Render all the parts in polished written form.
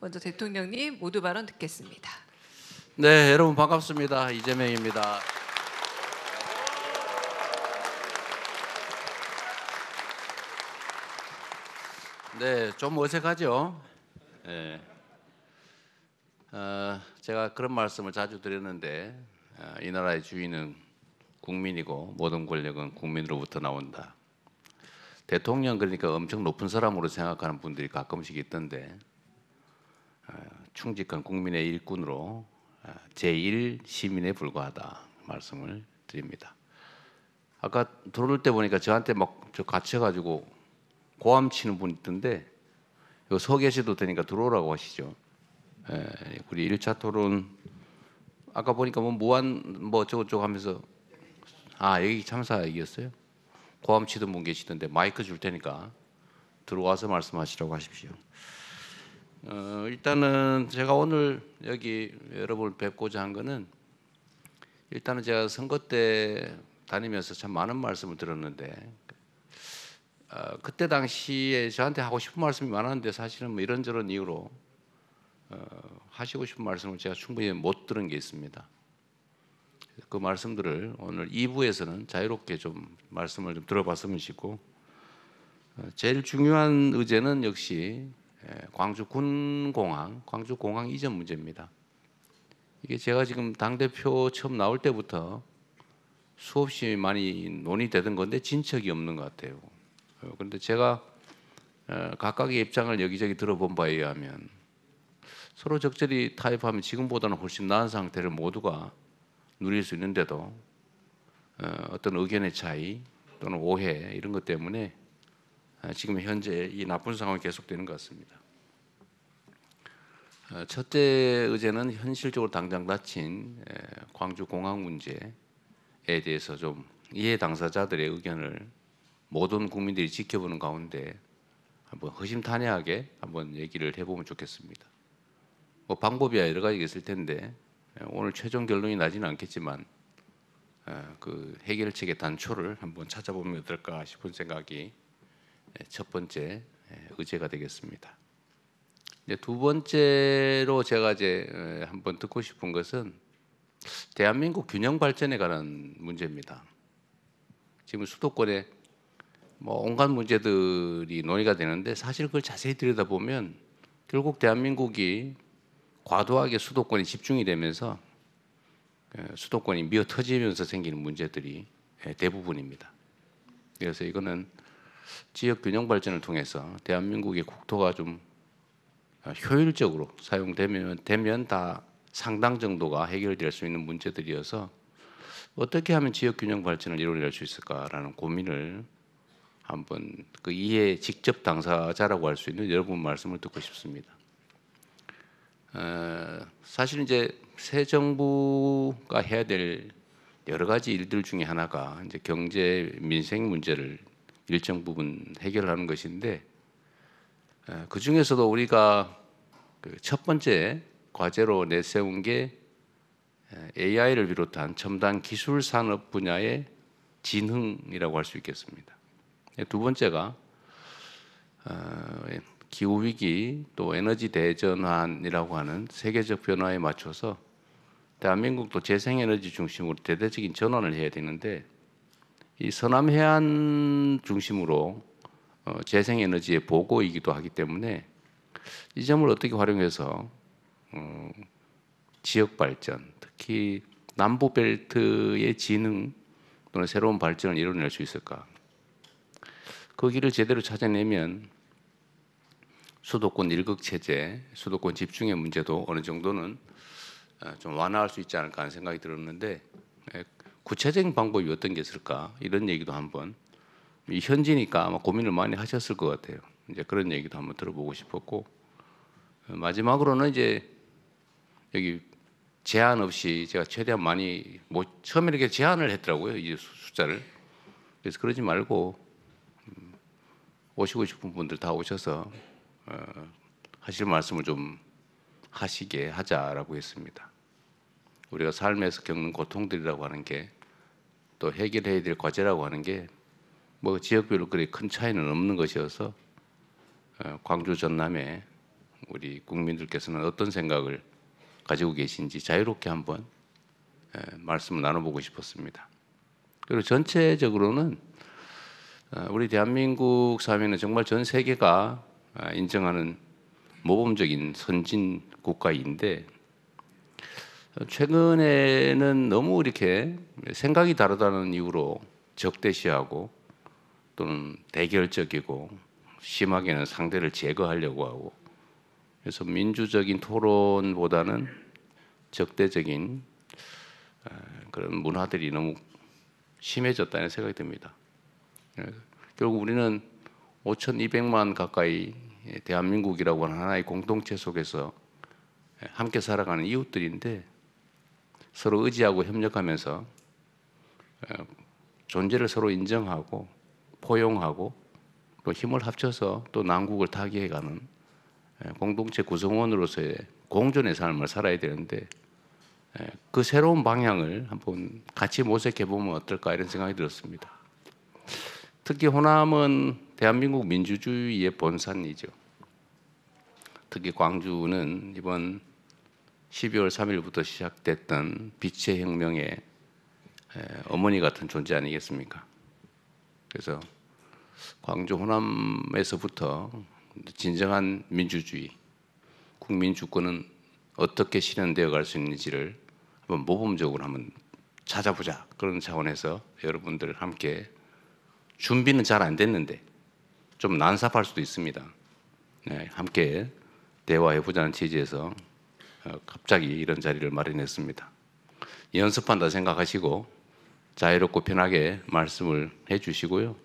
먼저 대통령님 모두 발언 듣겠습니다. 네, 여러분 반갑습니다. 이재명입니다. 네, 좀 어색하죠? 네. 제가 그런 말씀을 자주 드렸는데 이 나라의 주인은 국민이고 모든 권력은 국민으로부터 나온다. 대통령 그러니까 엄청 높은 사람으로 생각하는 분들이 가끔씩 있던데 충직한 국민의 일꾼으로 제1 시민에 불과하다 말씀을 드립니다. 아까 들어올 때 보니까 저한테 막 저 갇혀가지고 고함 치는 분 있던데 이거 서 계셔도 되니까 들어오라고 하시죠. 우리 1차 토론 아까 보니까 뭐 무한 뭐 저거 하면서 여기 참사 얘기였어요. 고함 치던 분 계시던데 마이크 줄 테니까 들어와서 말씀하시라고 하십시오. 일단은 제가 오늘 여기 여러분을 뵙고자 한 거는 일단은 제가 선거 때 다니면서 참 많은 말씀을 들었는데 그때 당시에 저한테 하고 싶은 말씀이 많았는데 사실은 뭐 이런저런 이유로 하시고 싶은 말씀을 제가 충분히 못 들은 게 있습니다. 그 말씀들을 오늘 2부에서는 자유롭게 좀 말씀을 좀 들어봤으면 싶고 제일 중요한 의제는 역시 광주 군공항, 광주 공항 이전 문제입니다. 이게 제가 지금 당대표 처음 나올 때부터 수없이 많이 논의되던 건데 진척이 없는 것 같아요. 그런데 제가 각각의 입장을 여기저기 들어본 바에 의하면 서로 적절히 타협하면 지금보다는 훨씬 나은 상태를 모두가 누릴 수 있는데도 어떤 의견의 차이 또는 오해 이런 것 때문에 지금 현재 이 나쁜 상황이 계속되는 것 같습니다. 첫째 의제는 현실적으로 당장 닥친 광주 공항 문제에 대해서 좀 이해 당사자들의 의견을 모든 국민들이 지켜보는 가운데 한번 허심탄회하게 한번 얘기를 해보면 좋겠습니다. 뭐 방법이야 여러 가지가 있을 텐데 오늘 최종 결론이 나지는 않겠지만 그 해결책의 단초를 한번 찾아보면 어떨까 싶은 생각이 첫 번째 의제가 되겠습니다. 이제 두 번째로 제가 이제 한번 듣고 싶은 것은 대한민국 균형 발전에 관한 문제입니다. 지금 수도권에 뭐 온갖 문제들이 논의가 되는데 사실 그걸 자세히 들여다보면 결국 대한민국이 과도하게 수도권에 집중이 되면서 수도권이 미어 터지면서 생기는 문제들이 대부분입니다. 그래서 이거는 지역 균형 발전을 통해서 대한민국의 국토가 좀 효율적으로 사용되면 다 상당 정도가 해결될 수 있는 문제들이어서 어떻게 하면 지역 균형 발전을 이루어낼 수 있을까라는 고민을 한번 그 이해 직접 당사자라고 할 수 있는 여러분 말씀을 듣고 싶습니다. 사실 이제 새 정부가 해야 될 여러 가지 일들 중에 하나가 이제 경제 민생 문제를 일정 부분 해결하는 것인데 그 중에서도 우리가 그 첫 번째 과제로 내세운 게 AI를 비롯한 첨단 기술 산업 분야의 진흥이라고 할 수 있겠습니다. 두 번째가 기후 위기 또 에너지 대전환이라고 하는 세계적 변화에 맞춰서 대한민국도 재생에너지 중심으로 대대적인 전환을 해야 되는데 이 서남해안 중심으로 재생에너지의 보고이기도 하기 때문에 이 점을 어떻게 활용해서 지역 발전, 특히 남부 벨트의 진흥 또는 새로운 발전을 이뤄낼 수 있을까? 그 길을 제대로 찾아내면 수도권 일극 체제, 수도권 집중의 문제도 어느 정도는 좀 완화할 수 있지 않을까 하는 생각이 들었는데 구체적인 방법이 어떤 게 있을까? 이런 얘기도 한번 이 현지니까 아마 고민을 많이 하셨을 것 같아요. 이제 그런 얘기도 한번 들어보고 싶었고 마지막으로는 이제 여기 제한 없이 제가 최대한 많이 처음에 이렇게 제한을 했더라고요. 이 숫자를. 그래서 그러지 말고 오시고 싶은 분들 다 오셔서 하실 말씀을 좀 하시게 하자라고 했습니다. 우리가 삶에서 겪는 고통들이라고 하는 게 또 해결해야 될 과제라고 하는 게 뭐 지역별로 그리 큰 차이는 없는 것이어서 광주 전남에 우리 국민들께서는 어떤 생각을 가지고 계신지 자유롭게 한번 말씀을 나눠보고 싶었습니다. 그리고 전체적으로는 우리 대한민국 사회는 정말 전 세계가 인정하는 모범적인 선진 국가인데 최근에는 너무 이렇게 생각이 다르다는 이유로 적대시하고 또는 대결적이고 심하게는 상대를 제거하려고 하고 그래서 민주적인 토론보다는 적대적인 그런 문화들이 너무 심해졌다는 생각이 듭니다. 결국 우리는 5,200만 가까이 대한민국이라고 하는 하나의 공동체 속에서 함께 살아가는 이웃들인데 서로 의지하고 협력하면서 존재를 서로 인정하고 포용하고 또 힘을 합쳐서 또 난국을 타개해가는 공동체 구성원으로서의 공존의 삶을 살아야 되는데 그 새로운 방향을 한번 같이 모색해 보면 어떨까 이런 생각이 들었습니다. 특히 호남은 대한민국 민주주의의 본산이죠. 특히 광주는 이번 12월 3일부터 시작됐던 빛의 혁명의 어머니 같은 존재 아니겠습니까? 그래서 광주 호남에서부터 진정한 민주주의, 국민 주권은 어떻게 실현되어 갈 수 있는지를 한번 모범적으로 한번 찾아보자. 그런 차원에서 여러분들 함께 준비는 잘 안 됐는데 좀 난삽할 수도 있습니다. 함께 대화해보자는 취지에서 갑자기 이런 자리를 마련했습니다. 연습한다 생각하시고 자유롭고 편하게 말씀을 해주시고요.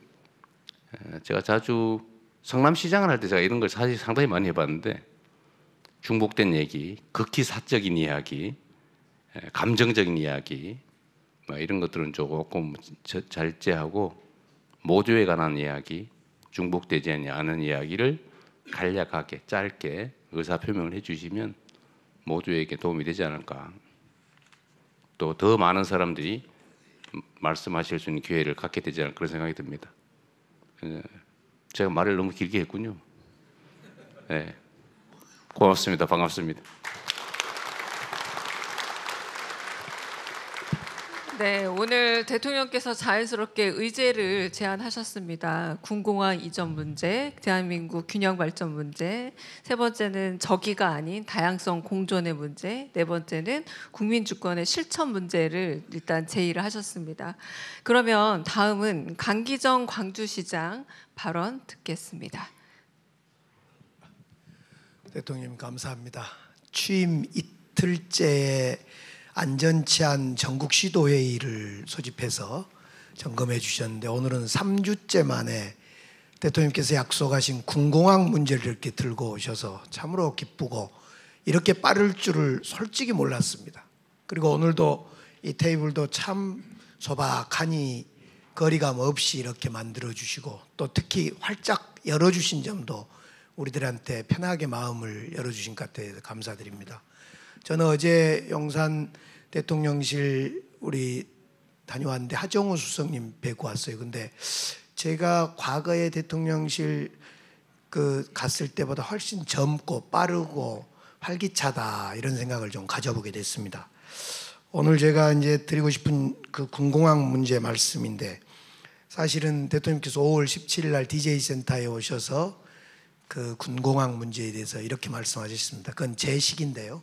제가 자주 성남시장을 할 때 제가 이런 걸 사실 상당히 많이 해봤는데 중복된 얘기, 극히 사적인 이야기, 감정적인 이야기 이런 것들은 조금 절제하고 모두에 관한 이야기, 중복되지 않은 이야기를 간략하게 짧게 의사표명을 해주시면 모두에게 도움이 되지 않을까. 또 더 많은 사람들이 말씀하실 수 있는 기회를 갖게 되지 않을까 그런 생각이 듭니다. 제가 말을 너무 길게 했군요. 네. 고맙습니다. 반갑습니다. 네, 오늘 대통령께서 자연스럽게 의제를 제안하셨습니다. 군공항 이전 문제, 대한민국 균형 발전 문제, 세 번째는 적이가 아닌 다양성 공존의 문제, 네 번째는 국민 주권의 실천 문제를 일단 제의를 하셨습니다. 그러면 다음은 강기정 광주시장 발언 듣겠습니다. 대통령 감사합니다. 취임 이틀째에 안전치안 전국시도회의를 소집해서 점검해 주셨는데 오늘은 3주째 만에 대통령께서 약속하신 군공항 문제를 이렇게 들고 오셔서 참으로 기쁘고 이렇게 빠를 줄을 솔직히 몰랐습니다. 그리고 오늘도 이 테이블도 참 소박하니 거리감 없이 이렇게 만들어 주시고 또 특히 활짝 열어주신 점도 우리들한테 편하게 마음을 열어주신 것 같아서 감사드립니다. 저는 어제 용산 대통령실 우리 다녀왔는데 하정우 수석님 뵙고 왔어요. 근데 제가 과거에 대통령실 갔을 때보다 훨씬 젊고 빠르고 활기차다 이런 생각을 좀 가져보게 됐습니다. 오늘 제가 이제 드리고 싶은 그 군공항 문제 말씀인데 사실은 대통령께서 5월 17일 날 DJ 센터에 오셔서 그 군공항 문제에 대해서 이렇게 말씀하셨습니다. 그건 제 식인데요.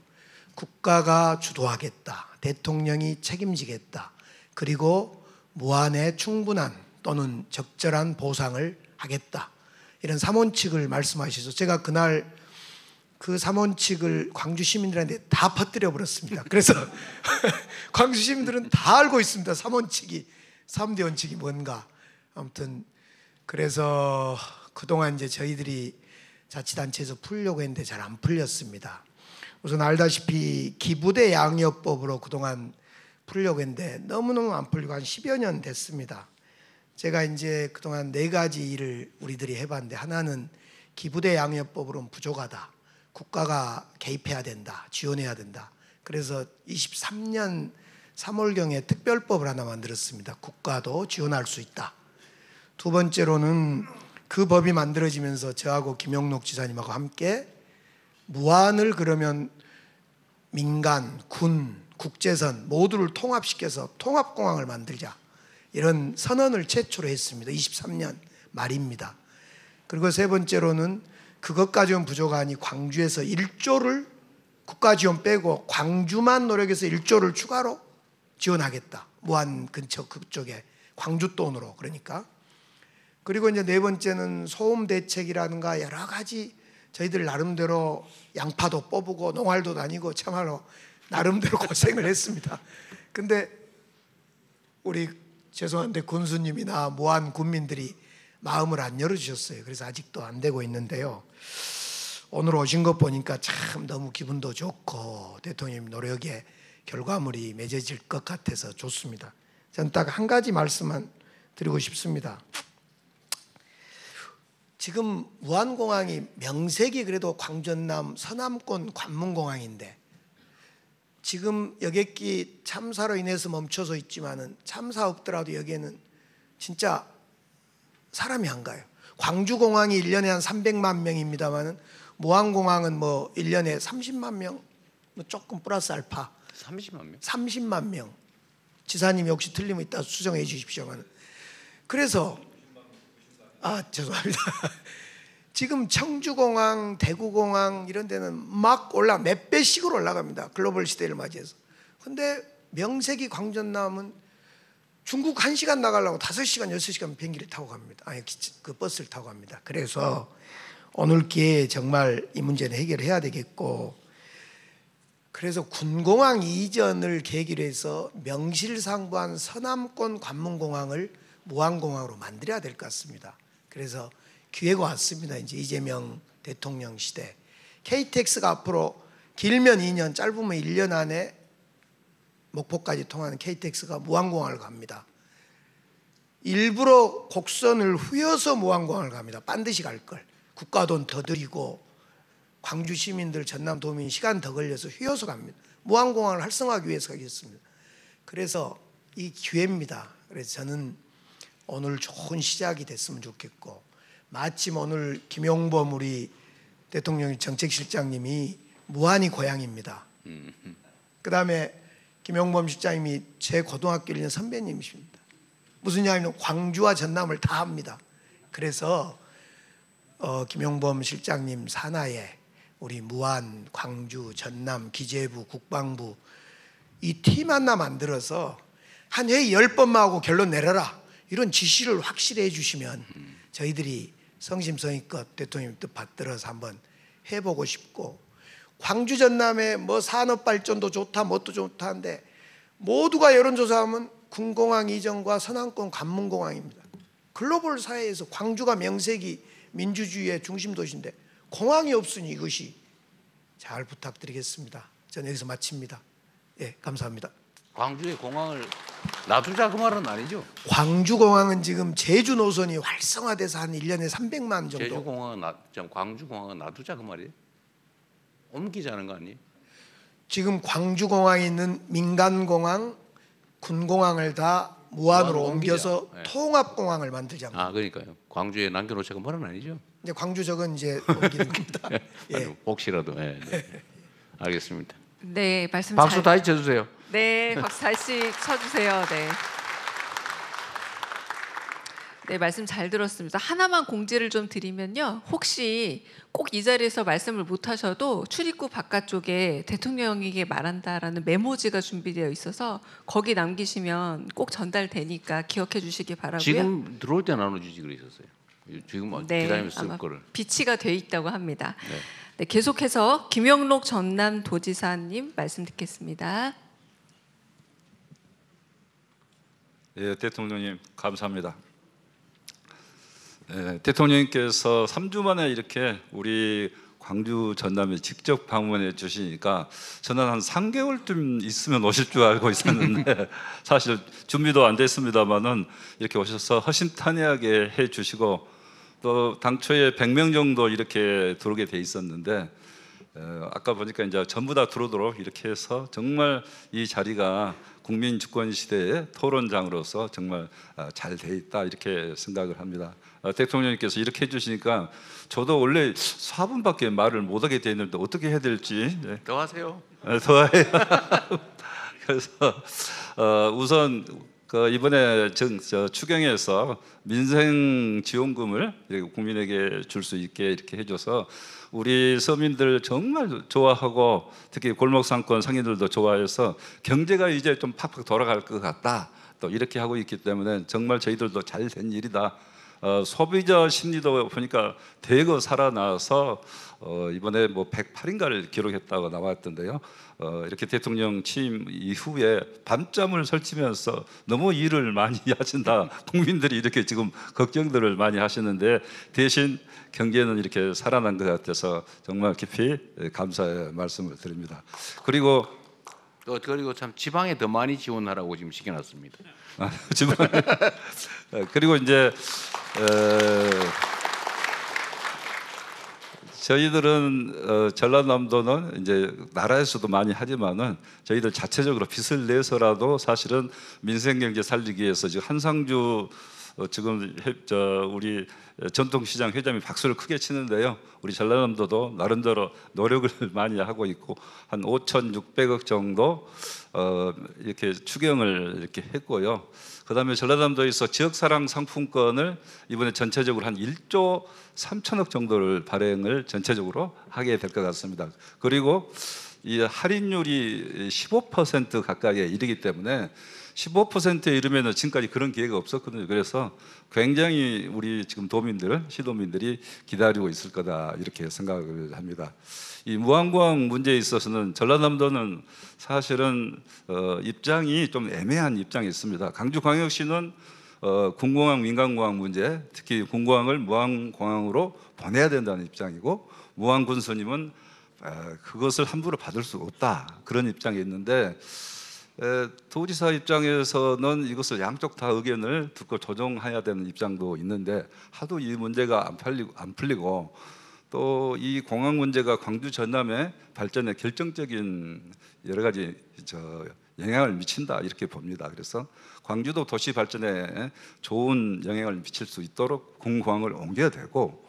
국가가 주도하겠다. 대통령이 책임지겠다. 그리고 무한의 충분한 또는 적절한 보상을 하겠다. 이런 3원칙을 말씀하셔서 제가 그날 그 3원칙을 광주 시민들한테 다 퍼뜨려 버렸습니다. 그래서 광주 시민들은 다 알고 있습니다. 3원칙이 3대 원칙이 뭔가. 아무튼 그래서 그동안 이제 저희들이 자치단체에서 풀려고 했는데 잘 안 풀렸습니다. 우선 알다시피 기부대 양여법으로 그동안 풀려고 했는데 너무너무 안 풀리고 한 10여 년 됐습니다. 제가 이제 그동안 4가지 일을 우리들이 해봤는데 하나는 기부대 양여법으로는 부족하다. 국가가 개입해야 된다. 지원해야 된다. 그래서 23년 3월경에 특별법을 하나 만들었습니다. 국가도 지원할 수 있다. 두 번째로는 그 법이 만들어지면서 저하고 김영록 지사님하고 함께 무안을 그러면 민간, 군, 국제선 모두를 통합시켜서 통합공항을 만들자, 이런 선언을 최초로 했습니다. 23년 말입니다. 그리고 세 번째로는 그것 가지고는 부족하니 광주에서 1조를 국가 지원 빼고 광주만 노력해서 1조를 추가로 지원하겠다. 무안 근처 그쪽에 광주 돈으로. 그러니까 그리고 이제 네 번째는 소음 대책이라든가 여러 가지 저희들 나름대로 양파도 뽑고 농활도 다니고 참말로 나름대로 고생을 했습니다. 근데 우리 죄송한데 군수님이나 무안 군민들이 마음을 안 열어주셨어요. 그래서 아직도 안 되고 있는데요. 오늘 오신 것 보니까 참 너무 기분도 좋고 대통령님 노력에 결과물이 맺어질 것 같아서 좋습니다. 저는 딱 한 가지 말씀만 드리고 싶습니다. 지금 무안공항이 명색이 그래도 광전남 서남권 관문공항인데 지금 여객기 참사로 인해서 멈춰서 있지만은 참사 없더라도 여기에는 진짜 사람이 안 가요. 광주공항이 1년에 한 300만 명입니다만은 무안공항은 뭐 1년에 30만 명, 뭐 조금 플러스 알파 30만 명? 30만 명. 지사님이 혹시 틀리면 이따 수정해 주십시오만. 그래서 죄송합니다. 지금 청주공항, 대구공항 이런 데는 막 몇 배씩으로 올라갑니다. 글로벌 시대를 맞이해서. 근데 명색이 광전남은 중국 1시간 나가려고 5시간, 6시간 비행기를 타고 갑니다. 그 버스를 타고 갑니다. 그래서 오늘 기회에 정말 이 문제는 해결해야 되겠고, 그래서 군공항 이전을 계기로 해서 명실상부한 서남권 관문공항을 무안공항으로 만들어야 될 것 같습니다. 그래서 기회가 왔습니다. 이제 이재명 대통령 시대. KTX가 앞으로 길면 2년, 짧으면 1년 안에 목포까지 통하는 KTX가 무안공항을 갑니다. 일부러 곡선을 휘어서 무안공항을 갑니다. 반드시 갈 걸. 국가 돈 더 들이고 광주 시민들, 전남 도민 시간 더 걸려서 휘어서 갑니다. 무안공항을 활성화하기 위해서 가겠습니다. 그래서 이 기회입니다. 그래서 저는 오늘 좋은 시작이 됐으면 좋겠고, 마침 오늘 김용범 우리 대통령 정책실장님이 무안이 고향입니다. 그 다음에 김용범 실장님이 제 고등학교 1년 선배님이십니다. 무슨 이야기냐면 광주와 전남을 다 합니다. 그래서 김용범 실장님 산하에 우리 무안, 광주, 전남, 기재부, 국방부 이 팀 하나 만들어서 한 회의 10번만 하고 결론 내려라, 이런 지시를 확실히 해주시면 저희들이 성심성의껏 대통령 뜻 받들어서 한번 해보고 싶고, 광주 전남에 뭐 산업발전도 좋다 뭣도 좋다 하는데 모두가 여론조사하면 군공항 이전과 서남권 관문공항입니다. 글로벌 사회에서 광주가 명색이 민주주의의 중심도시인데 공항이 없으니 이것이. 잘 부탁드리겠습니다. 저는 여기서 마칩니다. 예, 감사합니다. 광주에 공항을 놔두자 그 말은 아니죠? 광주공항은 지금 제주 노선이 활성화돼서 한 1년에 300만 정도. 광주공항은 놔두자 그 말이에요? 옮기자는 거 아니에요? 지금 광주공항에 있는 민간공항, 군공항을 다 무안으로 옮겨서 네. 통합공항을 만들자고. 그러니까요. 광주에 남겨놓자고 말은 아니죠? 이제 광주 적은 이제 옮기는 겁니다. 예. 혹시라도. 네. 알겠습니다. 네, 말씀 박수 잘. 다시 쳐주세요. 네, 박수 다시 쳐주세요. 네. 네, 말씀 잘 들었습니다. 하나만 공지를 좀 드리면요. 혹시 꼭 이 자리에서 말씀을 못 하셔도 출입구 바깥쪽에 대통령에게 말한다라는 메모지가 준비되어 있어서 거기 남기시면 꼭 전달되니까 기억해 주시기 바라고요. 지금 들어올 때 나눠주지 그러셨어요. 지금 기다리면 쓸 아마 거를. 비치가 돼 있다고 합니다. 네. 네, 계속해서 김영록 전남도지사님 말씀 듣겠습니다. 예, 대통령님 감사합니다. 대통령님께서 3주 만에 이렇게 우리 광주 전남에 직접 방문해 주시니까 저는 한 3개월쯤 있으면 오실 줄 알고 있었는데 사실 준비도 안 됐습니다만은 이렇게 오셔서 허심탄회하게 해 주시고 또 당초에 100명 정도 이렇게 들어오게 돼 있었는데 아까 보니까 이제 전부 다 들어오도록 이렇게 해서 정말 이 자리가 국민 주권 시대의 토론장으로서 정말 잘 돼 있다 이렇게 생각을 합니다. 대통령님께서 이렇게 해주시니까 저도 원래 4분밖에 말을 못하게 돼 있는데 어떻게 해야 될지 더 하세요. 더 해요. 그래서 우선 이번에 추경에서 민생 지원금을 국민에게 줄 수 있게 이렇게 해줘서 우리 서민들 정말 좋아하고 특히 골목 상권 상인들도 좋아해서 경제가 이제 좀 팍팍 돌아갈 것 같다. 또 이렇게 하고 있기 때문에 정말 저희들도 잘 된 일이다. 소비자 심리도 보니까 대거 살아나서 이번에 뭐 108인가를 기록했다고 나왔던데요. 이렇게 대통령 취임 이후에 밤잠을 설치면서 너무 일을 많이 하신다. 국민들이 이렇게 지금 걱정들을 많이 하시는데 대신 경제는 이렇게 살아난 것 같아서 정말 깊이 감사의 말씀을 드립니다. 그리고 참 지방에 더 많이 지원하라고 지금 시켜놨습니다. 지방 그리고 이제 저희들은 전라남도는 이제 나라에서도 많이 하지만은 저희들 자체적으로 빚을 내서라도 사실은 민생경제 살리기 위해서 지금 한상주 지금 우리 전통시장 회장이 박수를 크게 치는데요. 우리 전라남도도 나름대로 노력을 많이 하고 있고 한 5,600억 정도 이렇게 추경을 이렇게 했고요. 그다음에 전라남도에서 지역사랑 상품권을 이번에 전체적으로 한 1조 3천억 정도를 발행을 전체적으로 하게 될 것 같습니다. 그리고 이 할인율이 15% 가까이에 이르기 때문에 15%에 이르면 지금까지 그런 기회가 없었거든요. 그래서 굉장히 우리 지금 시도민들이 기다리고 있을 거다 이렇게 생각을 합니다. 이 무안공항 문제에 있어서는 전라남도는 사실은 입장이 좀 애매한 입장이 있습니다. 강주광역시는 군공항 민간공항 문제, 특히 군공항을 무안공항으로 보내야 된다는 입장이고 무안군수님은 그것을 함부로 받을 수 없다 그런 입장이 있는데 도지사 입장에서는 이것을 양쪽 다 의견을 듣고 조정해야 되는 입장도 있는데 하도 이 문제가 안 풀리고 또 이 공항 문제가 광주 전남의 발전에 결정적인 여러 가지 영향을 미친다 이렇게 봅니다. 그래서 광주도 도시 발전에 좋은 영향을 미칠 수 있도록 군공항을 옮겨야 되고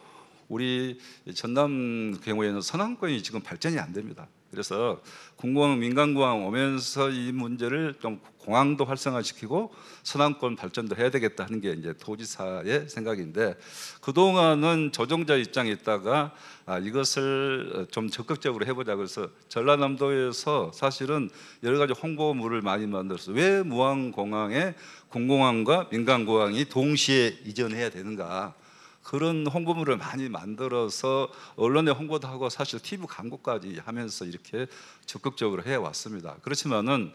우리 전남 경우에는 서남권이 지금 발전이 안 됩니다. 그래서 군공항 민간공항 오면서 이 문제를 좀 공항도 활성화시키고 서남권 발전도 해야 되겠다 하는 게 이제 도지사의 생각인데 그동안은 조정자 입장에 있다가 이것을 좀 적극적으로 해보자 그래서 전라남도에서 사실은 여러 가지 홍보물을 많이 만들어서 왜 무안공항에 군공항과 민간공항이 동시에 이전해야 되는가 그런 홍보물을 많이 만들어서 언론에 홍보도 하고 사실 TV 광고까지 하면서 이렇게 적극적으로 해왔습니다. 그렇지만은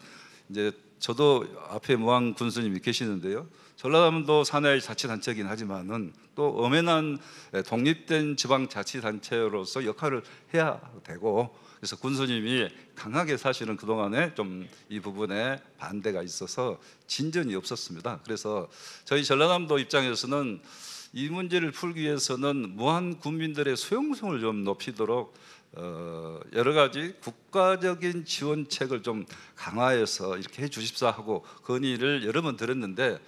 이제 저도 앞에 무안 군수님이 계시는데요. 전라남도 산하의 자치단체이긴 하지만은 또 엄연한 독립된 지방자치단체로서 역할을 해야 되고 그래서 군수님이 강하게 사실은 그동안에 좀 이 부분에 반대가 있어서 진전이 없었습니다. 그래서 저희 전라남도 입장에서는 이 문제를 풀기 위해서는 무한 국민들의 수용성을 좀 높이도록 여러 가지 국가적인 지원책을 좀 강화해서 이렇게 해 주십사 하고 건의를 여러 번 드렸는데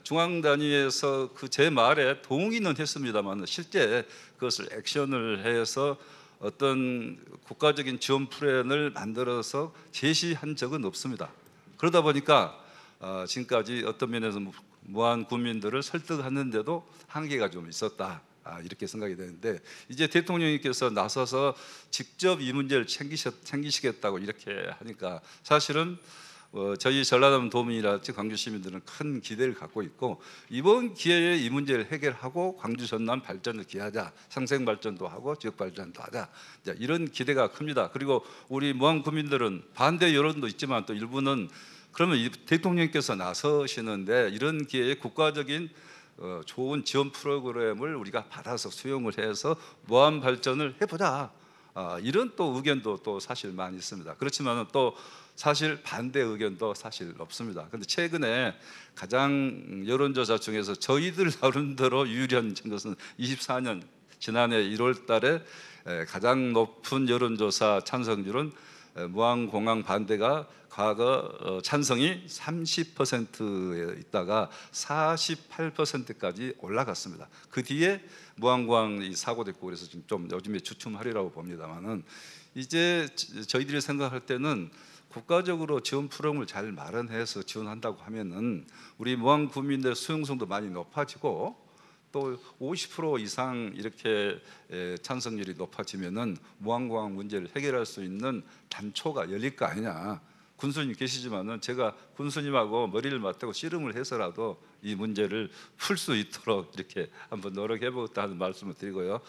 중앙 단위에서 그 제 말에 동의는 했습니다만 실제 그것을 액션을 해서 어떤 국가적인 지원 플랜을 만들어서 제시한 적은 없습니다. 그러다 보니까 지금까지 어떤 면에서 무한 국민들을 설득하는데도 한계가 좀 있었다 이렇게 생각이 되는데 이제 대통령님께서 나서서 직접 이 문제를 챙기시겠다고 이렇게 하니까 사실은 저희 전라남 도민이랄지 광주 시민들은 큰 기대를 갖고 있고 이번 기회에 이 문제를 해결하고 광주 전남 발전을 기하자 상생 발전도 하고 지역 발전도 하자 이런 기대가 큽니다. 그리고 우리 무안 국민들은 반대 여론도 있지만 또 일부는 그러면 대통령께서 나서시는데 이런 기회에 국가적인 좋은 지원 프로그램을 우리가 받아서 수용을 해서 무한 발전을 해보자 이런 또 의견도 또 사실 많이 있습니다. 그렇지만 또 사실 반대 의견도 사실 없습니다. 그런데 최근에 가장 여론조사 중에서 저희들 나름대로 유리한 것은 24년 지난해 1월 달에 가장 높은 여론조사 찬성률은 무한공항 반대가 과거 찬성이 30%에 있다가 48%까지 올라갔습니다. 그 뒤에 무한공항이 사고됐고 그래서 지금 좀 요즘에 주춤하리라고 봅니다만은 이제 저희들이 생각할 때는 국가적으로 지원 프로그램을 잘 마련해서 지원한다고 하면은 우리 무한 국민들 수용성도 많이 높아지고 또 50% 이상 이렇게 찬성률이 높아지면은 무한공항 문제를 해결할 수 있는 단초가 열릴 거 아니냐. 군수님 계시지만은 제가 군수님하고 머리를 맞대고 씨름을 해서라도 이 문제를 풀 수 있도록 이렇게 한번 노력해 보겠다는 말씀을 드리고요.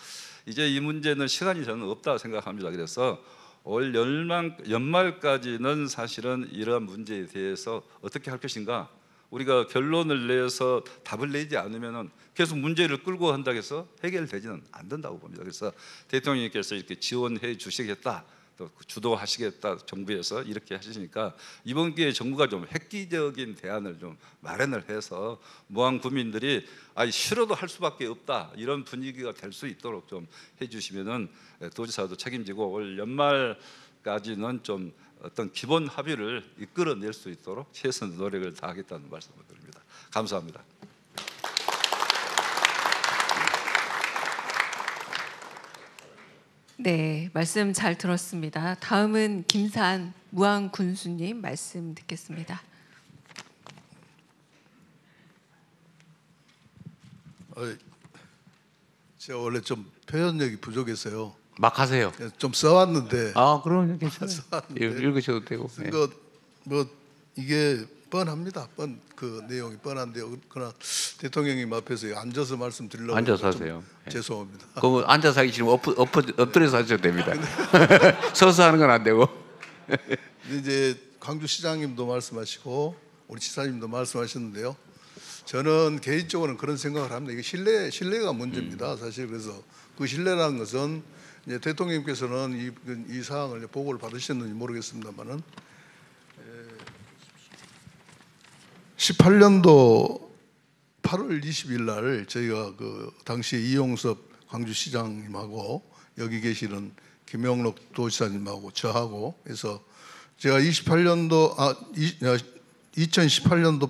이제 이 문제는 시간이 저는 없다 생각합니다. 그래서 올 연말까지는 사실은 이러한 문제에 대해서 어떻게 할 것인가, 우리가 결론을 내서 답을 내지 않으면 계속 문제를 끌고 한다고 해서 해결되지는 않는다고 봅니다. 그래서 대통령님께서 이렇게 지원해 주시겠다, 또 주도하시겠다, 정부에서 이렇게 하시니까 이번 기회에 정부가 좀 획기적인 대안을 좀 마련을 해서 무한 국민들이 싫어도 할 수밖에 없다 이런 분위기가 될 수 있도록 좀 해주시면은 도지사도 책임지고 올 연말까지는 좀 어떤 기본 합의를 이끌어낼 수 있도록 최선의 노력을 다하겠다는 말씀을 드립니다. 감사합니다. 네, 말씀 잘 들었습니다. 다음은 김산 무한 군수님 말씀 듣겠습니다. 제가 원래 좀 표현력이 부족해서요. 막 하세요. 좀 써왔는데. 그럼 괜찮아요. 읽으셔도 되고. 쓴 거 뭐 이게 뻔합니다. 그 내용이 뻔한데요. 그러나 대통령님 앞에서 앉아서 말씀드리려고 앉아서 하세요. 죄송합니다. 그럼 앉아서 하기 싫으면 엎드려서 하셔도 됩니다. 서서 하는 건 안 되고. 이제 광주시장님도 말씀하시고 우리 지사님도 말씀하셨는데요. 저는 개인적으로는 그런 생각을 합니다. 이게 신뢰가 문제입니다. 사실 그래서 그 신뢰라는 것은 이제 대통령님께서는 이 사항을 보고를 받으셨는지 모르겠습니다만은 18년도 8월 20일 날 저희가 그 당시 이용섭 광주시장님하고 여기 계시는 김영록 도지사님하고 저하고 해서 제가 2018년도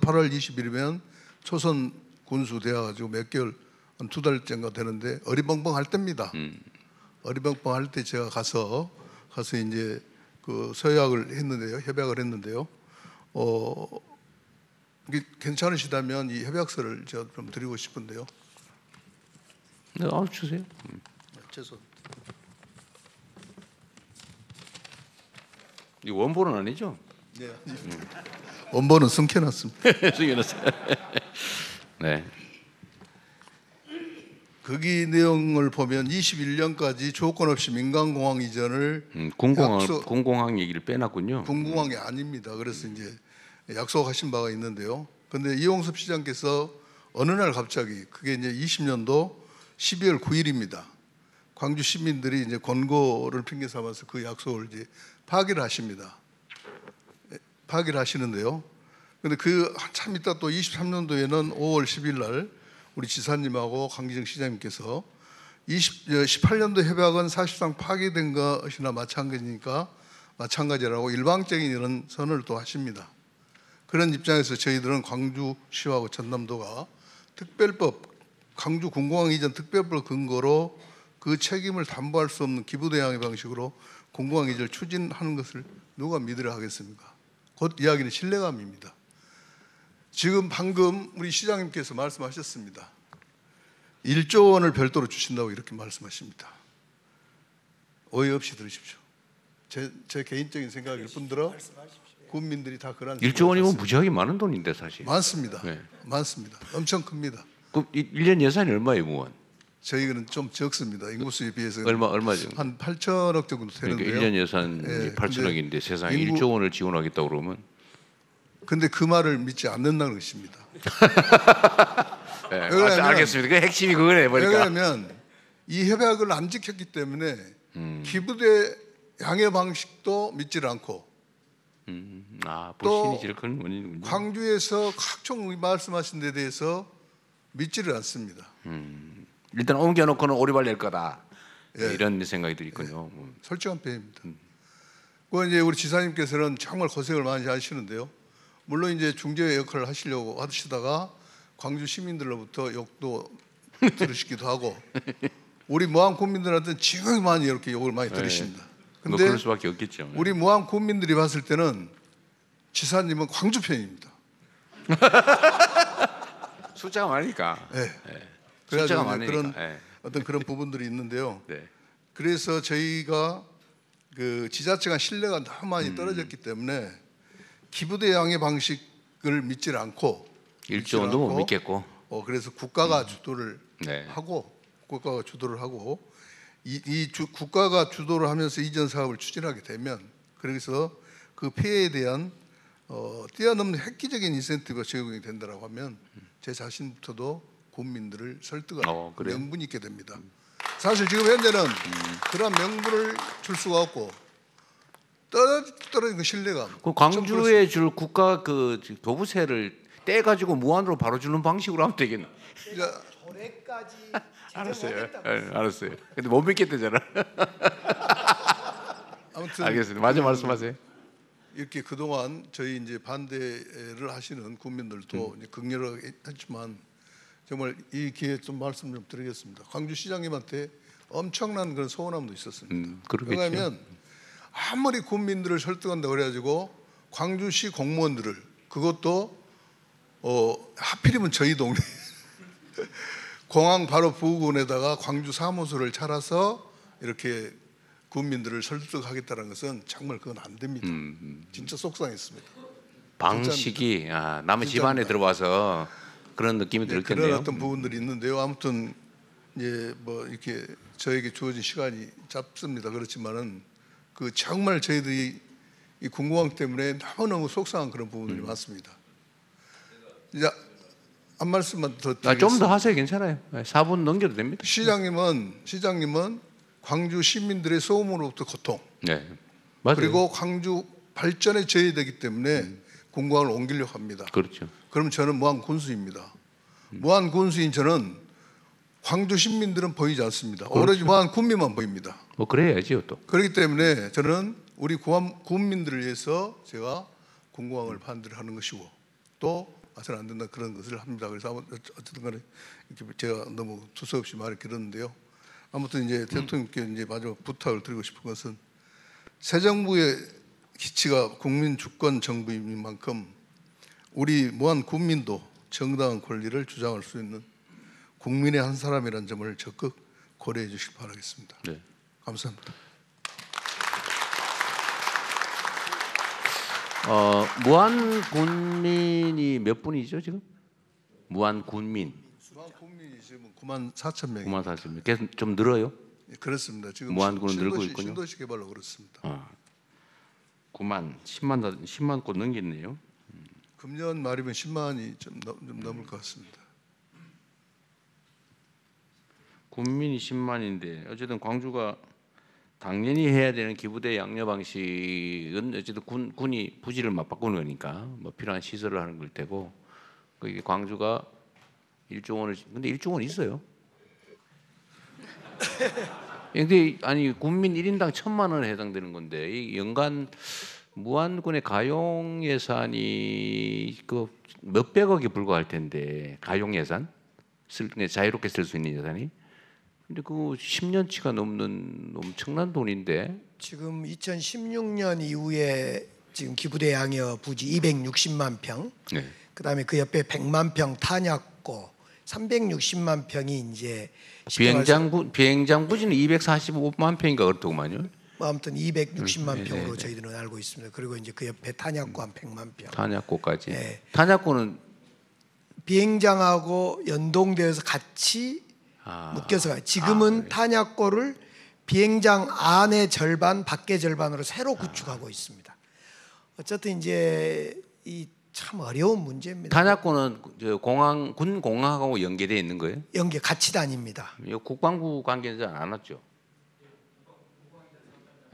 8월 20일이면 초선 군수 되어 가지고 몇 개월 한 2달째인가 되는데 어리벙벙 할 때입니다. 어리벙벙 할 때 제가 가서 이제 그 서약을 했는데요. 협약을 했는데요. 이게 괜찮으시다면 이 협약서를 제가 좀 드리고 싶은데요. 네, 주세요. 죄송합니다. 이 원본은 아니죠? 네. 원본은 숨겨놨습니다. 숨겨놨어요. 네. 거기 내용을 보면 21년까지 조건 없이 민간공항 이전을 군공항 얘기를 빼놨군요. 군공항이 아닙니다. 그래서 이제 약속하신 바가 있는데요. 그런데 이용섭 시장께서 어느 날 갑자기 그게 이제 20년도 12월 9일입니다. 광주 시민들이 이제 권고를 핑계 삼아서 그 약속을 이제 파기를 하십니다. 파기를 하시는데요. 그런데 그 한참 있다 또 23년도에는 5월 10일 날 우리 지사님하고 강기정 시장님께서 18년도 협약은 사실상 파기된 것이나 마찬가지라고 일방적인 이런 선언을 또 하십니다. 그런 입장에서 저희들은 광주시하고 전남도가 특별법, 광주 군공항 이전 특별법 근거로 그 책임을 담보할 수 없는 기부대항의 방식으로 군공항 이전을 추진하는 것을 누가 믿으려 하겠습니까? 곧 이야기는 신뢰감입니다. 지금 방금 우리 시장님께서 말씀하셨습니다. 1조 원을 별도로 주신다고 이렇게 말씀하십니다. 오해 없이 들으십시오. 제 개인적인 생각일 뿐더러 국민들이 다 그런 1조 원이면 무지하게 많은 돈인데 사실. 많습니다. 네. 많습니다. 엄청 큽니다. 그럼 1년 예산이 얼마예요, 무원? 저희는 좀 적습니다. 인구수에 비해서 얼마 정도? 한 8천억 정도 되는데요. 그러니까 1년 예산이 네, 8천억인데 세상에 1조 원을 지원하겠다고 그러면 근데 그 말을 믿지 않는다는 것입니다. 네, 알겠습니다. 그 핵심이 그거네 보니까. 왜냐하면 이 협약을 안 지켰기 때문에 기부대 양해 방식도 믿질 않고 불신이 제일 큰 원인이군요. 광주에서 각종 말씀하신 데 대해서 믿지를 않습니다. 일단 옮겨놓고는 오리발 낼 거다. 예. 이런 생각이 들있군요. 솔직한 편입니다. 그 이제 우리 지사님께서는 정말 고생을 많이 하시는데요. 물론 이제 중재의 역할을 하시려고 하시다가 광주 시민들로부터 욕도 들으시기도 하고 우리 무안 군민들한테는 지극히 많이 이렇게 욕을 많이 들으십니다. 뭐 근데 그럴 수밖에 없겠죠. 우리 무안 군민들이 봤을 때는 지사님은 광주 편입니다. 숫자가 많으니까. 네. 숫자가 그래가지고 많으니까. 그런 예. 어떤 그런 부분들이 있는데요. 네. 그래서 저희가 그 지자체가 신뢰가 너무 많이 떨어졌기 때문에 기부대양의 방식을 믿지 않고 1조 원도 못 믿겠고. 그래서 국가가 주도를 네. 하고 국가가 주도를 하면서 이전 사업을 추진하게 되면 그래서 그 폐해에 대한 뛰어넘는 획기적인 인센티브가 제공이 된다라고 하면 제 자신부터도 국민들을 설득할 그래요? 명분이 있게 됩니다. 사실 지금 현재는 그런 명분을 줄 수가 없고 떨어진 그 신뢰감. 그 광주에 줄 국가 그 교부세를 떼 가지고 무한으로 바로 주는 방식으로 하면 되겠네. 올해까지 알았어요. 알았어요. 근데 못 믿겠대잖아. 아무튼 알겠습니다. 마저 말씀하세요. 이렇게 그동안 저희 이제 반대를 하시는 국민들도 이제 극렬하게 했지만 정말 이 기회에 좀 말씀 좀 드리겠습니다. 광주시장님한테 엄청난 그런 서운함도 있었습니다. 그러겠죠. 왜냐하면 아무리 국민들을 설득한다고 그래가지고 광주시 공무원들을 그것도 하필이면 저희 동네 공항 바로 부근에다가 광주 사무소를 차려서 이렇게 국민들을 설득하겠다는 것은 정말 그건 안 됩니다. 진짜 속상했습니다. 방식이 남의 집 안에 들어와서 그런 느낌이 들었겠네요. 그런 어떤 부분들이 있는데요. 아무튼 이제 뭐 이렇게 저에게 주어진 시간이 짧습니다. 그렇지만은 그 정말 저희들이 이 군공항 때문에 너무너무 속상한 그런 부분들이 많습니다. 이제 한 말씀만 더 드리겠습니다. 좀 더 하세요. 괜찮아요. 4분 넘겨도 됩니다. 시장님은 광주 시민들의 소음으로부터 고통, 네, 맞아요. 그리고 광주 발전에 저해되기 때문에 군공항을 옮기려고 합니다. 그렇죠. 그럼 저는 무한 군수입니다. 무한 군수인 저는 광주 시민들은 보이지 않습니다. 그렇죠. 오로지 무한 군민만 보입니다. 뭐 그래야지요 또. 그렇기 때문에 저는 우리 국민들을 위해서 제가 군공항을 반대를 하는 것이고 또 해서는 안 된다 그런 것을 합니다. 그래서 어쨌든 간에 이렇게 제가 너무 두서없이 말을 길었는데요. 아무튼 이제 대통령께 이제 마지막 부탁을 드리고 싶은 것은 새 정부의 기치가 국민 주권 정부인 만큼 우리 무한 국민도 정당한 권리를 주장할 수 있는 국민의 한 사람이라는 점을 적극 고려해 주시기 바라겠습니다. 네. 감사합니다. 무한 군민이 몇 분이죠 지금? 무한 군민. 무한 국민이 지금 9만 4천 명. 9만 4천 명. 계속 좀 늘어요? 네, 그렇습니다. 지금 무한군은 늘고 있군요. 신도시 개발로 그렇습니다. 10만 곳 넘겼네요. 금년 말이면 10만이 좀 넘을 것 같습니다. 군민이 10만인데 어쨌든 광주가 당연히 해야 되는 기부대 양려 방식은 어쨌든 군이 부지를 맞바꾸는 거니까 뭐 필요한 시설을 하는 걸 테고 이게 광주가 1조 원을 근데 1조 원 있어요. 근데 아니 군민 1인당 1,000만 원에 해당되는 건데 이 연간 무안군의 가용 예산이 그 몇백억에 불과할 텐데 가용 예산 자유롭게 쓸 수 있는 예산이 근데 그 10년치가 넘는 엄청난 돈인데 지금 2016년 이후에 지금 기부대 양여 부지 260만 평, 네. 그다음에 그 옆에 100만 평 탄약고 360만 평이 이제 비행장 부지는 245만 평인가 그렇더구만요. 뭐 아무튼 260만 네, 평으로 네. 저희들은 알고 있습니다. 그리고 이제 그 옆에 탄약고 한 100만 평. 탄약고까지. 네. 탄약고는 비행장하고 연동되어서 같이 묶여서 가요. 지금은 탄약고를 비행장 안의 절반, 밖의 절반으로 새로 구축하고 있습니다. 어쨌든 이제 이 참 어려운 문제입니다. 탄약고는 군 공항하고 연계되어 있는 거예요? 연계 같이 다닙니다. 국방부 관계자 안 왔죠?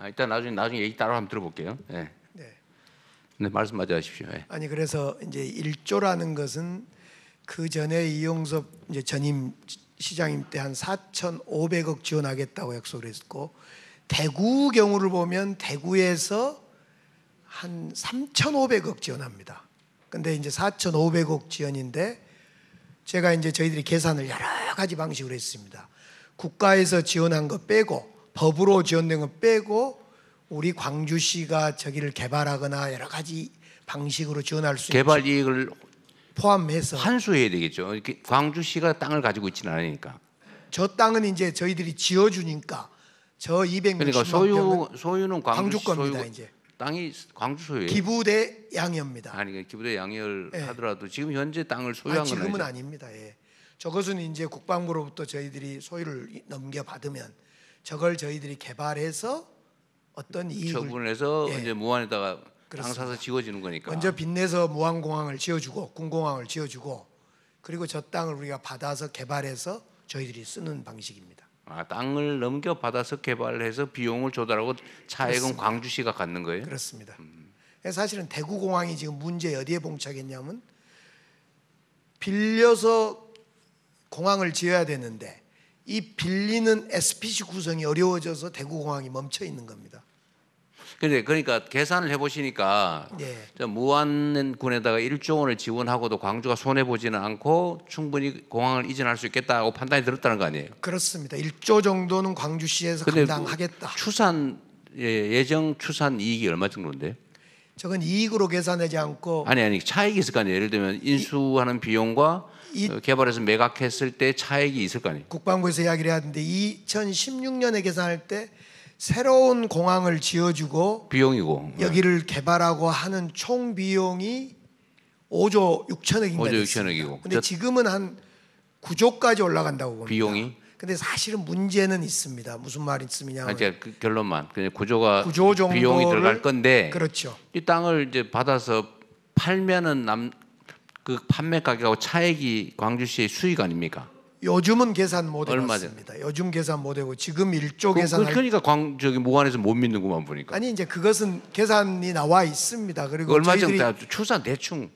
일단 나중에 얘기 따로 한번 들어볼게요. 네. 네, 말씀 마저 하십시오. 네. 아니 그래서 이제 1조라는 것은 그 전에 이용섭 이제 전임 시장님 때 한 4,500억 지원하겠다고 약속을 했고, 대구 경우를 보면 대구에서 한 3,500억 지원합니다. 근데 이제 4,500억 지원인데 제가 이제 저희들이 계산을 여러 가지 방식으로 했습니다. 국가에서 지원한 거 빼고, 법으로 지원된 거 빼고, 우리 광주시가 저기를 개발하거나 여러 가지 방식으로 지원할 수 있는 개발 이익을 포함해서, 환수해야 되겠죠. 이렇게 광주시가 땅을 가지고 있지는 않으니까. 저 땅은 이제 저희들이 지어주니까 저 260만 그러니까 평은 소유는 광주 광주 겁니다. 소유, 이제 땅이 광주 소유예요. 기부대 양이옵니다. 아니 그러니까 기부대 양을 예. 하더라도 지금 현재 땅을 소유한 건 지금은 아니죠. 아닙니다. 예. 저것은 이제 국방부로부터 저희들이 소유를 넘겨받으면 저걸 저희들이 개발해서 어떤 이익을 처분을 해서 예. 이제 무안에다가 땅 그렇습니다. 사서 지어지는 거니까. 먼저 빚내서 무안공항을 지어주고 군공항을 지어주고, 그리고 저 땅을 우리가 받아서 개발해서 저희들이 쓰는 방식입니다. 땅을 넘겨받아서 개발해서 비용을 조달하고 차액은 그렇습니다. 광주시가 갖는 거예요? 그렇습니다. 사실은 대구공항이 지금 문제 어디에 봉착했냐면, 빌려서 공항을 지어야 되는데 이 빌리는 SPC 구성이 어려워져서 대구공항이 멈춰 있는 겁니다. 근데 그러니까 계산을 해보시니까 예. 저 무안군에다가 1조 원을 지원하고도 광주가 손해 보지는 않고 충분히 공항을 이전할 수 있겠다고 판단이 들었다는 거 아니에요? 그렇습니다. 1조 정도는 광주시에서 근데 감당하겠다. 예정 추산 이익이 얼마 정도인데? 저건 이익으로 계산하지 않고 아니 차익이 있을 거 아니에요. 예를 들면 인수하는 비용과 개발해서 매각했을 때 차익이 있을 거 아니에요. 국방부에서 이야기를 해야 하는데 2016년에 계산할 때 새로운 공항을 지어주고 비용이고 여기를 개발하고 하는 총 비용이 5조 6천억인가 5조 됐습니다. 6천억이고. 근데 지금은 한 9조까지 올라간다고 봅니다. 비용이? 근데 사실은 문제는 있습니다. 무슨 말씀이냐면, 이제 그 결론만 그냥 구조가 9조 정도를 비용이 들어갈 건데 그렇죠. 이 땅을 이제 받아서 팔면은 그 판매 가격하고 차액이 광주시의 수익 아닙니까? 요즘은 계산 못 얼마죠? 해봤습니다. 요즘 계산 못 해고 지금 1조 계산할 그러니까 저기 무안에서 못 믿는구만 보니까. 아니 이제 그것은 계산이 나와 있습니다. 그리고 얼마 저희들이 정도 추산 대충.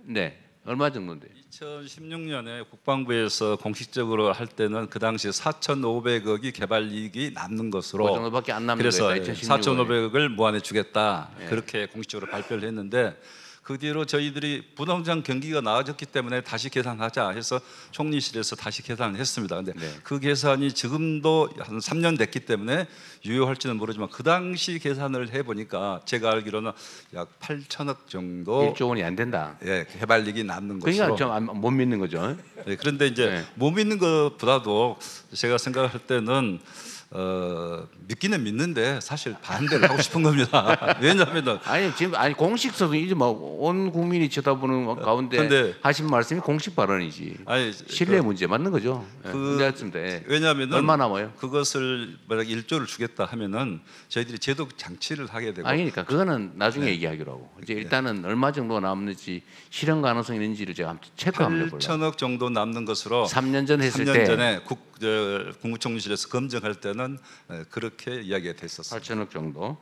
네, 얼마 정도인데? 2016년에 국방부에서 공식적으로 할 때는 그 당시 4,500억이 개발 이익이 남는 것으로, 그 정도밖에 안 남는 그래서 거예요. 4,500억을 무안에 주겠다 예. 그렇게 공식적으로 발표를 했는데, 그 뒤로 저희들이 부동산 경기가 나아졌기 때문에 다시 계산하자 해서 총리실에서 다시 계산을 했습니다. 근데 네. 그 계산이 지금도 한 3년 됐기 때문에 유효할지는 모르지만 그 당시 계산을 해보니까 제가 알기로는 약 8천억 정도 1조 원이 안 된다. 예, 개발이익이 남는 것으로. 그러니까 좀 못 믿는 거죠. 네, 그런데 이제 네. 못 믿는 것보다도 제가 생각할 때는 믿기는 믿는데 사실 반대를 하고 싶은 겁니다. 왜냐하면은 아니 지금 공식서도 이제 막 온 국민이 쳐다보는 가운데 근데- 하신 말씀이 공식 발언이지. 아니 신뢰 문제 맞는 거죠. 맞습니다. 예. 왜냐하면은 얼마 남아요? 그것을 만약 1조를 주겠다 하면은 저희들이 제도 장치를 하게 되고, 아니니까 그거는 나중에 네. 얘기하기로 하고 이제 일단은 얼마 정도 남는지 실현 가능성이 있는지를 제가 한번 체크 한번 해볼게요. 8천억 정도 남는 것으로 3년 전 했을 3년 때 전에 국무총리실에서 검증할 때는 그렇게 이야기가 됐었어요. 8천억 정도.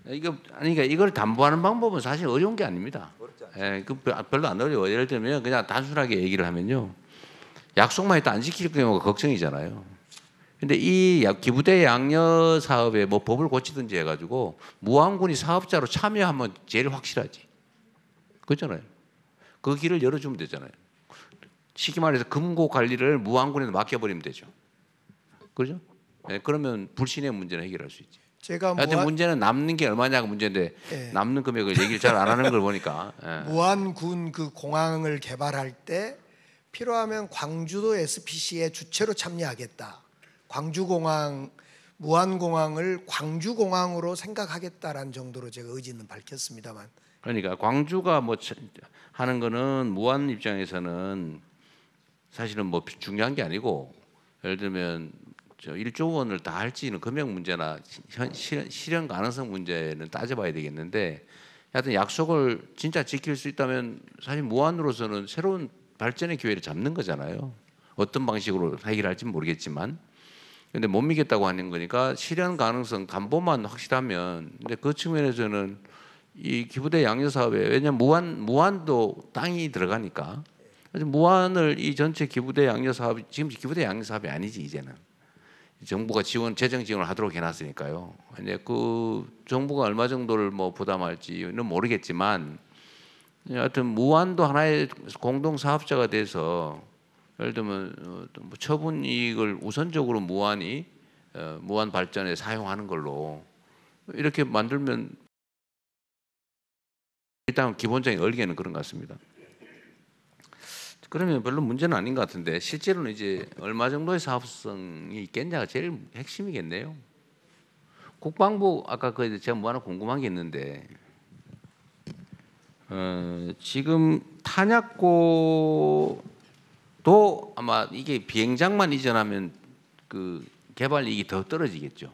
그러니까 이걸 담보하는 방법은 사실 어려운 게 아닙니다. 예, 그 별로 안 어려워. 예를 들면 그냥 단순하게 얘기를 하면요, 약속만 해도 안 지킬 경우가 걱정이잖아요. 근데 이 기부대 양녀 사업에 뭐 법을 고치든지 해가지고 무안군이 사업자로 참여하면 제일 확실하지. 그렇잖아요. 그 길을 열어주면 되잖아요. 쉽게 말해서 금고 관리를 무안군에 맡겨버리면 되죠. 그렇죠? 예, 그러면 불신의 문제는 해결할 수 있지. 제가 하여튼 문제는 남는 게 얼마냐가 문제인데 예. 남는 금액을 얘기를 잘 안 하는 걸 보니까 예. 무안군 그 공항을 개발할 때 필요하면 광주도 SPC의 주체로 참여하겠다. 광주공항, 무안공항을 광주공항으로 생각하겠다라는 정도로 제가 의지는 밝혔습니다만, 그러니까 광주가 뭐 하는 거는 무안 입장에서는 사실은 뭐 중요한 게 아니고, 예를 들면 1조 원을 다 할지는 금액 문제나 실현 가능성 문제는 따져봐야 되겠는데, 하여튼 약속을 진짜 지킬 수 있다면 사실 무안으로서는 새로운 발전의 기회를 잡는 거잖아요. 어떤 방식으로 해결할지는 모르겠지만, 근데 못 믿겠다고 하는 거니까 실현 가능성 담보만 확실하면. 근데 그 측면에서는 이 기부대 양녀 사업에, 왜냐면 무안도 땅이 들어가니까 그래서 무한을 이 전체 기부대 양료 사업이 지금 기부대 양료 사업이 아니지 이제는 정부가 재정 지원을 하도록 해놨으니까요. 이제 그 정부가 얼마 정도를 뭐 부담할지는 모르겠지만 하여튼 무한도 하나의 공동 사업자가 돼서 예를 들면 뭐 처분 이익을 우선적으로 무한이 무한 발전에 사용하는 걸로 이렇게 만들면 일단 기본적인 얼개는 그런 것 같습니다. 그러면 별로 문제는 아닌 것 같은데 실제로는 이제 얼마 정도의 사업성이 있겠냐가 제일 핵심이겠네요. 국방부 아까 그 제가 뭐 하나 궁금한 게 있는데 지금 탄약고도 아마 이게 비행장만 이전하면 그 개발 이익이 더 떨어지겠죠.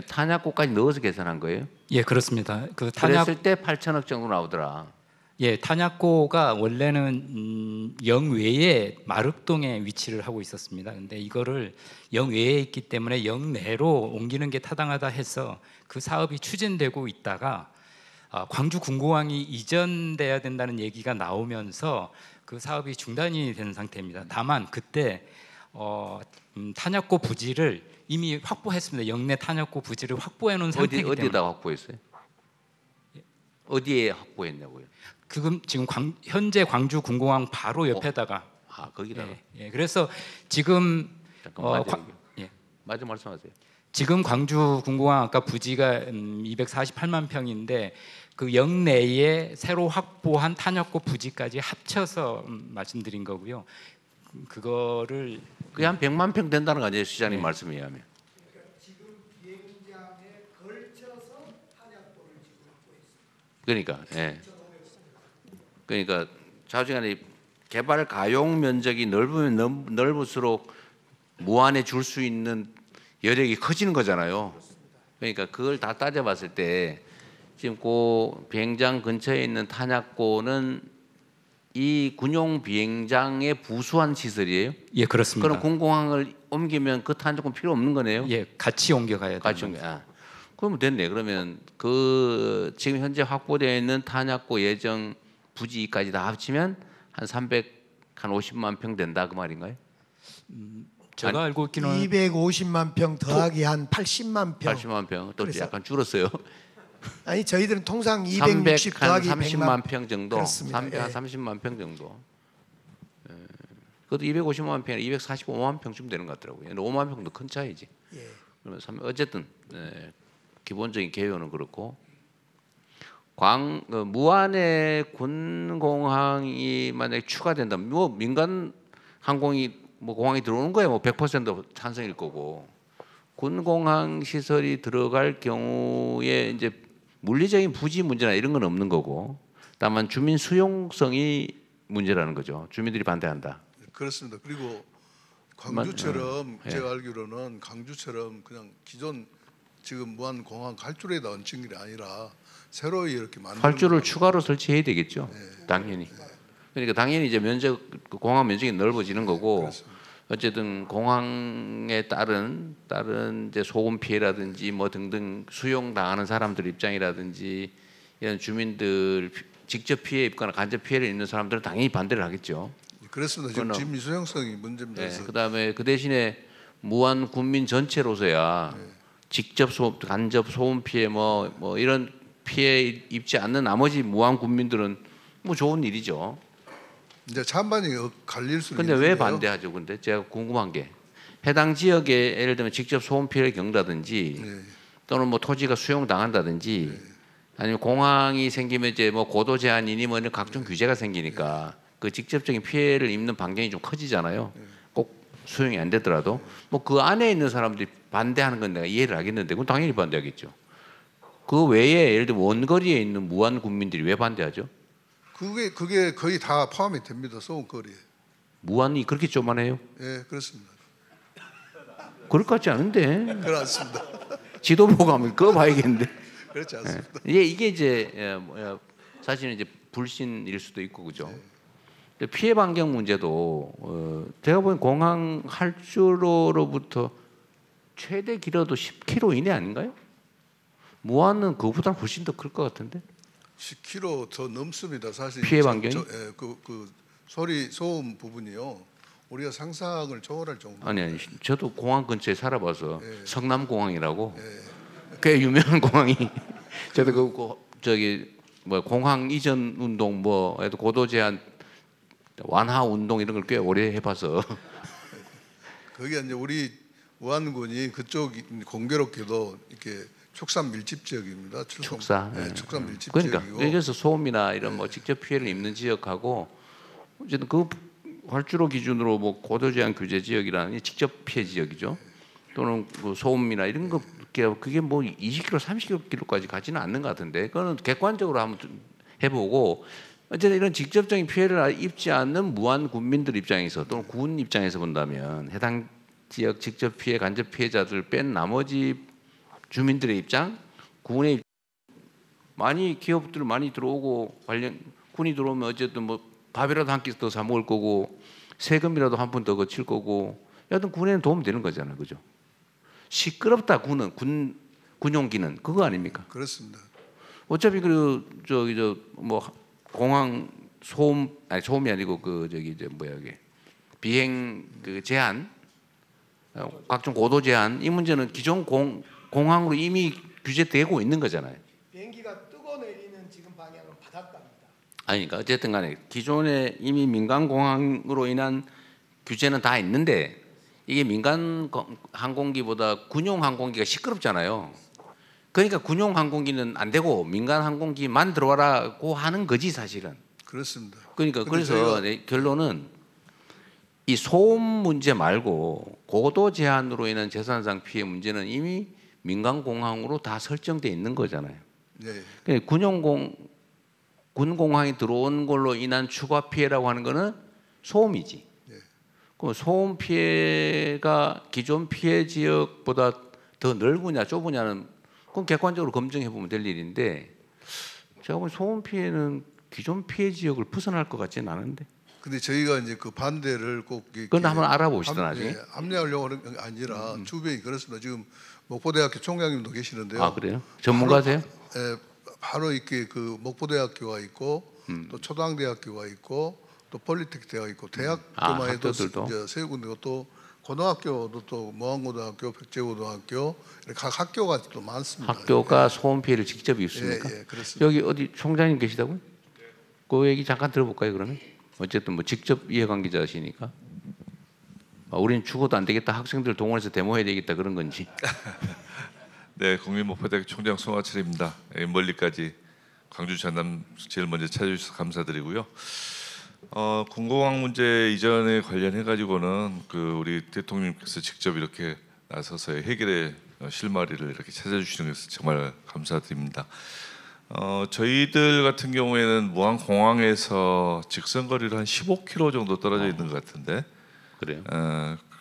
탄약고까지 넣어서 계산한 거예요? 예, 그렇습니다. 그 탄약 그랬을 때 8천억 정도 나오더라. 예, 탄약고가 원래는 영외에 마륵동에 위치를 하고 있었습니다. 근데 이거를 영외에 있기 때문에 영내로 옮기는 게 타당하다 해서 그 사업이 추진되고 있다가 광주 군공항이 이전돼야 된다는 얘기가 나오면서 그 사업이 중단이 된 상태입니다. 다만 그때 탄약고 부지를 이미 확보했습니다. 영내 탄약고 부지를 확보해 놓은 상태이기 때문에 어디에다 확보했어요? 어디에 확보했냐고요? 지금 현재 광주 군공항 바로 옆에다가 거기다가. 예, 그래서 지금 잠깐만 예. 맞아 말씀하세요. 지금 광주 군공항 아까 부지가 248만 평인데 그 영내에 새로 확보한 탄약고 부지까지 합쳐서 말씀드린 거고요. 그거를 그게 한 100만 평 된다는 거 아니에요, 시장님 말씀에 의하면. 지금 비행장에 걸쳐서 탄약고를 지금 갖고 있습니다. 그러니까, 예. 그러니까 좌우지간에 개발 가용 면적이 넓으면 넓을수록 무한에 줄 수 있는 여력이 커지는 거잖아요. 그러니까 그걸 다 따져봤을 때 지금 그 비행장 근처에 있는 탄약고는 이 군용 비행장에 부수한 시설이에요? 예, 그렇습니다. 그럼 군공항을 옮기면 그 탄약고 필요 없는 거네요? 예, 같이 옮겨가야 같이 됩니다. 옮겨. 그러면 됐네. 그러면 그 지금 현재 확보되어 있는 탄약고 예정 부지까지 다 합치면 한 50만 평 된다 그 말인가요? 제가 알고 있기는 250만 평 더하기 한 80만 평. 80만 평. 또 그래서- 약간 줄었어요. 아니 저희들은 통상 260 더하기 100만 30만 평 정도. 그렇습니다. 한 예. 30만 평 정도. 그것도 250만 평, 245만 평쯤 되는 것 같더라고요. 5만 평도 큰 차이지. 예. 그러면 어쨌든 기본적인 개요는 그렇고 무안의 군공항이 만약에 추가된다면 뭐 민간 항공이 뭐 공항이 들어오는 거야 뭐 100% 찬성일 거고 군공항 시설이 들어갈 경우에 이제 물리적인 부지 문제나 이런 건 없는 거고 다만 주민 수용성이 문제라는 거죠. 주민들이 반대한다. 그렇습니다. 그리고 광주처럼 예. 제가 알기로는 광주처럼 그냥 기존 지금 무한 공항 갈줄에다 얹힌 게 아니라 새로 이렇게 만든 활주를 거라고. 추가로 설치해야 되겠죠. 당연히. 그러니까 당연히 이제 그 공항 면적이 넓어지는 거고 그렇습니다. 어쨌든 공항에 따른 이제 소음 피해라든지 뭐 등등 수용 당하는 사람들 입장이라든지 이런 주민들 직접 피해 입거나 간접 피해를 입는 사람들은 당연히 반대를 하겠죠. 그렇습니다. 지금 그거는- 주민 수용성이 문제입니다. 네, 그래서 그다음에 그 대신에 무한 국민 전체로서야 직접 간접 소음 피해 뭐 이런 피해 입지 않는 나머지 무한 국민들은 뭐 좋은 일이죠. 이제 찬반이 갈릴 수는 근데 왜 있는데요. 반대하죠? 근데 제가 궁금한 게 해당 지역에 예를 들면 직접 소음 피해를 겪는다든지 네. 또는 뭐 토지가 수용 당한다든지 아니면 공항이 생기면 이제 뭐 고도 제한이니 뭐 이런 각종 규제가 생기니까 그 직접적인 피해를 입는 반경이 좀 커지잖아요. 꼭 수용이 안 되더라도 뭐 그 안에 있는 사람들이 반대하는 건 내가 이해를 하겠는데 그건 당연히 반대하겠죠. 그 외에 예를 들면 원거리에 있는 무한 국민들이 왜 반대하죠? 그게 거의 다 포함이 됩니다. 소음거리에. 무한이 그렇게 조만해요? 예, 그렇습니다. 그럴 것 같지 않은데 그렇습니다. 지도 보고 하면 그거 봐야겠는데 그렇지 않습니다. 이게 이제 사실은 이제 불신일 수도 있고 그죠? 근데 피해 반경 문제도 제가 보기엔 공항 활주로로부터 최대 길어도 10km 이내 아닌가요? 무한은 그보다 훨씬 더 클 것 같은데 10km 더 넘습니다. 사실 피해 반경이? 그 소리 소음 부분이요. 우리가 상상을 초월할 정도. 아니 저도 공항 근처에 살아봐서 예. 성남공항이라고 꽤 유명한 공항이 저도 저기 뭐 공항 이전 운동 뭐 고도 제한 완화 운동 이런 걸 꽤 오래 해봐서 거기 이제 우리 무안군이 그쪽 공교롭게도 이렇게 축산 밀집 지역입니다. 축사. 네, 축산 밀집 그러니까 지역이고. 여기서 소음이나 이런 뭐 직접 피해를 입는 지역하고 어쨌든 그 활주로 기준으로 뭐 고도 제한 규제 지역이라는 게 직접 피해 지역이죠. 또는 그 소음이나 이런 거 그게 뭐 20km, 30km까지 가지는 않는 것 같은데 그거는 객관적으로 한번 좀 해보고 어쨌든 이런 직접적인 피해를 입지 않는 무한 군민들 입장에서 또는 군 입장에서 본다면 해당 지역 직접 피해, 간접 피해자들 뺀 나머지 주민들의 입장, 군의 많이 기업들 많이 들어오고 관련 군이 들어오면 어쨌든 뭐 밥이라도 한 끼 더 사 먹을 거고 세금이라도 한 푼 더 거칠 거고 여하튼 군에는 도움 되는 거잖아요, 그죠? 시끄럽다 군은 군용기는 그거 아닙니까? 그렇습니다. 어차피 그 저기 저 뭐 공항 소음 아니 소음이 아니고 그 저기 저 뭐야 이게 비행 그 제한 각종 고도 제한 이 문제는 기존 공항으로 이미 규제되고 있는 거잖아요. 비행기가 뜨고 내리는 지금 방향은 바닷가입니다. 아니 그러니까 어쨌든 간에 기존에 이미 민간 공항으로 인한 규제는 다 있는데 이게 민간 항공기보다 군용 항공기가 시끄럽잖아요. 그러니까 군용 항공기는 안 되고 민간 항공기만 들어와라고 하는 거지 사실은. 그렇습니다. 그러니까 그래서 내 결론은 이 소음 문제 말고 고도 제한으로 인한 재산상 피해 문제는 이미 민간 공항으로 다 설정돼 있는 거잖아요. 네. 그러니까 군 공항이 들어온 걸로 인한 추가 피해라고 하는 거는 소음이지. 네. 그럼 소음 피해가 기존 피해 지역보다 더 넓으냐 좁으냐는 그건 객관적으로 검증해 보면 될 일인데 제가 보면 소음 피해는 기존 피해 지역을 벗어날 것 같지는 않은데. 근데 저희가 이제 그 반대를 꼭 그건 한번 알아봅시다 나중에. 합리하려고 하는 게 아니라 주변이 그렇습니다. 지금 목포대학교 총장님도 계시는데요. 아 그래요? 전문가세요? 바로 이렇게 그 목포대학교가 있고 또 초당대학교가 있고 또 폴리테크 대학이 있고 대학교만 해도 학교들도? 이제 세 군데고 또 고등학교도 또 모항고등학교, 백제고등학교 이렇게 각 학교가 또 많습니다. 학교가 소음 피해를 직접 입습니까? 예, 그렇습니다. 여기 어디 총장님 계시다고요? 그 얘기 잠깐 들어볼까요 그러면? 어쨌든 뭐 직접 이해관계자시니까. 우리는 죽어도 안 되겠다. 학생들 동원해서 데모해야 되겠다 그런 건지. 네, 국민목포대학교 총장 송하철입니다. 멀리까지 광주 전남 제일 먼저 찾아주셔서 감사드리고요. 군공항 문제 이전에 관련해 가지고는 그 우리 대통령께서 직접 이렇게 나서서 해결의 실마리를 이렇게 찾아주시는 것을 정말 감사드립니다. 저희들 같은 경우에는 무안공항에서 직선거리로 한 15km 정도 떨어져 있는 것 같은데. 그래요?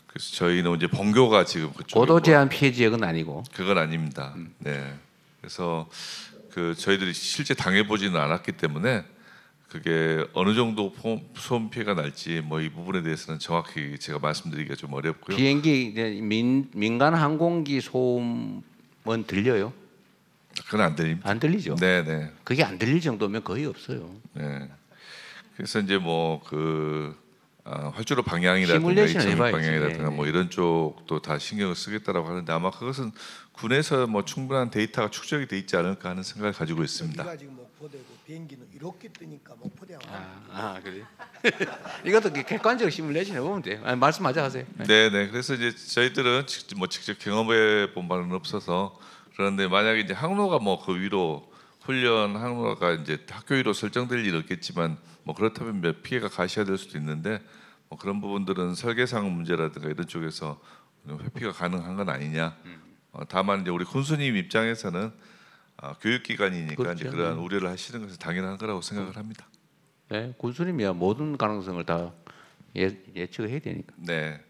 그래서 저희는 이제 본교가 지금 그쪽 고도 제한 피해 지역은 아니고. 그건 아닙니다. 네. 그래서 그 저희들이 실제 당해 보지는 않았기 때문에 그게 어느 정도 소음 피해가 날지 뭐 이 부분에 대해서는 정확히 제가 말씀드리기가 좀 어렵고요. 비행기 민간 항공기 소음은 들려요? 그건 안 들립니다. 안 들리죠? 네, 네. 그게 안 들릴 정도면 거의 없어요. 네. 그래서 이제 뭐 그 활주로 방향이라든가 시뮬레이션을 이착륙 해봐야지. 방향이라든가 네. 뭐 이런 쪽도 다 신경을 쓰겠다라고 하는데 아마 그것은 군에서 뭐 충분한 데이터가 축적이 돼 있지 않을까 하는 생각을 가지고 있습니다. 여기가 지금 목포대고 비행기는 이렇게 뜨니까 목포대가 그래. 이것도 객관적으로 시뮬레이션 해보면 돼. 말씀하자 하세요. 네, 네. 그래서 이제 저희들은 직접 경험해 본 바는 없어서 그런데 만약에 이제 항로가 뭐 그 위로 훈련 항로가 이제 학교 위로 설정될 일은 없겠지만 뭐 그렇다면 몇 피해가 가셔야 될 수도 있는데 뭐 그런 부분들은 설계상 문제라든가 이런 쪽에서 회피가 가능한 건 아니냐. 다만 이제 우리 군수님 입장에서는 교육기관이니까 그렇죠. 이제 그러한 우려를 하시는 것은 당연한 거라고 생각을 합니다. 네, 군수님이야 모든 가능성을 다 예측을 해야 되니까. 네.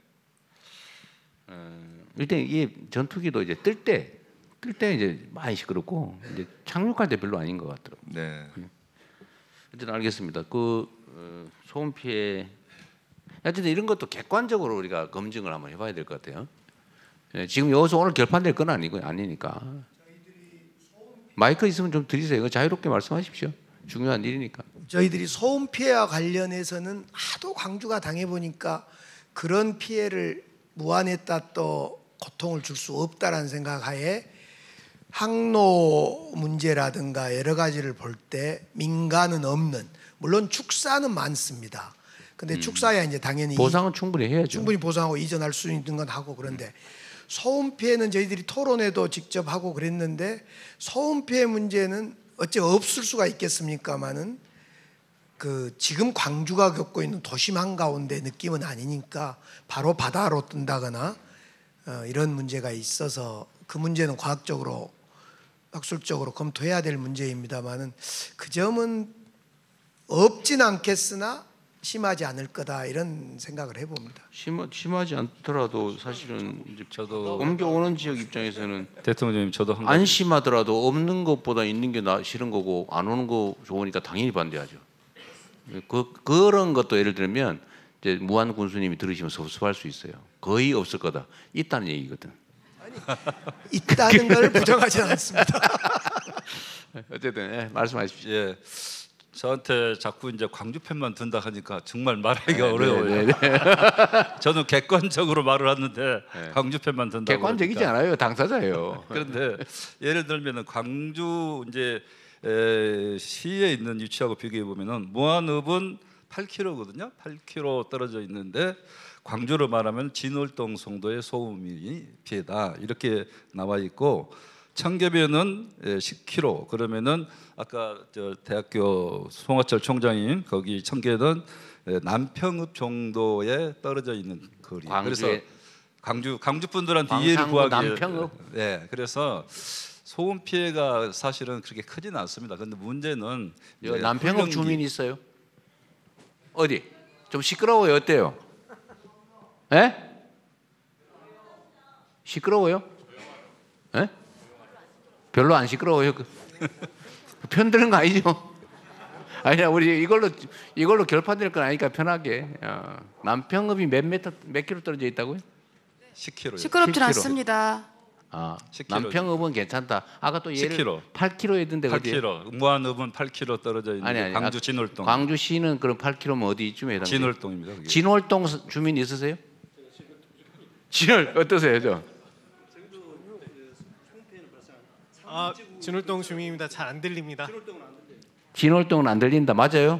일단 이게 전투기도 이제 뜰 때 이제 많이 시끄럽고 이제 착륙할 때 별로 아닌 것 같더라고요. 네. 어쨌든 알겠습니다. 그 소음 피해 어쨌든 이런 것도 객관적으로 우리가 검증을 한번 해봐야 될 것 같아요. 지금 여기서 오늘 결판될 건 아니니까. 마이크 있으면 좀 드리세요. 자유롭게 말씀하십시오. 중요한 일이니까. 저희들이 소음 피해와 관련해서는 하도 광주가 당해보니까 그런 피해를 무한했다 또 고통을 줄 수 없다라는 생각하에 항로 문제라든가 여러 가지를 볼 때 민가는 없는, 물론 축사는 많습니다. 근데 축사야 이제 당연히 보상은 충분히 해야죠. 충분히 보상하고 이전할 수 있는 건 하고, 그런데 소음 피해는 저희들이 토론회도 직접 하고 그랬는데 소음 피해 문제는 어째 없을 수가 있겠습니까마는 그 지금 광주가 겪고 있는 도심 한가운데 느낌은 아니니까 바로 바다로 뜬다거나 이런 문제가 있어서 그 문제는 과학적으로 학술적으로 검토해야 될 문제입니다만은 그 점은 없진 않겠으나 심하지 않을 거다 이런 생각을 해봅니다. 심하지 않더라도 사실은 이제 저도 옮겨오는 지역 입장에서는 대통령님 저도 한 안 가지 심하더라도 없는 것보다 있는 게 싫은 거고 안 오는 거 좋으니까 당연히 반대하죠. 그런 것도 예를 들면 이제 무한 군수님이 들으시면 섭섭할 수 있어요. 거의 없을 거다. 있다는 얘기거든. 있다는 걸 부정하지 않습니다. 어쨌든 말씀하십시오. 예. 저한테 자꾸 이제 광주 편만 든다 하니까 정말 말하기가 어려워요. 저는 객관적으로 말을 하는데 광주 편만 든다. 객관적이지 않아요. 당사자예요. 그런데 예를 들면은 광주 이제 시에 있는 위치하고 비교해 보면은 무안읍은 8km거든요. 8km 떨어져 있는데 광주로 말하면 진월동 송도의 소음이 피해다 이렇게 나와 있고, 청계변은 10km. 그러면은 아까 저 대학교 송화철 총장님 거기 청계는 남평읍 정도에 떨어져 있는 거리. 그래서 광주 분들한테 이해를 구하기 남평읍. 네, 그래서 소음 피해가 사실은 그렇게 크지는 않습니다. 근데 문제는 남평읍 주민 있어요? 어디? 좀 시끄러워요. 어때요? 예? 시끄러워요? 예? 별로 안 시끄러워요. 편드는 거 아니죠? 아니야, 우리 이걸로 결판될 건 아니까 편하게. 남평읍이 몇 킬로 떨어져 있다고요? 10km. 시끄럽진 10km. 않습니다. 10km. 남평읍은 괜찮다. 아까 또 예를 10km. 8km였던데 8km. 무안읍은 8km 떨어져 있는 아니. 광주 진월동. 광주시는 그럼 8km면 어디쯤에 해당돼요? 진월동입니다. 그게. 진월동 주민 있으세요? 진월 어떠세요, 저? 진월동 주민입니다. 잘 안 들립니다. 진월동은 안 들린다. 맞아요?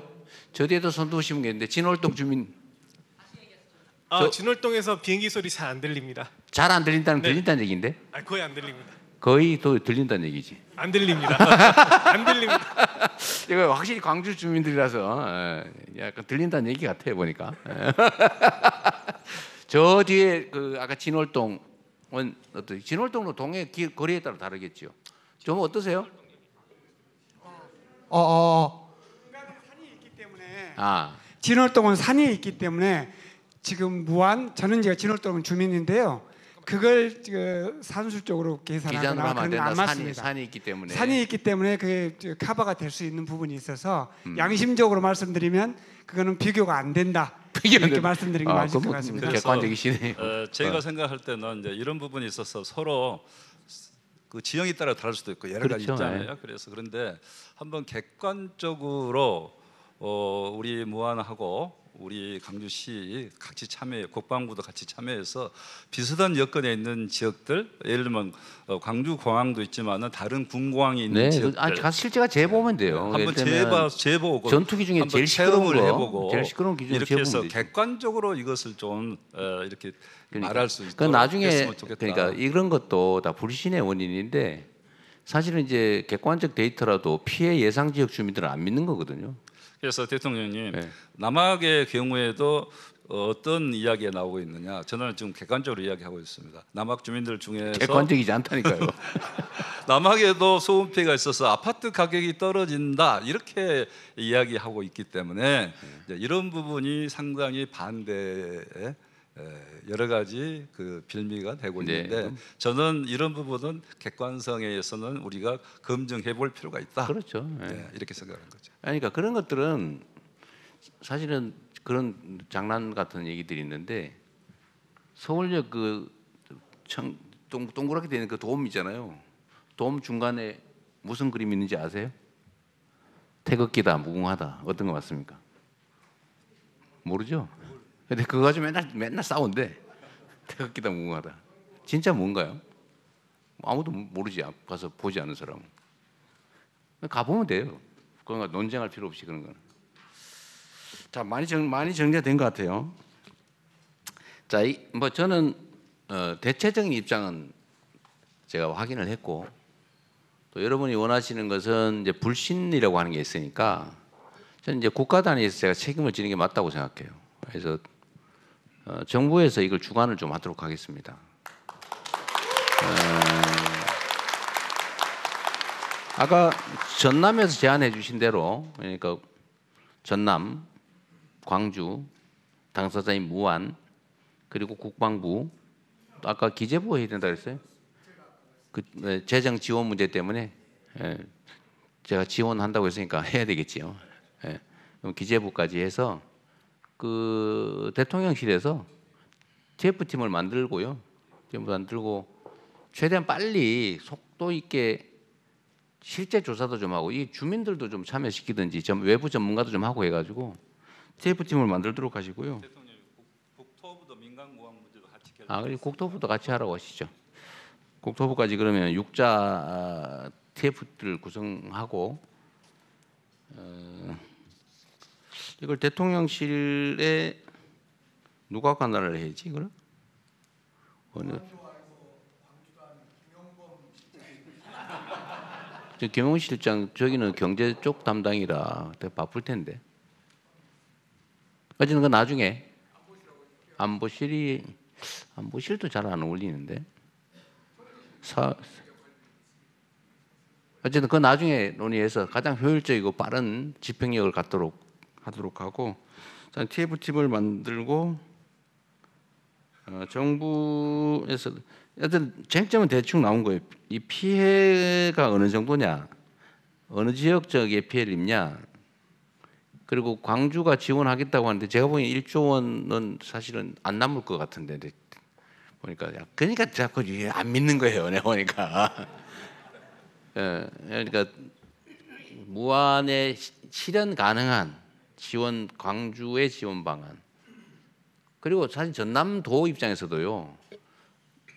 저 뒤에도 손 드시면 되는데 진월동 주민 진월동에서 비행기 소리 잘 안 들립니다. 잘 안 들린다는 네. 들린다는 얘기인데 거의 안 들립니다. 거의 더 들린다는 얘기지. 안 들립니다. 안 들립니다. 이거 확실히 광주 주민들이라서 약간 들린다는 얘기 같아요 보니까. 저 뒤에 그 아까 진월동은 어떠? 진월동도 동해 거리에 따라 다르겠죠. 좀 어떠세요? 산이 있기 때문에 진월동은 산이 있기 때문에 지금 저는 이제 진월동 주민인데요. 그걸 산술적으로 기जान으로 계산하거나 하면 안 그런 건 안 된다. 맞습니다. 산이 있기 때문에. 산이 있기 때문에 그게 커버가 될 수 있는 부분이 있어서 양심적으로 말씀드리면 그거는 비교가 안 된다. 이렇게 말씀드린 게 맞을 것 같습니다. 객관적이시네요. 제가 생각할 때는 이제 이런 부분이 있어서 서로 그 지형에 따라 다를 수도 있고 여러 가지 그렇죠. 있잖아요. 그래서 그런데 한번 객관적으로 우리 무안하고 우리 광주시 같이 참여, 국방부도 같이 참여해서 비슷한 여건에 있는 지역들, 예를 들면 광주 공항도 있지만은 다른 군공항이 있는 지역들, 실제가 재보면 돼요. 한번 재보고 전투기 중에 제일 시끄러운 체험을 거, 해보고 제일 시끄러운 기준 이렇게 해서 되죠. 객관적으로 이것을 좀 이렇게 말할 수 있도록 그 나중에 했으면 좋겠다. 그러니까 이런 것도 다 불신의 원인인데 사실은 이제 객관적 데이터라도 피해 예상 지역 주민들은 안 믿는 거거든요. 그래서 대통령님, 남학의 경우에도 어떤 이야기가 나오고 있느냐? 저는 지금 객관적으로 이야기하고 있습니다. 남학 주민들 중에서 객관적이지 않다니까요. 남학에도 소음 피해가 있어서 아파트 가격이 떨어진다 이렇게 이야기하고 있기 때문에 이제 이런 부분이 상당히 반대에 여러 가지 그 빌미가 되고 있는데 저는 이런 부분은 객관성에 의해서는 우리가 검증해 볼 필요가 있다. 그렇죠. 이렇게 생각하는 거죠. 그러니까 그런 것들은 사실은 그런 장난 같은 얘기들이 있는데 서울역 그 동그랗게 되는 그 돔 있잖아요. 돔 중간에 무슨 그림이 있는지 아세요? 태극기다, 무궁화다, 어떤 거 맞습니까? 모르죠. 근데 그거 가지고 맨날 싸운대. 태극기다, 무궁화다. 진짜 뭔가요? 아무도 모르지. 가서 보지 않은 사람은. 가보면 돼요. 그건 논쟁할 필요 없이 그런 거는. 자, 많이 정리가 된 것 같아요. 자, 뭐 저는 대체적인 입장은 제가 확인을 했고, 또 여러분이 원하시는 것은 이제 불신이라고 하는 게 있으니까 저는 이제 국가 단위에서 제가 책임을 지는 게 맞다고 생각해요. 그래서 정부에서 이걸 주관을 좀 하도록 하겠습니다. 아까 전남에서 제안해 주신 대로, 그러니까 전남, 광주, 당사자인 무안, 그리고 국방부, 아까 기재부가 해야 된다 그랬어요? 그 재정 지원 문제 때문에 제가 지원한다고 했으니까 해야 되겠지요. 그럼 기재부까지 해서 그 대통령실에서 TF팀을 만들고요. 만들고 최대한 빨리 속도 있게 실제 조사도 좀 하고 이 주민들도 좀 참여시키든지 외부 전문가도 좀 하고 해가지고 TF팀을 만들도록 하시고요. 대통령 국토부도 민간공항 문제도 같이 그리고 국토부도 같이 하라고 하시죠. 국토부까지 그러면 6자 TF를 구성하고 이걸 대통령실에 누가 관할을 해야지 이걸? 어느? 김용범 실장 저기는 경제 쪽 담당이라 되게 바쁠 텐데. 어쨌든 그 나중에 안보실도 잘 안 어울리는데. 어쨌든 그 나중에 논의해서 가장 효율적이고 빠른 집행력을 갖도록 하도록 하고 TF팀을 만들고 정부에서 하여튼 쟁점은 대충 나온 거예요. 이 피해가 어느 정도냐, 어느 지역 지역에 피해를 입냐, 그리고 광주가 지원하겠다고 하는데 제가 보기엔 1조 원은 사실은 안 남을 것 같은데 보니까 그러니까 자꾸 안 믿는 거예요. 내가 보니까 그러니까 무안에 실현 가능한 지원, 광주의 지원 방안, 그리고 사실 전남도 입장에서도요.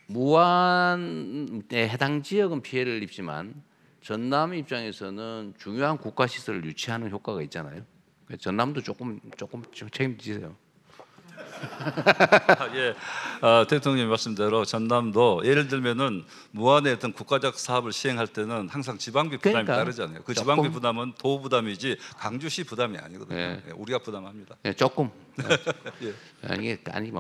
무안에 해당 지역은 피해를 입지만 전남 입장에서는 중요한 국가 시설을 유치하는 효과가 있잖아요. 전남도 조금 책임지세요. 예, 대통령 말씀대로 전남도 예를 들면은 무안의 어떤 국가적 사업을 시행할 때는 항상 지방비 부담이 따르잖아요. 그 지방비 부담은 도 부담이지 강주시 부담이 아니거든요. 예. 우리가 부담합니다. 예, 조금. 예. 아니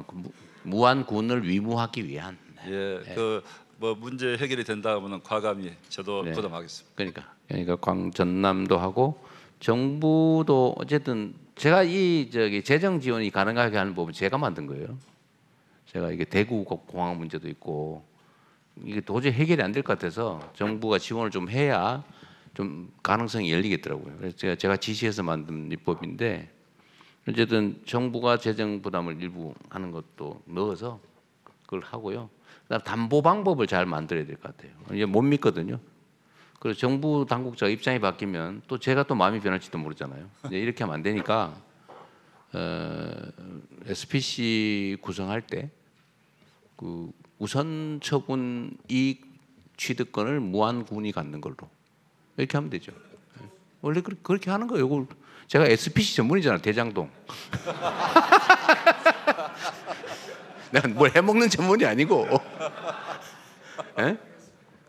무안군을 위무하기 위한. 예, 그 뭐 문제 해결이 된다면은 과감히 저도 부담하겠습니다. 그러니까 전남도 하고 정부도 어쨌든 제가 이 재정 지원이 가능하게 하는 법은 제가 만든 거예요. 제가 이게 대구 공항 문제도 있고 이게 도저히 해결이 안 될 것 같아서 정부가 지원을 좀 해야 좀 가능성이 열리겠더라고요. 그래서 제가 지시해서 만든 입법인데 어쨌든 정부가 재정 부담을 일부 하는 것도 넣어서 그걸 하고요. 그다음 담보 방법을 잘 만들어야 될 것 같아요. 이제 못 믿거든요. 그래서 정부 당국자 입장이 바뀌면 또 제가 또 마음이 변할지도 모르잖아요. 이제 이렇게 하면 안 되니까 SPC 구성할 때 그 우선 처분 이익 취득권을 무안군이 갖는 걸로 이렇게 하면 되죠. 원래 그렇게 하는 거예요. 이걸 제가 SPC 전문이잖아요. 대장동. 내가 뭘 해먹는 전문이 아니고. 예?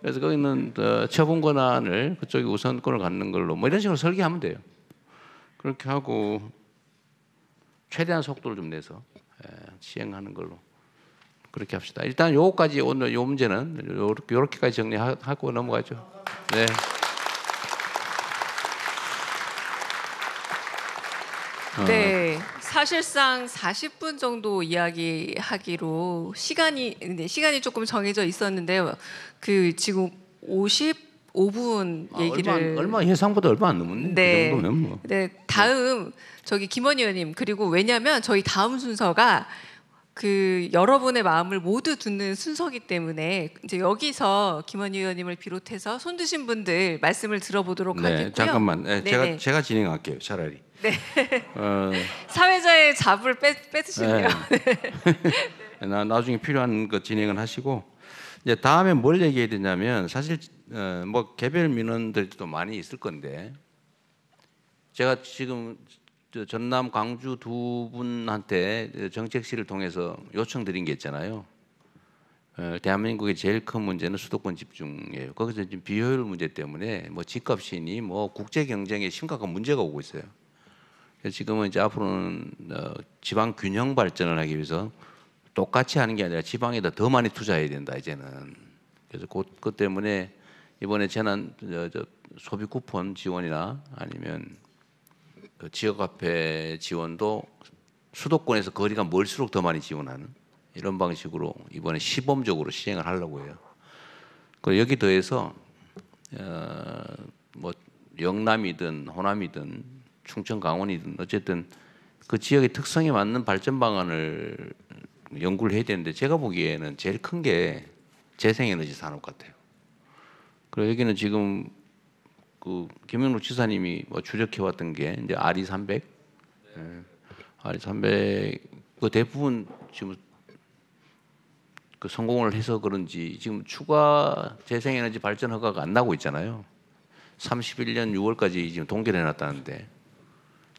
그래서 거기는 처분 권한을 그쪽이 우선권을 갖는 걸로 뭐 이런 식으로 설계하면 돼요. 그렇게 하고 최대한 속도를 좀 내서 시행하는 걸로 그렇게 합시다. 일단 요거까지 오늘 요 문제는 요렇게까지 정리하고 넘어가죠. 네. 네, 사실상 40분 정도 이야기하기로 시간이 조금 정해져 있었는데요. 그 지금 55분 얘기를 얼마 예상보다 얼마 안 넘었네. 네. 그 정도면 뭐. 네, 다음 김원 의원님, 그리고 왜냐하면 저희 다음 순서가 그 여러분의 마음을 모두 듣는 순서기 때문에 이제 여기서 김원희 의원님을 비롯해서 손 드신 분들 말씀을 들어보도록 네, 하겠고요. 잠깐만. 네, 네네. 제가 진행할게요. 차라리. 네. 어, 사회자의 잡을 뺏으시네요. 나중에 필요한 거 진행을 하시고 이제 다음에 뭘 얘기해야 되냐면 사실 뭐 개별 민원들도 많이 있을 건데 제가 지금 전남 광주 두 분한테 정책실을 통해서 요청드린 게 있잖아요. 대한민국의 제일 큰 문제는 수도권 집중이에요. 거기서 지금 비효율 문제 때문에 뭐 집값이니 뭐 국제 경쟁에 심각한 문제가 오고 있어요. 그래서 지금은 이제 앞으로는 지방 균형 발전을 하기 위해서 똑같이 하는 게 아니라 지방에다 더 많이 투자해야 된다 이제는. 그래서 그 때문에 이번에 재난 소비 쿠폰 지원이나 아니면 그 지역 화폐 지원도 수도권에서 거리가 멀수록 더 많이 지원하는 이런 방식으로 이번에 시범적으로 시행을 하려고 해요. 그리고 여기 더해서 뭐 영남이든 호남이든 충청 강원이든 어쨌든 그 지역의 특성에 맞는 발전 방안을 연구를 해야 되는데 제가 보기에는 제일 큰 게 재생에너지 산업 같아요. 그리고 여기는 지금 그 김영록 지사님이 뭐 주력해왔던 게 이제 RE 300, RE 300 그 대부분 지금 그 성공을 해서 그런지 지금 추가 재생에너지 발전 허가가 안 나고 있잖아요. 31년 6월까지 지금 동결해 놨다는데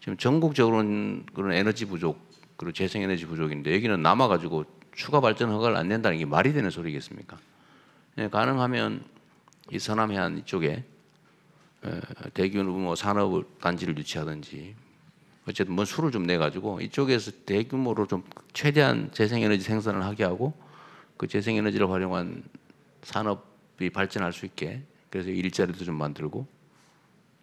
지금 전국적으로는 그런 에너지 부족 그리고 재생에너지 부족인데 여기는 남아가지고 추가 발전 허가를 안 낸다는 게 말이 되는 소리겠습니까? 네, 가능하면 이 서남 해안 이쪽에 대규모 뭐 산업 단지를 유치하든지 어쨌든 뭔 수를 좀 내 가지고 이쪽에서 대규모로 좀 최대한 재생에너지 생산을 하게 하고 그 재생에너지를 활용한 산업이 발전할 수 있게 그래서 일자리도 좀 만들고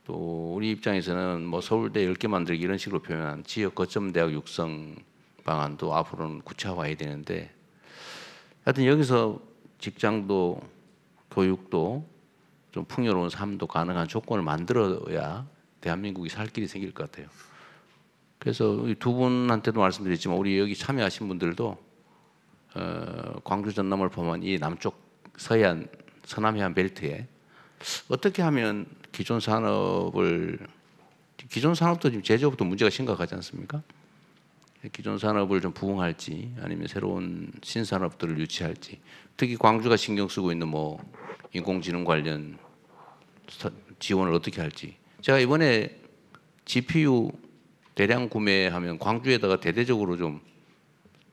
또 우리 입장에서는 뭐 서울대 10개 만들기 이런 식으로 표현한 지역 거점 대학 육성 방안도 앞으로는 구체화해야 되는데 하여튼 여기서 직장도 교육도 좀 풍요로운 삶도 가능한 조건을 만들어야 대한민국이 살 길이 생길 것 같아요. 그래서 두 분한테도 말씀드렸지만 우리 여기 참여하신 분들도 광주 전남을 포함한 이 남쪽 서해안 서남해안 벨트에 어떻게 하면 기존 산업도 지금 제조업도 문제가 심각하지 않습니까? 기존 산업을 좀 부흥할지 아니면 새로운 신산업들을 유치할지 특히 광주가 신경 쓰고 있는 뭐 인공지능 관련 지원을 어떻게 할지 제가 이번에 GPU 대량 구매하면 광주에다가 대대적으로 좀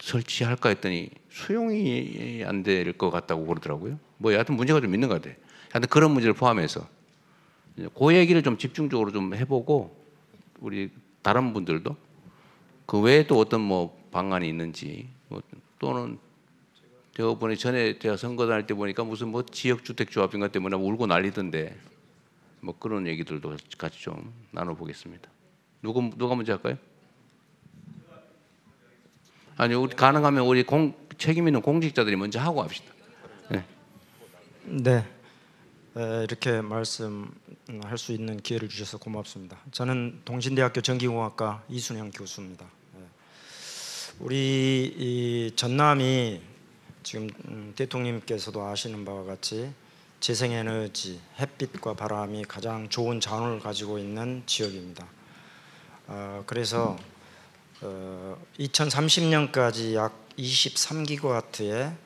설치할까 했더니 수용이 안 될 것 같다고 그러더라고요. 뭐 여하튼 문제가 좀 있는 것 같아요. 하여튼 그런 문제를 포함해서 그 얘기를 좀 집중적으로 좀 해보고 우리 다른 분들도 그 외에 또 어떤 뭐 방안이 있는지 또는 제가 보니 전에 제가 선거 다닐 때 보니까 무슨 뭐 지역주택조합인가 때문에 울고 난리던데 뭐 그런 얘기들도 같이 좀 나눠보겠습니다. 누가 먼저 할까요? 아니 우리 가능하면 우리 책임 있는 공직자들이 먼저 하고 합시다. 네. 네. 이렇게 말씀할 수 있는 기회를 주셔서 고맙습니다. 저는 동신대학교 전기공학과 이순영 교수입니다. 우리 이 전남이 지금 대통령님께서도 아시는 바와 같이 재생에너지, 햇빛과 바람이 가장 좋은 자원을 가지고 있는 지역입니다. 그래서 2030년까지 약 23기가와트의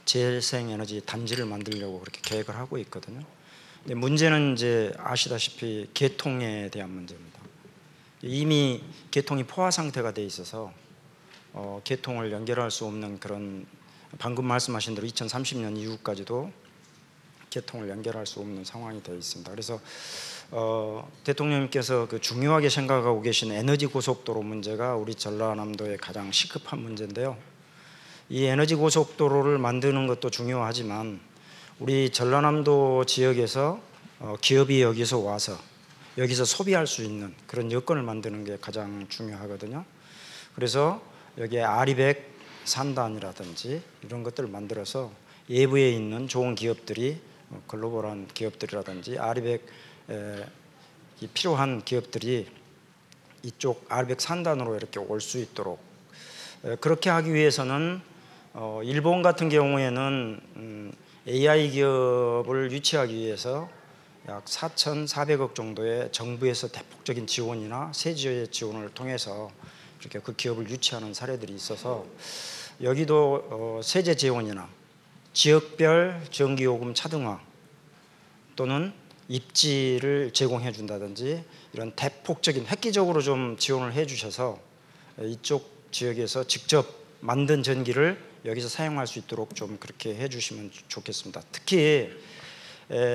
재생에너지 단지를 만들려고 그렇게 계획을 하고 있거든요. 근데 문제는 이제 아시다시피 개통에 대한 문제입니다. 이미 개통이 포화 상태가 돼 있어서 개통을 연결할 수 없는 그런 방금 말씀하신 대로 2030년 이후까지도 개통을 연결할 수 없는 상황이 되어 있습니다. 그래서 대통령님께서 그 중요하게 생각하고 계신 에너지 고속도로 문제가 우리 전라남도의 가장 시급한 문제인데요. 이 에너지 고속도로를 만드는 것도 중요하지만 우리 전라남도 지역에서 기업이 여기서 와서 여기서 소비할 수 있는 그런 여건을 만드는 게 가장 중요하거든요. 그래서 여기에 아리백 산단이라든지 이런 것들을 만들어서 예부에 있는 좋은 기업들이 글로벌한 기업들이라든지 아리백 필요한 기업들이 이쪽 아리백 산단으로 이렇게 올 수 있도록 그렇게 하기 위해서는 일본 같은 경우에는 AI 기업을 유치하기 위해서 약 4,400억 정도의 정부에서 대폭적인 지원이나 세제 지원을 통해서 이렇게 그 기업을 유치하는 사례들이 있어서 여기도 세제 지원이나 지역별 전기요금 차등화 또는 입지를 제공해 준다든지 이런 대폭적인 획기적으로 좀 지원을 해 주셔서 이쪽 지역에서 직접 만든 전기를 여기서 사용할 수 있도록 좀 그렇게 해 주시면 좋겠습니다. 특히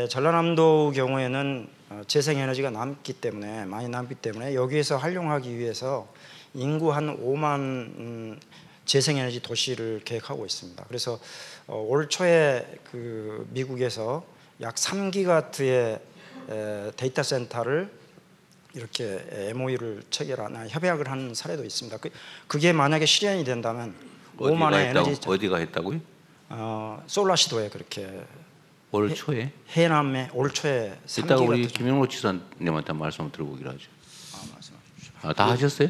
전라남도 경우에는 재생에너지가 많이 남기 때문에 여기에서 활용하기 위해서 인구 한 5만 재생에너지 도시를 계획하고 있습니다. 그래서 올 초에 그 미국에서 약 3기가와트의 데이터 센터를 이렇게 MOU를 체결하나 협약을 한 사례도 있습니다. 그게 만약에 실현이 된다면 5만의 에너지 어디가 했다고요? 솔라시도에 그렇게 올 초에? 해남에 올 초에 이따가 우리 김영로 지사님한테 말씀 들어보기로 하죠. 말씀하십시오. 다 하셨어요?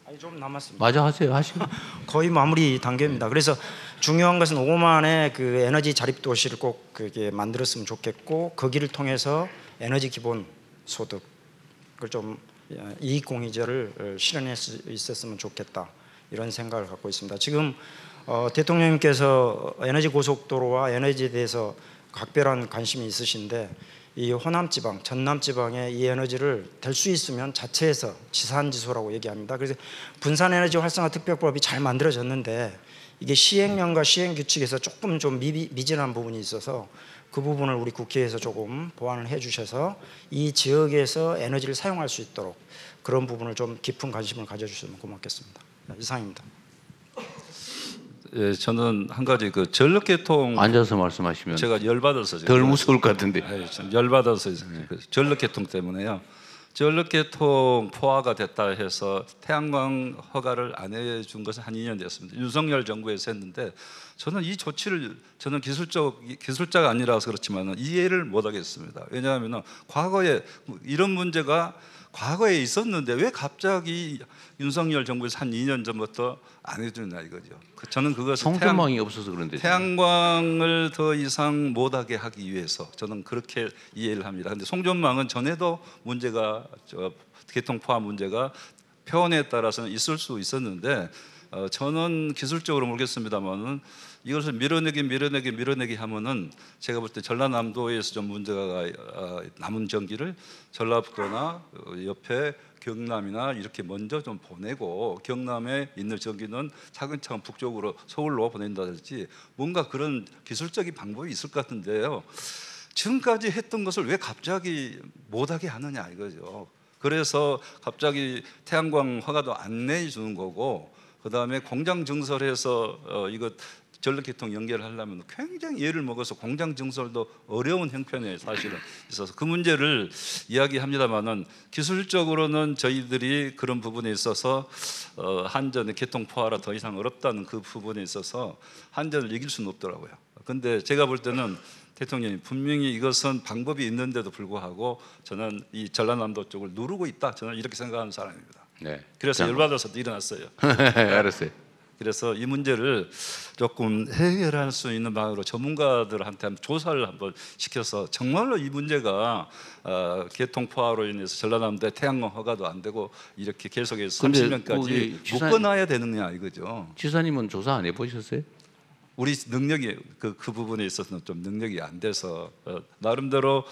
아니, 좀 남았습니다. 맞아 하세요. 하시고 거의 마무리 단계입니다. 그래서 중요한 것은 5만의 그 에너지 자립 도시를 꼭 그게 만들었으면 좋겠고 거기를 통해서 에너지 기본 소득을 좀 이익 공유제를 실현할 수 있었으면 좋겠다 이런 생각을 갖고 있습니다. 지금 대통령님께서 에너지 고속도로와 에너지에 대해서 각별한 관심이 있으신데 이 호남지방, 전남지방에 이 에너지를 될 수 있으면 자체에서 지산지소라고 얘기합니다. 그래서 분산에너지 활성화 특별법이 잘 만들어졌는데 이게 시행령과 시행규칙에서 조금 좀 미진한 부분이 있어서 그 부분을 우리 국회에서 조금 보완을 해주셔서 이 지역에서 에너지를 사용할 수 있도록 그런 부분을 좀 깊은 관심을 가져주시면 고맙겠습니다. 이상입니다. 예, 저는 한 가지 그 전력계통 앉아서 말씀하시면 제가 열받아서 덜 무서울 것 같은데. 열받아서 전력계통 때문에요. 전력계통 포화가 됐다 해서 태양광 허가를 안 해준 것은 한 2년 됐습니다. 윤석열 정부에서 했는데 저는 이 조치를 저는 기술자가 아니라서 그렇지만 이해를 못하겠습니다. 왜냐하면 과거에 이런 문제가 과거에 있었는데 왜 갑자기 윤석열 정부에서 한 2년 전부터 안 해주냐 이거죠. 저는 그것은 송전망이 없어서 그런데 태양광을 더 이상 못하게 하기 위해서 저는 그렇게 이해를 합니다. 그런데 송전망은 전에도 문제가 개통 포화 문제가 표현에 따라서는 있을 수 있었는데 저는 기술적으로 모르겠습니다만은 이것을 밀어내기 하면은 제가 볼 때 전라남도에서 좀 문제가 남은 전기를 전라북도나 옆에 경남이나 이렇게 먼저 좀 보내고 경남에 있는 전기는 차근차근 북쪽으로 서울로 보낸다든지 뭔가 그런 기술적인 방법이 있을 것 같은데요. 지금까지 했던 것을 왜 갑자기 못하게 하느냐 이거죠. 그래서 갑자기 태양광 허가도 안 내주는 거고 그 다음에 공장 증설해서 이거 전력계통 연결하려면 굉장히 예를 먹어서 공장 증설도 어려운 형편에 사실은 있어서 그 문제를 이야기합니다만은 기술적으로는 저희들이 그런 부분에 있어서 한전의 개통 포화라 더 이상 어렵다는 그 부분에 있어서 한전을 이길 수는 없더라고요. 근데 제가 볼 때는 대통령이 분명히 이것은 방법이 있는데도 불구하고 저는 이 전라남도 쪽을 누르고 있다. 저는 이렇게 생각하는 사람입니다. 네. 그래서 열받아서 일어났어요. 알았어요. 그래서 이 문제를 조금 해결할 수 있는 방향으로 전문가들한테 한번 조사를 한번 시켜서 정말로 이 문제가 개통 포화로 인해서 전라남도에 태양광 허가도 안 되고 이렇게 계속해서 30년까지 묶어놔야 되느냐 이거죠. 지사님은 조사 안 해보셨어요? 우리 능력이 그 부분에 있어서는 좀 능력이 안 돼서 나름대로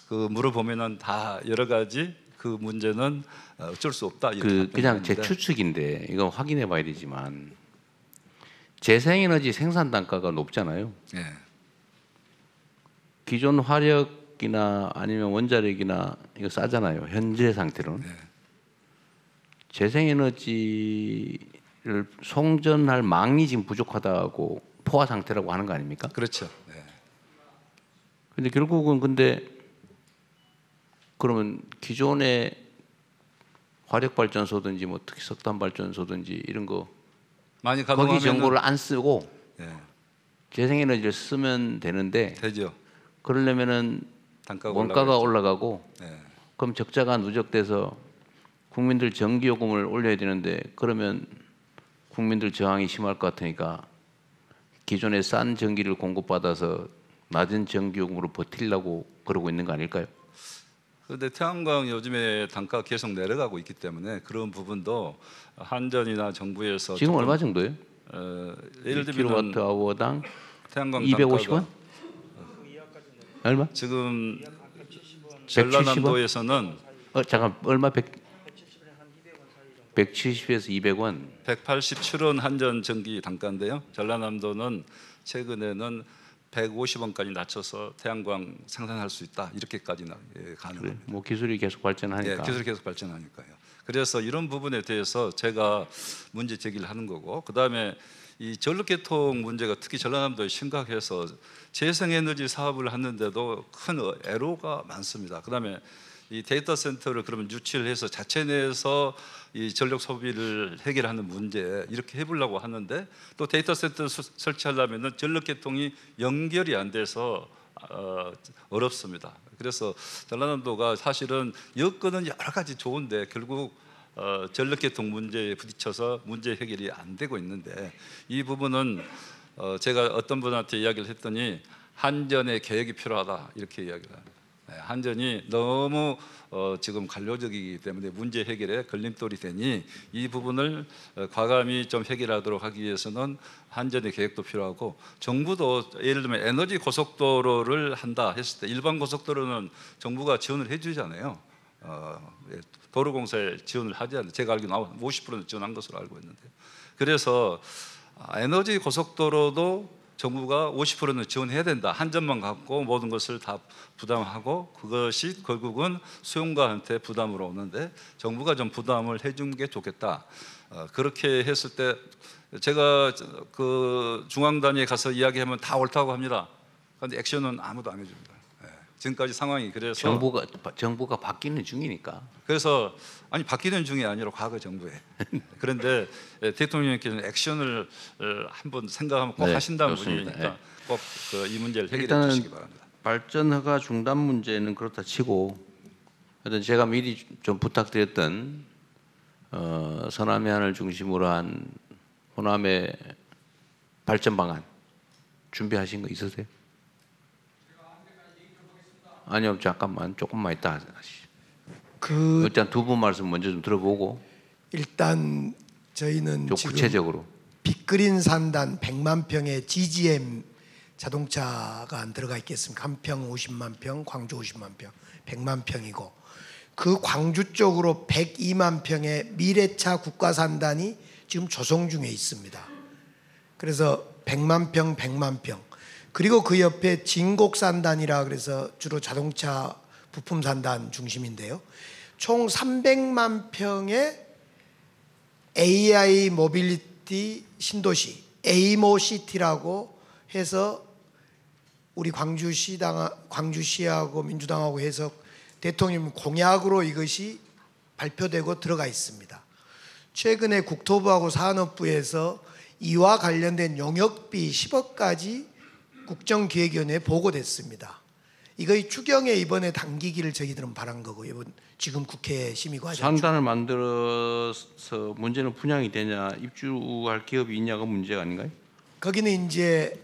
그 물어보면은 다 여러 가지 그 문제는 어쩔 수 없다. 그냥 제 추측인데 이건 확인해봐야 되지만 재생에너지 생산 단가가 높잖아요. 네. 기존 화력이나 아니면 원자력이나 이거 싸잖아요. 현재 상태로는. 네. 재생에너지를 송전할 망이 지금 부족하다고 포화 상태라고 하는 거 아닙니까? 그렇죠. 네. 근데 결국은 그러면 기존의 화력 발전소든지 뭐 특히 석탄 발전소든지 이런 거 많이 거기 정보를 안 쓰고 네. 재생에너지를 쓰면 되는데 되죠. 그러려면은 원가가 올라가고 네. 그럼 적자가 누적돼서 국민들 전기요금을 올려야 되는데 그러면 국민들 저항이 심할 것 같으니까 기존에 싼 전기를 공급받아서 낮은 전기요금으로 버틸라고 그러고 있는 거 아닐까요? 그런데 태양광 요즘에 단가 계속 내려가고 있기 때문에 그런 부분도 한전이나 정부에서 지금 조금, 얼마 정도예요? 예를 들면 킬로와트아워당 태양광 250원? 얼마? 지금 170원? 전라남도에서는 잠깐 얼마? 170에서 200원. 187원 한전 전기 단가인데요. 전라남도는 최근에는 150원까지 낮춰서 태양광 생산할 수 있다 이렇게까지는 가능합니다. 뭐 기술이 계속 발전하니까. 네, 기술이 계속 발전하니까요. 그래서 이런 부분에 대해서 제가 문제 제기를 하는 거고, 그 다음에 이 전력계통 문제가 특히 전라남도에 심각해서 재생에너지 사업을 하는데도 큰 애로가 많습니다. 그 다음에 이 데이터 센터를 그러면 유치를 해서 자체 내에서 이 전력 소비를 해결하는 문제 이렇게 해보려고 하는데 또 데이터 센터 설치하려면은 전력계통이 연결이 안 돼서 어렵습니다. 그래서 전라남도가 사실은 여건은 여러 가지 좋은데 결국 전력계통 문제에 부딪혀서 문제 해결이 안 되고 있는데 이 부분은 제가 어떤 분한테 이야기를 했더니 한전의 계획이 필요하다 이렇게 이야기를 합니다. 한전이 너무 지금 관료적이기 때문에 문제 해결에 걸림돌이 되니 이 부분을 과감히 좀 해결하도록 하기 위해서는 한전의 계획도 필요하고 정부도 예를 들면 에너지 고속도로를 한다 했을 때 일반 고속도로는 정부가 지원을 해주잖아요. 도로공사에 지원을 하지 않는데 제가 알기로는 50%는 지원한 것으로 알고 있는데 그래서 에너지 고속도로도 정부가 50%는 지원해야 된다. 한전만 갖고 모든 것을 다 부담하고 그것이 결국은 수용가한테 부담으로 오는데 정부가 좀 부담을 해준 게 좋겠다. 그렇게 했을 때 제가 그 중앙 단위에 가서 이야기하면 다 옳다고 합니다. 그런데 액션은 아무도 안 해줍니다. 지금까지 상황이 그래서 정부가 바뀌는 중이니까. 그래서 아니 바뀌는 중이 아니라 과거 정부에 그런데 대통령께서는 액션을 한번 생각하면 꼭 네, 하신다는 좋습니다. 분이니까 꼭 이 문제를 해결해 일단은 주시기 바랍니다. 발전 허가 중단 문제는 그렇다 치고 하여튼 제가 미리 좀 부탁드렸던 서남해안을 중심으로 한 호남의 발전 방안 준비하신 거 있으세요? 아니요, 잠깐만 조금만 있다 하시죠. 일단 두 분 말씀 먼저 좀 들어보고 일단 저희는 좀 지금 구체적으로 빅그린 산단 100만 평의 GGM 자동차가 안 들어가 있겠습니까? 한 평 50만 평, 광주 50만 평, 100만 평이고 그 광주 쪽으로 102만 평의 미래차 국가산단이 지금 조성 중에 있습니다. 그래서 100만 평, 100만 평 그리고 그 옆에 진곡산단이라 그래서 주로 자동차 부품 산단 중심인데요. 총 300만 평의 AI 모빌리티 신도시 에이모시티라고 해서 우리 광주시하고 민주당하고 해서 대통령 공약으로 이것이 발표되고 들어가 있습니다. 최근에 국토부하고 산업부에서 이와 관련된 용역비 10억까지 국정기획위원회에 보고됐습니다. 이거의 추경에 이번에 당기기를 저희들은 바란 거고 이번 지금 국회 심의과정 산단을 만들어서 문제는 분양이 되냐 입주할 기업이 있냐가 문제가 아닌가요? 거기는 이제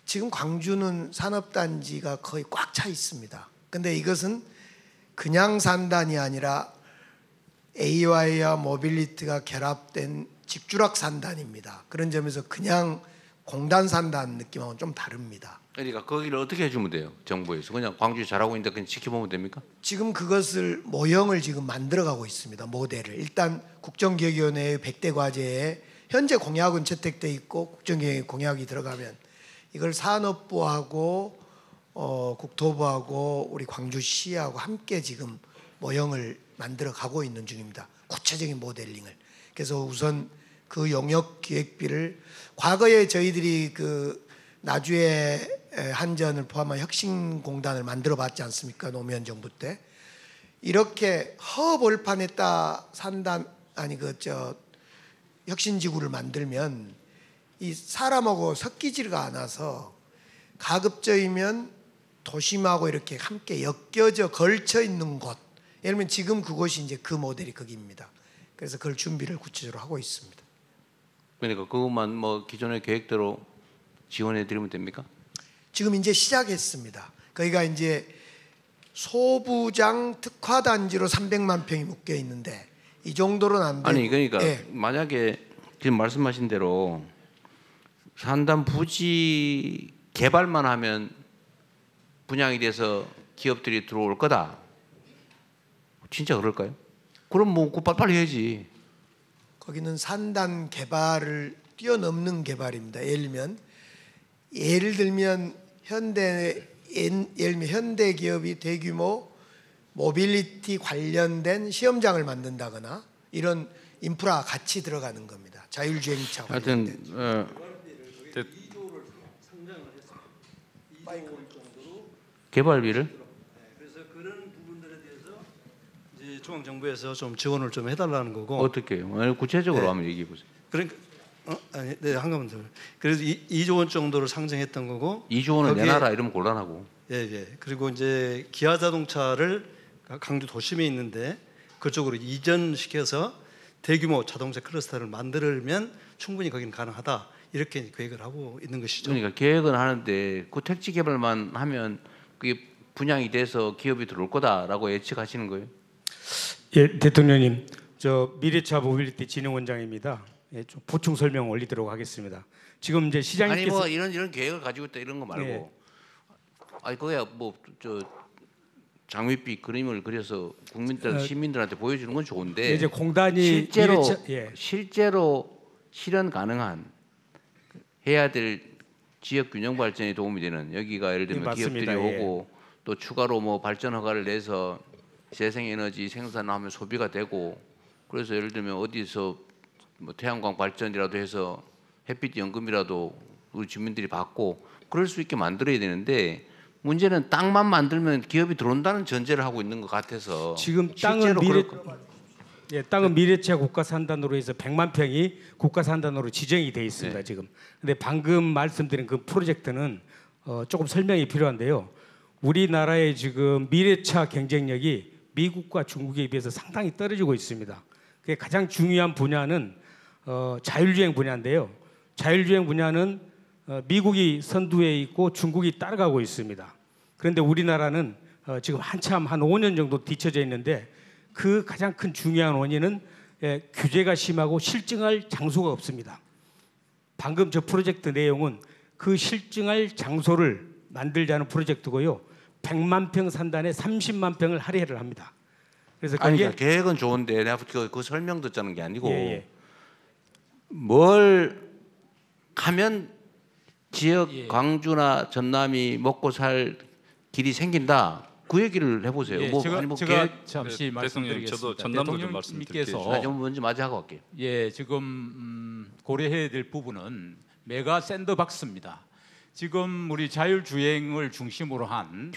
지금 광주는 산업단지가 거의 꽉 차 있습니다. 근데 이것은 그냥 산단이 아니라 AI와 모빌리티가 결합된 직주락 산단입니다. 그런 점에서 그냥 공단 산단 느낌하고는 좀 다릅니다. 그러니까 거기를 어떻게 해주면 돼요? 정부에서 그냥 광주 잘하고 있는데 그냥 지켜보면 됩니까? 지금 그것을 모형을 지금 만들어가고 있습니다. 모델을 일단 국정기획위원회의 100대 과제에 현재 공약은 채택돼 있고 국정기획 공약이 들어가면 이걸 산업부하고 국토부하고 우리 광주시하고 함께 지금 모형을 만들어 가고 있는 중입니다. 구체적인 모델링을. 그래서 우선 그 용역 기획비를 과거에 저희들이 그 나주에 한전을 포함한 혁신공단을 만들어 봤지 않습니까? 노무현 정부 때 이렇게 허벌판에다 산단 아니 혁신지구를 만들면 이 사람하고 섞이지가 않아서 가급적이면 도심하고 이렇게 함께 엮여져 걸쳐 있는 곳. 예를 들면 지금 그곳이 이제 그 모델이 거기입니다. 그래서 그걸 준비를 구체적으로 하고 있습니다. 그러니까 그것만 뭐 기존의 계획대로 지원해 드리면 됩니까? 지금 이제 시작했습니다. 거기가 이제 소부장 특화단지로 300만 평이 묶여 있는데 이 정도로는 안 되고. 아니 그러니까 예. 만약에 지금 말씀하신 대로 산단 부지 개발만 하면 분양이 돼서 기업들이 들어올 거다. 진짜 그럴까요? 그럼 뭐 빨리 해야지. 거기는 산단 개발을 뛰어넘는 개발입니다. 예를 들면 현대 기업이 대규모 모빌리티 관련된 시험장을 만든다거나 이런 인프라 같이 들어가는 겁니다. 자율주행차 관련된. 하여튼 개발비를 그래서 그런 부분들에 대해서 이제 중앙정부에서 좀 지원을 좀 해달라는 거고. 어떻게 해요? 구체적으로 네. 한번 얘기해 보세요. 그러니까 네, 한가만 더. 그래서 2조 원 정도를 상정했던 거고. 2조 원은 거기에- 내놔라 이러면 곤란하고. 예. 그리고 이제 기아 자동차를 강주 도심에 있는데 그쪽으로 이전시켜서 대규모 자동차 클러스터를 만들면 충분히 거기는 가능하다. 이렇게 계획을 하고 있는 것이죠. 그러니까 계획은 하는데 그 택지 개발만 하면 그게 분양이 돼서 기업이 들어올 거다라고 예측하시는 거예요? 예, 대통령님, 저 미래차 모빌리티 진흥원장입니다. 예, 좀 보충 설명 올리도록 하겠습니다. 지금 이제 아니 시장님께서 뭐 이런 계획을 가지고 있다 이런 거 말고, 예. 아니 그거야 뭐 저 장밋빛 그림을 그려서 국민들 시민들한테 보여주는 건 좋은데 이제 공단이 실제로 미래차- 예. 실제로 실현 가능한 해야 될 지역 균형 발전에 도움이 되는 여기가 예를 들면 예, 맞습니다. 기업들이 예. 오고 또 추가로 뭐 발전 허가를 내서 재생에너지 생산하면 소비가 되고 그래서 예를 들면 어디서 뭐 태양광 발전이라도 해서 햇빛 연금이라도 우리 주민들이 받고 그럴 수 있게 만들어야 되는데 문제는 땅만 만들면 기업이 들어온다는 전제를 하고 있는 것 같아서 지금 땅은 실제로 땅은 미래차 국가산단으로 해서 100만 평이 국가산단으로 지정이 돼 있습니다. 네. 지금. 근데 방금 말씀드린 그 프로젝트는 조금 설명이 필요한데요. 우리나라의 지금 미래차 경쟁력이 미국과 중국에 비해서 상당히 떨어지고 있습니다. 그게 가장 중요한 분야는 자율주행 분야인데요. 자율주행 분야는 미국이 선두에 있고 중국이 따라가고 있습니다. 그런데 우리나라는 지금 한참 한 5년 정도 뒤처져 있는데 그 가장 큰 중요한 원인은 규제가 심하고 실증할 장소가 없습니다. 방금 저 프로젝트 내용은 그 실증할 장소를 만들자는 프로젝트고요. 100만 평 산단에 30만 평을 할애를 합니다. 그래서 아니 거기에 그러니까 계획은 좋은데 내가 그 설명 듣자는 게 아니고 예. 뭘 하면 지역 예. 광주나 전남이 먹고 살 길이 생긴다. 그 얘기를 해보세요. 예, 뭐 제가, 아니 뭐 제가 계획- 잠시 네, 말씀드리겠습니다. 저도 전남도 좀 대통령님께서 아, 좀 먼저 맞이 하고 갈게요. 예, 지금 고려해야 될 부분은 메가 샌드박스입니다. 지금 우리 자율주행을 중심으로 한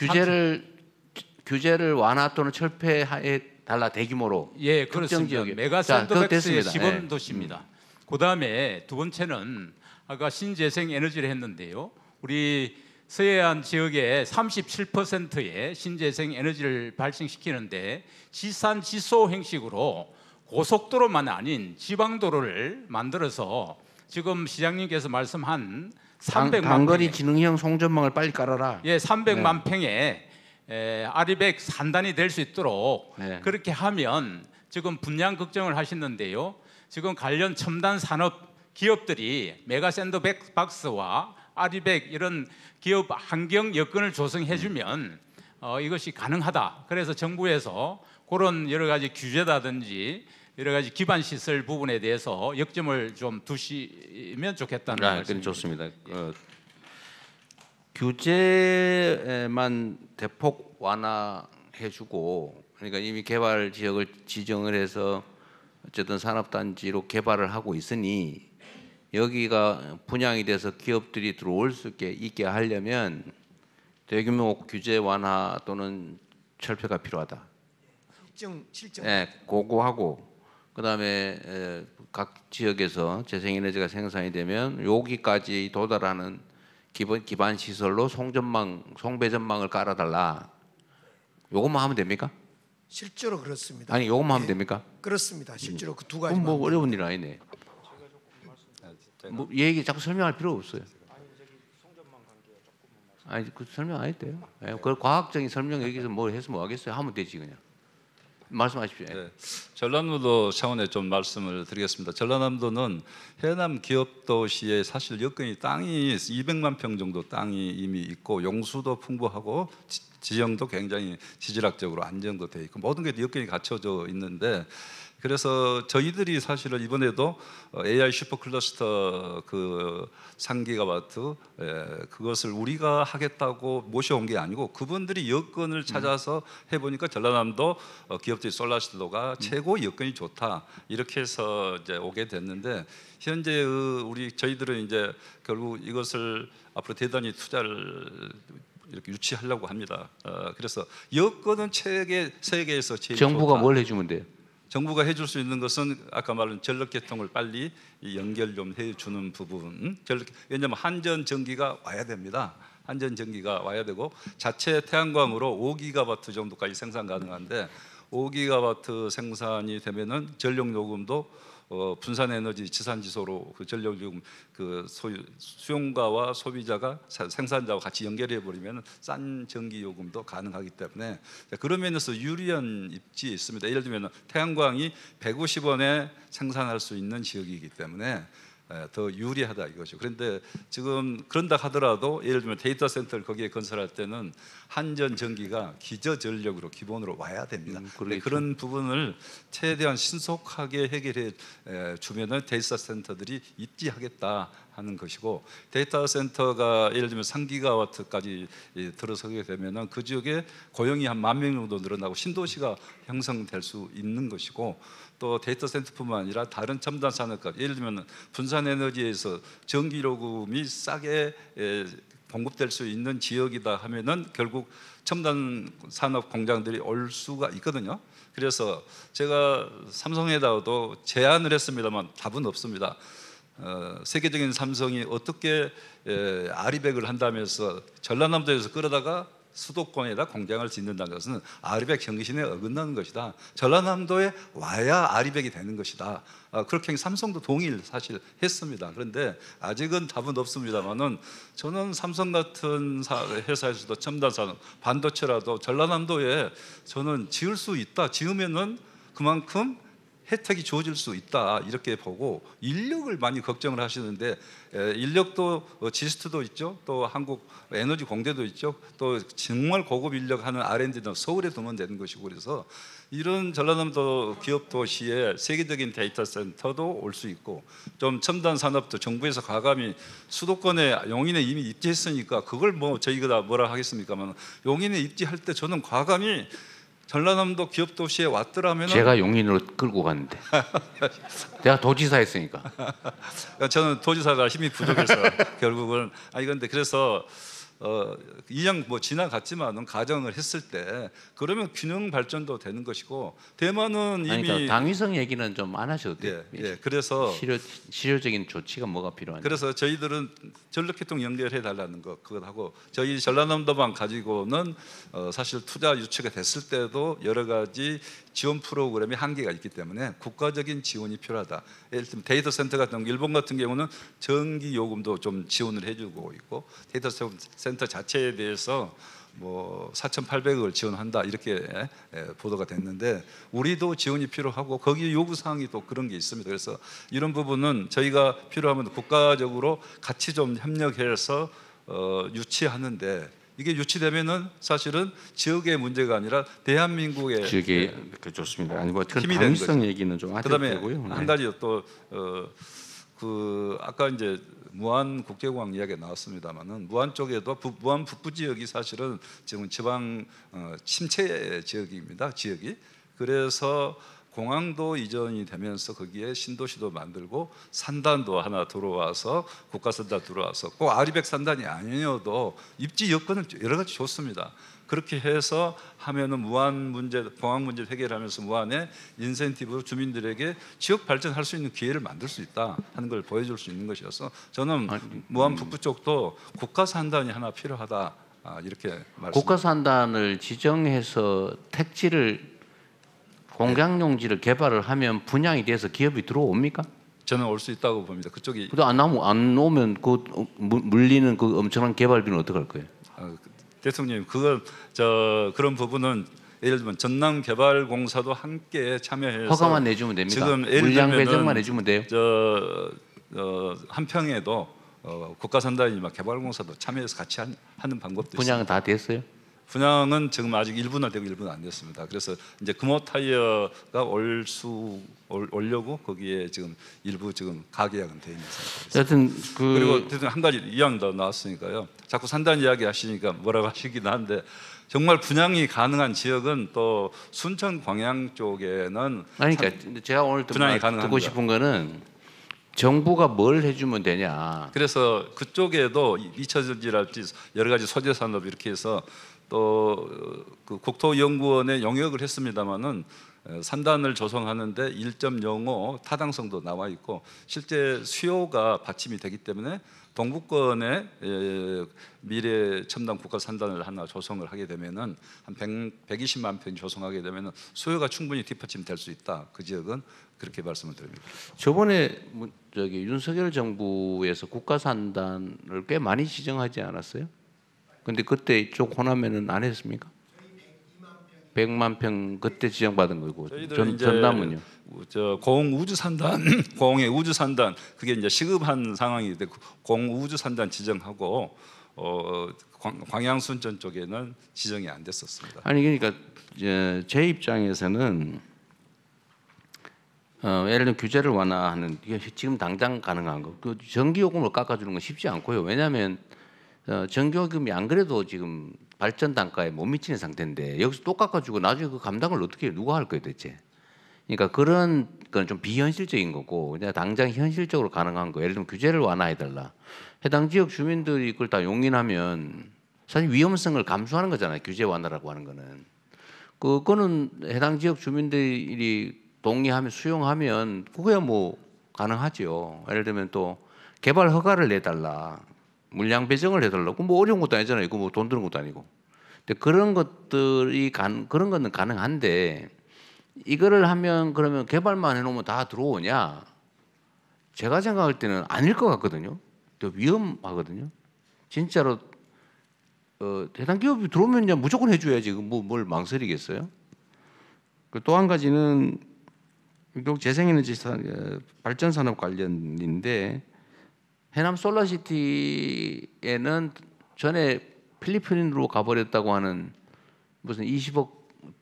규제를 완화 또는 철폐해 달라 대규모로. 예, 특정 그렇습니다. 지역에. 메가 자, 그거 샌드박스의 됐습니다. 시범 예. 도시입니다. 그다음에 두 번째는 아까 신재생 에너지를 했는데요. 우리 서해안 지역의 37%의 신재생 에너지를 발생시키는데 지산지소 형식으로 고속도로만 아닌 지방도로를 만들어서 지금 시장님께서 말씀한 300만 단거리 평의 지능형 송전망을 빨리 깔아라. 예, 300만 평의 아리백 산단이 될 수 있도록 네. 그렇게 하면 지금 분양 걱정을 하시는데요. 지금 관련 첨단 산업 기업들이 메가 샌드박스와 아리백 이런 기업 환경 여건을 조성해주면 이것이 가능하다. 그래서 정부에서 그런 여러 가지 규제라든지 여러 가지 기반 시설 부분에 대해서 역점을 좀 두시면 좋겠다는 말씀입니다. 좋습니다. 규제만 대폭 완화해주고, 그러니까 이미 개발 지역을 지정을 해서 어쨌든 산업단지로 개발을 하고 있으니 여기가 분양이 돼서 기업들이 들어올 수 있게 하려면 대규모 규제 완화 또는 철폐가 필요하다. 실증. 예, 고고하고 그다음에 각 지역에서 재생에너지가 생산이 되면 여기까지 도달하는 기반 시설로 송배전망을 깔아달라. 요것만 하면 됩니까? 실제로 그렇습니다. 아니 요것만 하면 예. 됩니까? 그렇습니다. 실제로 그 두 가지. 그럼 뭐 어려운 일 아니네. 뭐 얘기 자꾸 설명할 필요 없어요. 아니 그 설명 안 해도 돼요. 예, 그 과학적인 설명 여기서 뭘 해서 뭐 하겠어요? 하면 되지 그냥. 말씀하십시오. 네, 전라남도 차원에 좀 말씀을 드리겠습니다. 전라남도는 해남 기업 도시에 사실 여건이 땅이 200만 평 정도 땅이 이미 있고 용수도 풍부하고 지형도 굉장히 지질학적으로 안정도 돼 있고 모든 게 여건이 갖춰져 있는데 그래서 저희들이 사실은 이번에도 AI 슈퍼 클러스터 그 3기가와트 그것을 우리가 하겠다고 모셔온 게 아니고 그분들이 여건을 찾아서 해보니까 전라남도 기업들이 솔라시도가 최고 여건이 좋다 이렇게 해서 이제 오게 됐는데 현재 우리 저희들은 이제 결국 이것을 앞으로 대단히 투자를 이렇게 유치하려고 합니다. 그래서 여건은 세계에서 제일 정부가 좋다. 뭘 해주면 돼요? 정부가 해줄 수 있는 것은 아까 말한 전력계통을 빨리 연결 좀 해주는 부분. 왜냐하면 한전 전기가 와야 됩니다. 한전 전기가 와야 되고 자체 태양광으로 5기가와트 정도까지 생산 가능한데 5기가와트 생산이 되면은 전력 요금도 분산에너지 지산지소로 그 전력 요금 그 수용가와 소비자가 생산자와 같이 연결해 버리면 싼 전기 요금도 가능하기 때문에 그런 면에서 유리한 입지에 있습니다. 예를 들면 태양광이 150원에 생산할 수 있는 지역이기 때문에 더 유리하다 이거죠. 그런데 지금 그런다 하더라도 예를 들면 데이터 센터를 거기에 건설할 때는 한전 전기가 기저 전력으로 기본으로 와야 됩니다. 그렇죠. 그런 부분을 최대한 신속하게 해결해 주면은 데이터 센터들이 입지하겠다 하는 것이고 데이터 센터가 예를 들면 3기가와트까지 들어서게 되면은 그 지역에 고용이 한 10,000명 정도 늘어나고 신도시가 형성될 수 있는 것이고 또 데이터 센터뿐만 아니라 다른 첨단 산업까지 예를 들면 분산 에너지에서 전기 요금이 싸게 공급될 수 있는 지역이다 하면은 결국 첨단 산업 공장들이 올 수가 있거든요. 그래서 제가 삼성에다가도 제안을 했습니다만 답은 없습니다. 세계적인 삼성이 어떻게 아리백을 한다면서 전라남도에서 끌어다가 수도권에다 공장을 짓는다는 것은 아리백 정신에 어긋나는 것이다. 전라남도에 와야 아리백이 되는 것이다. 그렇게 삼성도 동의를 사실 했습니다. 그런데 아직은 답은 없습니다만은 저는 삼성 같은 회사에서도 첨단 산업 반도체라도 전라남도에 저는 지을 수 있다. 지으면은 그만큼 혜택이 주어질 수 있다 이렇게 보고 인력을 많이 걱정을 하시는데 인력도 지스트도 있죠. 또 한국 에너지 공대도 있죠. 또 정말 고급 인력 하는 R&D는 서울에 두면 되는 것이고 그래서 이런 전라남도 기업 도시에 세계적인 데이터 센터도 올 수 있고 좀 첨단 산업도 정부에서 과감히 수도권에 용인에 이미 입지했으니까 그걸 뭐 저희가 뭐라 하겠습니까만 용인에 입지할 때 저는 과감히 전라남도 기업 도시에 왔더라면 제가 용인으로 끌고 갔는데 내가 도지사 했으니까 저는 도지사가 힘이 부족해서 결국은 이건데 그래서 2년 뭐 지나갔지만은 가정을 했을 때 그러면 균형 발전도 되는 것이고 대만은 이미 그러니까 당위성 얘기는 좀 안 하셔도 돼요. 그래서 실효적인 조치가 뭐가 필요한지. 그래서 저희들은 전력계통 연결해 달라는 것 그것하고 저희 전라남도만 가지고는 사실 투자 유치가 됐을 때도 여러 가지 지원 프로그램이 한계가 있기 때문에 국가적인 지원이 필요하다. 예를 들면 데이터 센터 같은 일본 같은 경우는 전기 요금도 좀 지원을 해주고 있고 데이터 센터 자체에 대해서 뭐 4,800억을 지원한다 이렇게 보도가 됐는데 우리도 지원이 필요하고 거기 요구 사항이 또 그런 게 있습니다. 그래서 이런 부분은 저희가 필요하면 국가적으로 같이 좀 협력해서 유치하는데 이게 유치되면은 사실은 지역의 문제가 아니라 대한민국의 지역에 좋습니다. 아니 뭐 힘이 되는 당위성 얘기는 좀 하셔도 그다음에 되고요. 한 가지 또 아까 이제 무안 국제공항 이야기가 나왔습니다만은 무안 쪽에도 무안 북부 지역이 사실은 지금 지방 침체 지역입니다. 지역이 그래서 공항도 이전이 되면서 거기에 신도시도 만들고 산단도 하나 들어와서 국가산단 들어와서 꼭 아리백 산단이 아니어도 입지 여건은 여러 가지 좋습니다. 그렇게 해서 하면은 무안 문제, 공항 문제를 해결하면서 무안에 인센티브로 주민들에게 지역 발전할 수 있는 기회를 만들 수 있다 하는 걸 보여줄 수 있는 것이어서 저는 무안 북부 쪽도 국가 산단이 하나 필요하다 이렇게 말씀. 국가 산단을 지정해서 택지를 공장 용지를 개발을 하면 분양이 돼서 기업이 들어옵니까? 저는 올 수 있다고 봅니다. 그쪽이 근데 안 오면 그 물리는 그 엄청난 개발비는 어떻게 할 거예요? 대통령님, 그런 부분은 예를 들면 전남개발공사도 함께 참여해서 허가만 내주면 됩니다. 지금 예를 물량 들면은 배정만 해주면 돼요. 한평에도 국가산단이나 개발공사도 참여해서 같이 하는 방법도 분양은 있습니다. 다 됐어요? 분양은 지금 아직 일부나 되고 일부는 안 됐습니다. 그래서 이제 금호 타이어가 오려고 거기에 지금 일부 지금 가계약은 돼 있는 상태입니다. 하여튼 그리고 대통령 한 가지 이양 더 나왔으니까요. 자꾸 산단 이야기 하시니까 뭐라고 하시긴 한데 정말 분양이 가능한 지역은 또 순천 광양 쪽에는 아니 그러니까 제가 오늘 분양이 듣고 싶은 거는 정부가 뭘 해주면 되냐. 그래서 그쪽에도 잊혀지랄지 여러 가지 소재 산업 이렇게 해서 또 그 국토연구원에 용역을 했습니다마는 산단을 조성하는데 1.05 타당성도 나와 있고 실제 수요가 받침이 되기 때문에 동북권에 미래 첨단 국가 산단을 하나 조성을 하게 되면은 한 120만 평 조성하게 되면은 수요가 충분히 뒷받침될 수 있다. 그 지역은 그렇게 말씀을 드립니다. 저번에 윤석열 정부에서 국가 산단을 꽤 많이 지정하지 않았어요? 근데 그때 이쪽 호남에는 안 했습니까? 100만 평 그때 지정받은 거고 전남은요? 공우주산단, 공의 우주산단 그게 이제 시급한 상황이 돼 공우주산단 지정하고 광양 순천 쪽에는 지정이 안 됐었습니다. 아니 그러니까 제 입장에서는 예를 들면 규제를 완화하는 이게 지금 당장 가능한 거, 그 전기요금을 깎아주는 건 쉽지 않고요. 왜냐하면 전기요금이 안 그래도 지금 발전 단가에 못 미치는 상태인데 여기서 또 깎아주고 나중에 그 감당을 어떻게 해요? 누가 할 거예요 대체? 그러니까 그런 건 좀 비현실적인 거고 그냥 당장 현실적으로 가능한 거. 예를 들면 규제를 완화해달라. 해당 지역 주민들이 그걸 다 용인하면 사실 위험성을 감수하는 거잖아요. 규제 완화라고 하는 거는. 그거는 해당 지역 주민들이 동의하면 수용하면 그거야 뭐 가능하죠. 예를 들면 또 개발 허가를 내달라. 물량 배정을 해달라고 뭐 어려운 것도 아니잖아요. 이거 뭐 돈 드는 것도 아니고. 근데 그런 것들이 그런 거는 가능한데 이거를 하면 그러면 개발만 해놓으면 다 들어오냐? 제가 생각할 때는 아닐 것 같거든요. 또 위험하거든요. 진짜로 해당 기업이 들어오면 그냥 무조건 해줘야지. 뭘 망설이겠어요? 또 한 가지는 결국 재생에너지 발전 산업 관련인데. 해남 솔라시티에는 전에 필리핀으로 가버렸다고 하는 무슨 20억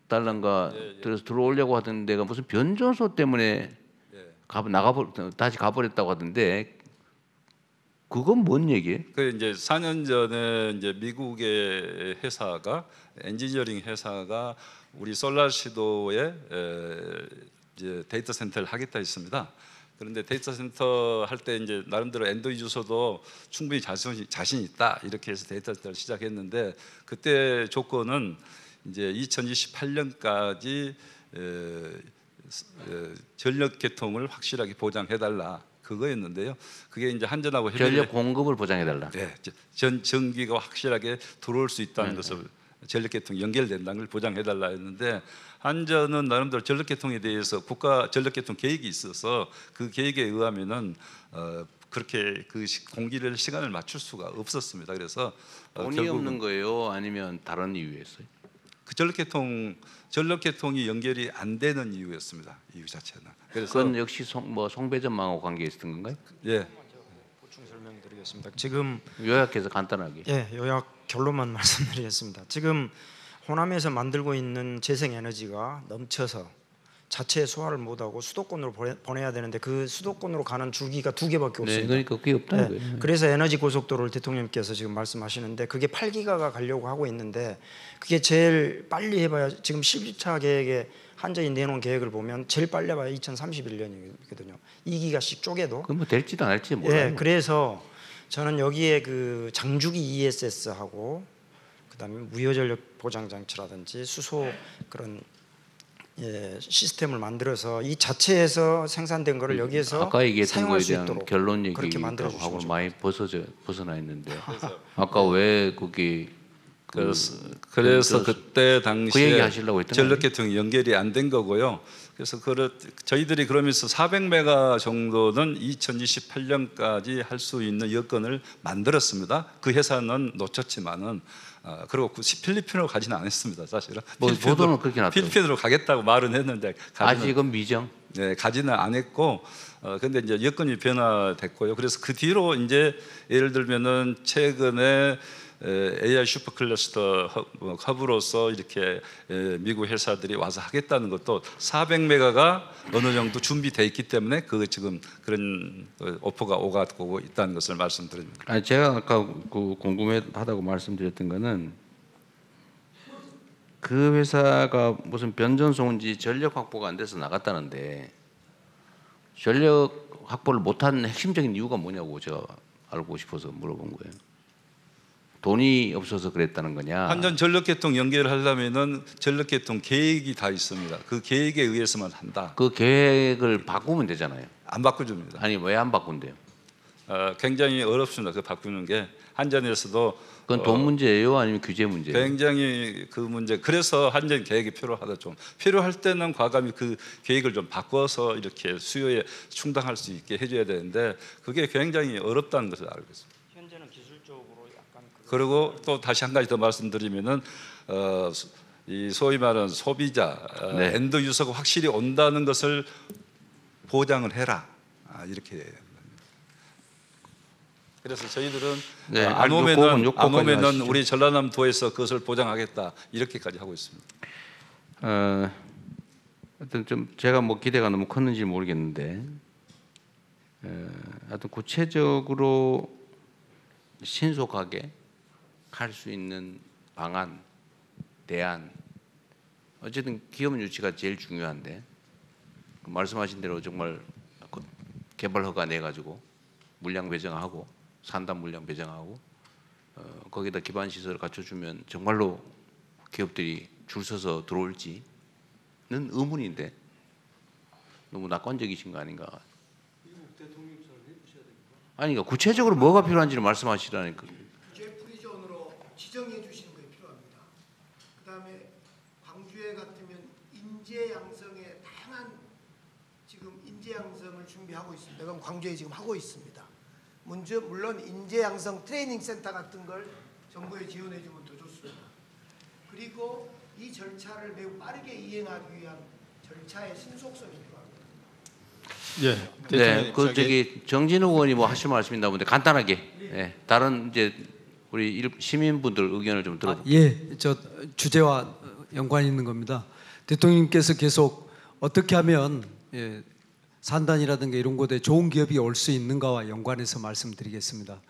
달러인가 들어서 들어오려고 하던 데가 무슨 변전소 때문에 다시 가버렸다고 하던데 그건 뭔 얘기예요? 그 이제 4년 전에 이제 미국의 회사가 엔지니어링 회사가 우리 솔라시도에 이제 데이터 센터를 하겠다 했습니다. 그런데 데이터 센터 할 때 이제 나름대로 엔드로이드 주소도 충분히 자신 있다 이렇게 해서 데이터 센터를 시작했는데 그때 조건은 이제 2028년까지 전력 개통을 확실하게 보장해달라 그거였는데요. 그게 이제 한전하고 전력 공급을 보장해달라. 네, 전기가 확실하게 들어올 수 있다는 것을 전력 개통 연결된다는 걸 보장해달라 했는데. 한전은 나름대로 전력 개통에 대해서 국가 전력 개통 계획이 있어서 그 계획에 의하면은 그렇게 그 공기를 시간을 맞출 수가 없었습니다. 그래서 돈이 없는 거예요, 아니면 다른 이유였어요? 그 전력 개통이 연결이 안 되는 이유였습니다. 이유 자체는. 그래서 그건 역시 송배전망하고 관계 있었던 건가요? 예. 보충 설명드리겠습니다. 지금 요약해서 간단하게. 예, 요약 결론만 말씀드리겠습니다. 지금 호남에서 만들고 있는 재생에너지가 넘쳐서 자체 소화를 못하고 수도권으로 보내야 되는데 그 수도권으로 가는 줄기가 2개밖에 없습니다. 네, 그러니까 그게 없다는 거예요. 그래서 에너지 고속도로를 대통령님께서 지금 말씀하시는데 그게 8기가가 가려고 하고 있는데 그게 제일 빨리 해봐야 지금 11차 계획에 한전이 내놓은 계획을 보면 제일 빨리 해봐야 2031년이거든요. 2기가씩 쪼개도. 그럼 뭐 될지도 안 할지 몰라요. 예, 그래서 저는 여기에 그 장주기 ESS하고 그다음에 무효전력 보장 장치라든지 수소 그런 시스템을 만들어서 이 자체에서 생산된 거를 여기에서 아까 얘기했던 사용할 거에 수 대한 있도록 결론 그렇게 만들어 얘기하고 주시면 많이 벗어나 있는데 아까 왜 거기 그래서 그때 당시에 그 얘기 하시려고 했던 전력계통이 연결이 안 된 거고요. 그래서 저희들이 그러면서 400메가 정도는 2028년까지 할 수 있는 여건을 만들었습니다. 그 회사는 놓쳤지만은 그리고 필리핀으로 가지는 않았습니다. 사실은 보도는 그렇게 나왔죠. 필리핀으로 가겠다고 말은 했는데 아직은 미정. 네, 가지는 않았고 근데 이제 여건이 변화됐고요. 그래서 그 뒤로 이제 예를 들면은 최근에 AI 슈퍼 클러스터 허브로서 이렇게 미국 회사들이 와서 하겠다는 것도 400메가가 어느 정도 준비돼 있기 때문에 그 지금 그런 오퍼가 오가고 있다는 것을 말씀드립니다. 아니, 제가 아까 그 궁금하다고 말씀드렸던 거는 그 회사가 무슨 변전소인지 전력 확보가 안 돼서 나갔다는데 전력 확보를 못한 핵심적인 이유가 뭐냐고 제가 알고 싶어서 물어본 거예요. 돈이 없어서 그랬다는 거냐? 한전 전력계통 연결하려면은 전력계통 계획이 다 있습니다. 그 계획에 의해서만 한다. 그 계획을 바꾸면 되잖아요. 안 바꿔줍니다. 아니 왜 안 바꾼대요? 굉장히 어렵습니다. 그 바꾸는 게 한전에서도 그건 돈 문제예요, 아니면 규제 문제예요? 굉장히 그 문제. 그래서 한전 계획이 필요하다 좀. 필요할 때는 과감히 그 계획을 좀 바꿔서 이렇게 수요에 충당할 수 있게 해줘야 되는데 그게 굉장히 어렵다는 것을 알고 있습니다. 현재는 기술적으로 약간 그리고 또 다시 한 가지 더 말씀드리면은 이 소위 말하는 소비자 네. 엔드 유저가 확실히 온다는 것을 보장을 해라 이렇게. 그래서 저희들은 네, 안 오면은 우리 전라남도에서 그것을 보장하겠다 이렇게까지 하고 있습니다. 하여튼 좀 제가 뭐 기대가 너무 컸는지 모르겠는데, 하여튼 구체적으로 신속하게 할 수 있는 방안, 대안, 어쨌든 기업 유치가 제일 중요한데 말씀하신 대로 정말 개발 허가 내 가지고 물량 배정하고 산단 물량 배정하고 거기다 기반 시설을 갖춰주면 정말로 기업들이 줄 서서 들어올지는 의문인데 너무 낙관적이신 거 아닌가? 미국 대통령처럼 해주셔야 됩니다. 아니 그러니까 구체적으로 뭐가 필요한지를 말씀하시라니까. 규제 프리존으로 지정해 주시는 게 필요합니다. 그다음에 광주에 같으면 인재 양성에 다양한 지금 인재 양성을 준비하고 있습니다. 그럼 광주에 지금 하고 있습니다. 물론 인재 양성 트레이닝 센터 같은 걸 정부에 지원해 주면 더 좋습니다. 그리고 이 절차를 매우 빠르게 이행하기 위한 절차의 신속성이 필요합니다. 예. 네, 그 저기 정진우 의원이 뭐 하실 말씀이 있나 본데 간단하게. 네, 다른 이제 우리 시민분들 의견을 좀 들어볼게요. 예, 저 주제와 연관이 있는 겁니다. 대통령님께서 계속 어떻게 하면 산단이라든가 이런 곳에 좋은 기업이 올 수 있는가와 연관해서 말씀드리겠습니다.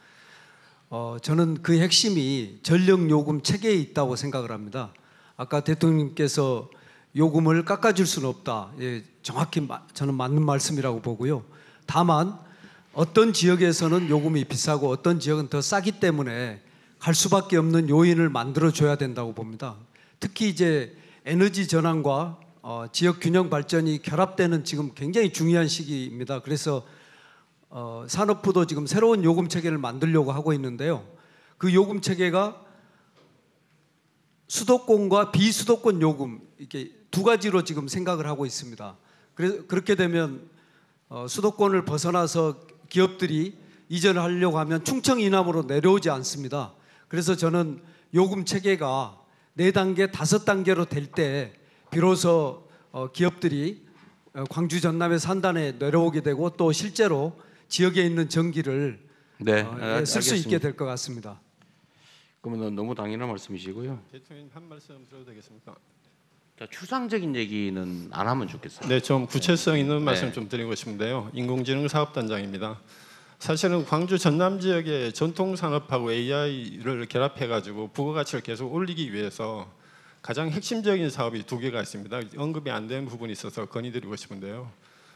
저는 그 핵심이 전력 요금 체계에 있다고 생각을 합니다. 아까 대통령님께서 요금을 깎아줄 수는 없다. 예, 정확히 저는 맞는 말씀이라고 보고요. 다만 어떤 지역에서는 요금이 비싸고 어떤 지역은 더 싸기 때문에 갈 수밖에 없는 요인을 만들어줘야 된다고 봅니다. 특히 이제 에너지 전환과 지역 균형 발전이 결합되는 지금 굉장히 중요한 시기입니다. 그래서 산업부도 지금 새로운 요금 체계를 만들려고 하고 있는데요. 그 요금 체계가 수도권과 비수도권 요금 이렇게 두 가지로 지금 생각을 하고 있습니다. 그래서 그렇게 되면 수도권을 벗어나서 기업들이 이전을 하려고 하면 충청 이남으로 내려오지 않습니다. 그래서 저는 요금 체계가 4단계, 5단계로 될 때 비로소 기업들이 광주 전남의 산단에 내려오게 되고 또 실제로 지역에 있는 전기를 쓸 수 있게 될 것 같습니다. 그러면 너무 당연한 말씀이시고요. 대통령님 한 말씀 드려도 되겠습니까? 자, 추상적인 얘기는 안 하면 좋겠어요. 네, 좀 구체성 있는 말씀 네. 좀 드리고 싶은데요. 인공지능 사업단장입니다. 사실은 광주 전남 지역의 전통 산업하고 AI를 결합해가지고 부가가치를 계속 올리기 위해서 가장 핵심적인 사업이 2개가 있습니다. 언급이 안 된 부분이 있어서 건의드리고 싶은데요.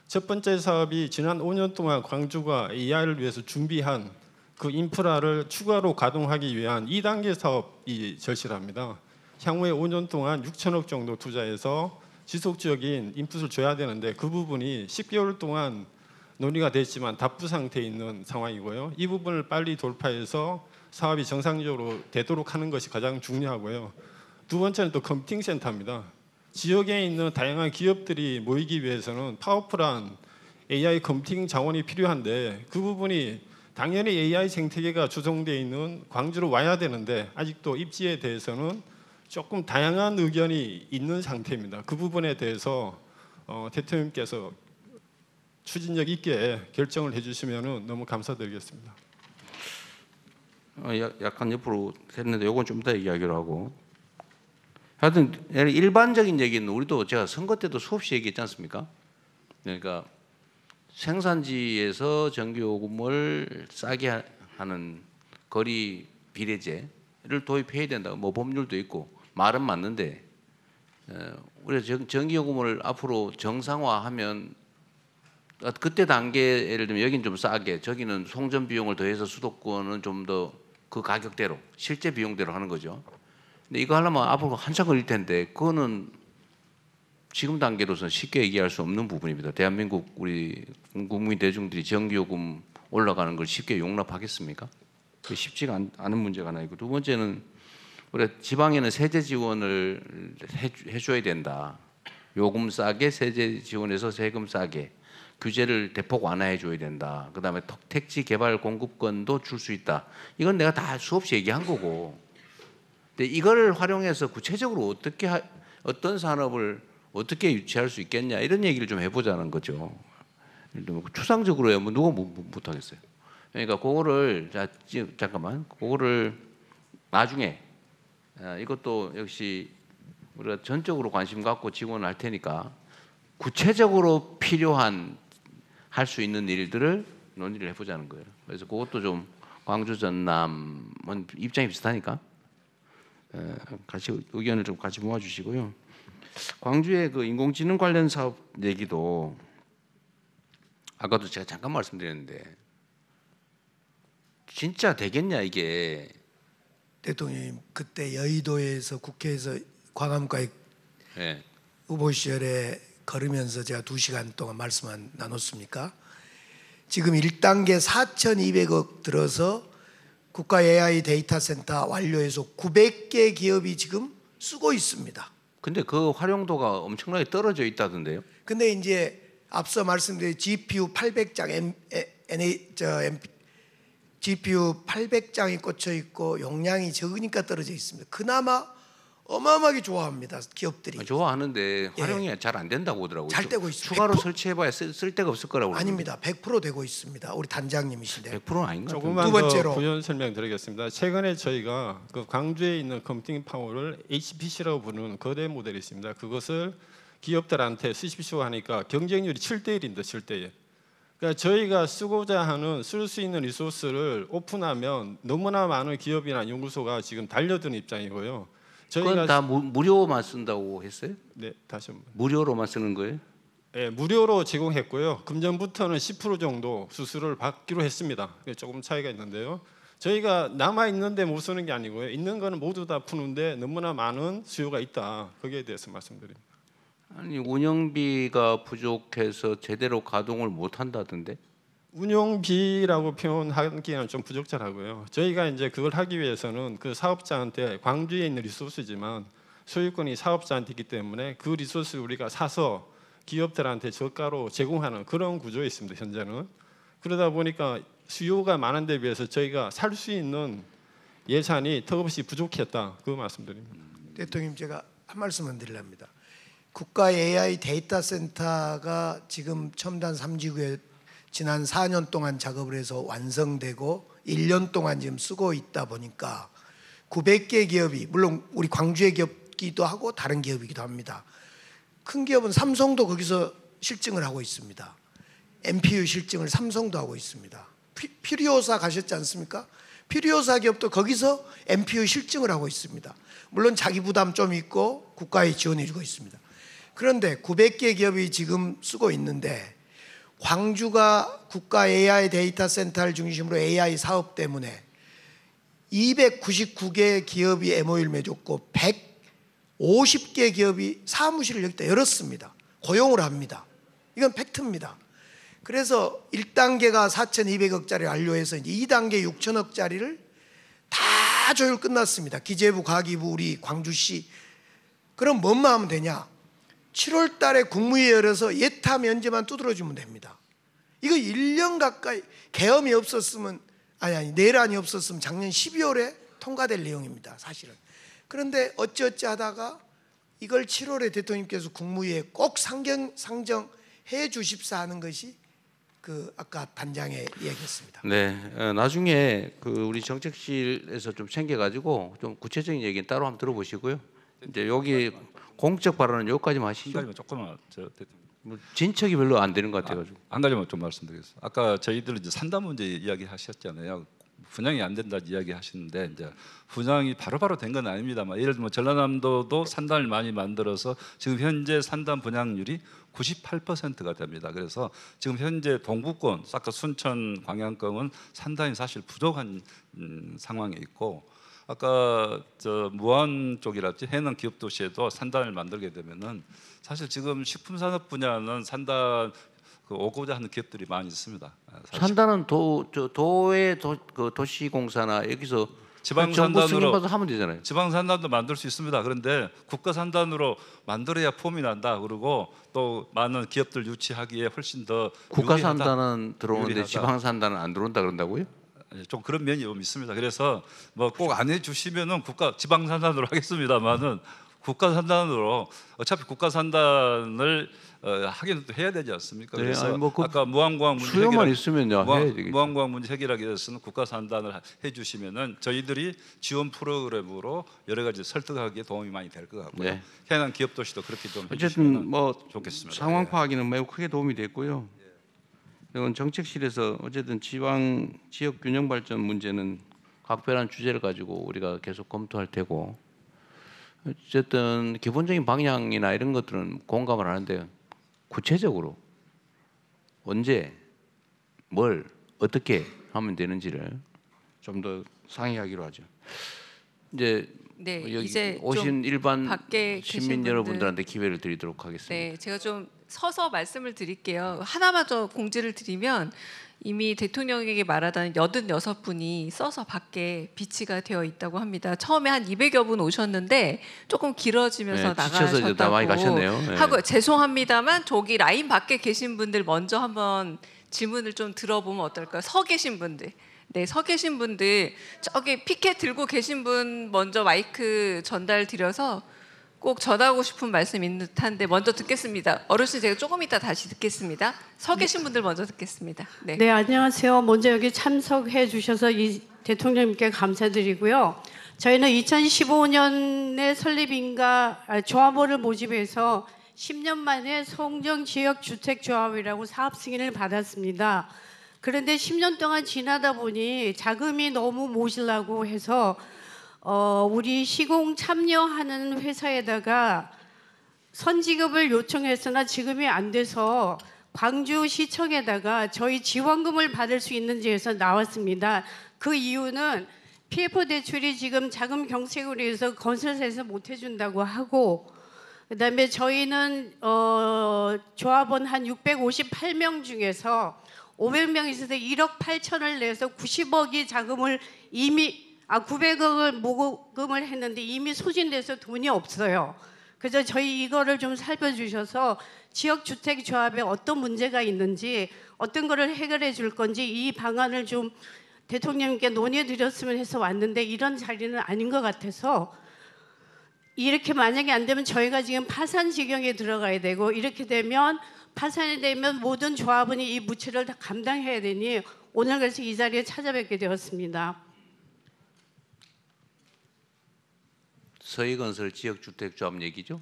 첫 번째 사업이 지난 5년 동안 광주가 AI를 위해서 준비한 그 인프라를 추가로 가동하기 위한 2단계 사업이 절실합니다. 향후에 5년 동안 6천억 정도 투자해서 지속적인 인풋을 줘야 되는데 그 부분이 10개월 동안 논의가 됐지만 답부 상태에 있는 상황이고요. 이 부분을 빨리 돌파해서 사업이 정상적으로 되도록 하는 것이 가장 중요하고요. 두 번째는 또 컴퓨팅 센터입니다. 지역에 있는 다양한 기업들이 모이기 위해서는 파워풀한 AI 컴퓨팅 자원이 필요한데 그 부분이 당연히 AI 생태계가 조성되어 있는 광주로 와야 되는데 아직도 입지에 대해서는 조금 다양한 의견이 있는 상태입니다. 그 부분에 대해서 대통령께서 추진력 있게 결정을 해주시면 너무 감사드리겠습니다. 약간 옆으로 했는데 요건 좀 이따 얘기하기로 하고. 하여튼 일반적인 얘기는 우리도 제가 선거 때도 수없이 얘기했지 않습니까? 그러니까 생산지에서 전기요금을 싸게 하는 거리 비례제를 도입해야 된다. 뭐 법률도 있고 말은 맞는데 우리가 전기요금을 앞으로 정상화하면 그때 단계 예를 들면 여기는 좀 싸게 저기는 송전 비용을 더해서 수도권은 좀 더 그 가격대로 실제 비용대로 하는 거죠. 근데 이거 하려면 앞으로 한참 걸릴 텐데 그거는 지금 단계로서는 쉽게 얘기할 수 없는 부분입니다. 대한민국 우리 국민 대중들이 전기요금 올라가는 걸 쉽게 용납하겠습니까? 그 쉽지가 않은 문제가 하나 있고 두 번째는 우리가 지방에는 세제 지원을 해줘야 된다. 요금 싸게 세제 지원해서 세금 싸게 규제를 대폭 완화해 줘야 된다. 그다음에 택지 개발 공급권도 줄 수 있다. 이건 내가 다 수없이 얘기한 거고. 근데 이걸 활용해서 구체적으로 어떤 산업을 어떻게 유치할 수 있겠냐 이런 얘기를 좀 해보자는 거죠. 추상적으로 뭐 누가 못 하겠어요. 그러니까 그거를 잠깐만 그거를 나중에 이것도 역시 우리가 전적으로 관심 갖고 지원을 할 테니까 구체적으로 필요한 할 수 있는 일들을 논의를 해보자는 거예요. 그래서 그것도 좀 광주 전남은 입장이 비슷하니까 같이 의견을 좀 같이 모아주시고요. 광주의 그 인공지능 관련 사업 얘기도 아까도 제가 잠깐 말씀드렸는데 진짜 되겠냐 이게. 대통령님 그때 여의도에서 국회에서 광암과의 네. 후보 시절에 걸으면서 제가 2시간 동안 말씀 나눴습니까? 지금 1단계 4,200억 들어서 국가 AI 데이터 센터 완료해서 900개 기업이 지금 쓰고 있습니다. 근데 그 활용도가 엄청나게 떨어져 있다던데요? 근데 이제 앞서 말씀드린 GPU 800장 GPU 800장이 꽂혀 있고 용량이 적으니까 떨어져 있습니다. 그나마 어마어마하게 좋아합니다. 기업들이. 좋아하는데 활용이 잘 안 된다고 하더라고요. 잘 되고 있습니다. 추가로 설치해봐야 쓸 데가 없을 거라고. 아닙니다. 100% 되고 있습니다. 우리 단장님이신데. 100%는 아닌 것 같아요. 조금만 두 번째로 더 부연 설명드리겠습니다. 최근에 저희가 그 광주에 있는 컴퓨팅 파워를 HPC라고 부르는 거대 모델이 있습니다. 그것을 기업들한테 쓰십시오 하니까 경쟁률이 7대1입니다. 7대1. 그러니까 저희가 쓰고자 하는 쓸 수 있는 리소스를 오픈하면 너무나 많은 기업이나 연구소가 지금 달려드는 입장이고요. 그건 다 무료만 쓴다고 했어요? 네, 다시 한번. 무료로만 쓰는 거예요? 네, 무료로 제공했고요. 금년부터는 10% 정도 수수료를 받기로 했습니다. 조금 차이가 있는데요. 저희가 남아 있는데 못 쓰는 게 아니고요. 있는 거는 모두 다 푸는데 너무나 많은 수요가 있다. 거기에 대해서 말씀드립니다. 아니 운영비가 부족해서 제대로 가동을 못 한다던데? 운영비라고 표현하기에는 좀 부적절하고요. 저희가 이제 그걸 하기 위해서는 그 사업자한테 광주에 있는 리소스지만 소유권이 사업자한테 있기 때문에 그 리소스를 우리가 사서 기업들한테 저가로 제공하는 그런 구조에 있습니다. 현재는. 그러다 보니까 수요가 많은 데 비해서 저희가 살 수 있는 예산이 턱없이 부족했다. 그 말씀드립니다. 대통령 제가 한 말씀만 드리랍니다. 국가 AI 데이터 센터가 지금 첨단 3지구에 지난 4년 동안 작업을 해서 완성되고 1년 동안 지금 쓰고 있다 보니까 900개 기업이 물론 우리 광주의 기업이기도 하고 다른 기업이기도 합니다. 큰 기업은 삼성도 거기서 실증을 하고 있습니다. MPU 실증을 삼성도 하고 있습니다. 퓨리오사 가셨지 않습니까? 퓨리오사 기업도 거기서 MPU 실증을 하고 있습니다. 물론 자기 부담 좀 있고 국가에 지원해 주고 있습니다. 그런데 900개 기업이 지금 쓰고 있는데 광주가 국가 AI 데이터 센터를 중심으로 AI 사업 때문에 299개 기업이 MOU를 맺었고 150개 기업이 사무실을 여기다 열었습니다. 고용을 합니다. 이건 팩트입니다. 그래서 1단계가 4,200억짜리 완료해서 이제 2단계 6천억짜리를 다 조율 끝났습니다. 기재부, 과기부, 우리 광주시. 그럼 뭐만 하면 되냐? 7월 달에 국무회의 열어서 예타 면제만 두드려주면 됩니다. 이거 1년 가까이 계엄이 없었으면 아니 내란이 없었으면 작년 12월에 통과될 내용입니다. 사실은. 그런데 어찌 하다가 이걸 7월에 대통령께서 국무회의에 꼭 상정해 주십사 하는 것이 그 아까 단장의 이야기였습니다. 네, 나중에 그 우리 정책실에서 좀 챙겨가지고 좀 구체적인 얘기는 따로 한번 들어보시고요. 이제 여기 공적 발언은 여기까지만 하시죠. 한 가지만 조금만 뭐 진척이 별로 안 되는 것 같아가지고. 한 가지만 좀 말씀드리겠습니다. 아까 저희들 이제 산단 문제 이야기하셨잖아요. 분양이 안 된다 이야기하시는데 이제 분양이 바로바로 된 건 아닙니다만 예를 들면 전라남도도 산단을 많이 만들어서 지금 현재 산단 분양률이 98%가 됩니다. 그래서 지금 현재 동부권, 아까 순천, 광양권은 산단이 사실 부족한 상황에 있고 아까 저 무안 쪽이랄지 해남 기업 도시에도 산단을 만들게 되면은 사실 지금 식품 산업 분야는 산단 그 오고자 하는 기업들이 많이 있습니다. 사실. 산단은 도의 도시공사나 여기서 지방 정부 산단으로 승인받아서 하면 되잖아요. 지방 산단도 만들 수 있습니다. 그런데 국가 산단으로 만들어야 폼이 난다. 그리고 또 많은 기업들 유치하기에 훨씬 더 국가 유리하다. 산단은 들어오는데 유리하다. 지방 산단은 안 들어온다 그런다고요? 좀 그런 면이 좀 있습니다. 그래서 뭐 꼭 안 해주시면은 국가 지방 산단으로 하겠습니다만은 국가 산단으로 어차피 국가 산단을 하기는 또 해야 되지 않습니까? 네, 그래서 아니 뭐 그 아까 무항공항 문제 수요만 있으면요 해야 되겠죠. 무항공항 문제 해결하기 위해서는 국가 산단을 해주시면은 저희들이 지원 프로그램으로 여러 가지 설득하기에 도움이 많이 될 것 같고요. 네. 해당 기업 도시도 그렇게 좀 어쨌든 해주시면 뭐 좋겠습니다. 상황 파악에는 매우 크게 도움이 됐고요. 이건 정책실에서 어쨌든 지역 균형 발전 문제는 각별한 주제를 가지고 우리가 계속 검토할 테고 어쨌든 기본적인 방향이나 이런 것들은 공감을 하는데 구체적으로 언제 뭘 어떻게 하면 되는지를 좀 더 상의하기로 하죠. 이제 네, 여기 이제 오신 일반 밖에 시민 계신 여러분들한테 기회를 드리도록 하겠습니다. 네, 제가 좀 서서 말씀을 드릴게요. 하나만 더 공지를 드리면 이미 대통령에게 말하던 86분이 써서 밖에 비치가 되어 있다고 합니다. 처음에 한 200여 분 오셨는데 조금 길어지면서 네, 지쳐서 이제 다 많이 가셨네요. 나가셨다고 네. 하고 죄송합니다만 저기 라인 밖에 계신 분들 먼저 한번 질문을 좀 들어보면 어떨까요? 서 계신 분들. 네, 서 계신 분들 저기 피켓 들고 계신 분 먼저 마이크 전달 드려서 꼭 전하고 싶은 말씀 있는 듯한데 먼저 듣겠습니다. 어르신 제가 조금 이따 다시 듣겠습니다. 서 계신 분들 먼저 듣겠습니다. 네. 네, 안녕하세요. 먼저 여기 참석해 주셔서 이 대통령님께 감사드리고요. 저희는 2015년에 설립인가 조합원을 모집해서 10년 만에 송정지역주택조합이라고 사업 승인을 받았습니다. 그런데 10년 동안 지나다 보니 자금이 너무 모자라고 해서 우리 시공 참여하는 회사에다가 선지급을 요청했으나 지급이 안 돼서 광주시청에다가 저희 지원금을 받을 수 있는지 해서 나왔습니다. 그 이유는 PF 대출이 지금 자금 경색으로 해서 건설사에서 못 해준다고 하고 그다음에 저희는 조합원 한 658명 중에서 500명 있어서 1억 8천을 내서 90억이 자금을 이미 900억을 모금을 했는데 이미 소진돼서 돈이 없어요. 그래서 저희 이거를 좀 살펴주셔서 지역주택조합에 어떤 문제가 있는지 어떤 거를 해결해 줄 건지 이 방안을 좀 대통령님께 논의해 드렸으면 해서 왔는데 이런 자리는 아닌 것 같아서 이렇게 만약에 안 되면 저희가 지금 파산 지경에 들어가야 되고 이렇게 되면 파산이 되면 모든 조합원이 이 무치를 다 감당해야 되니 오늘 그래서 이 자리에 찾아뵙게 되었습니다. 서희건설 지역주택조합 얘기죠?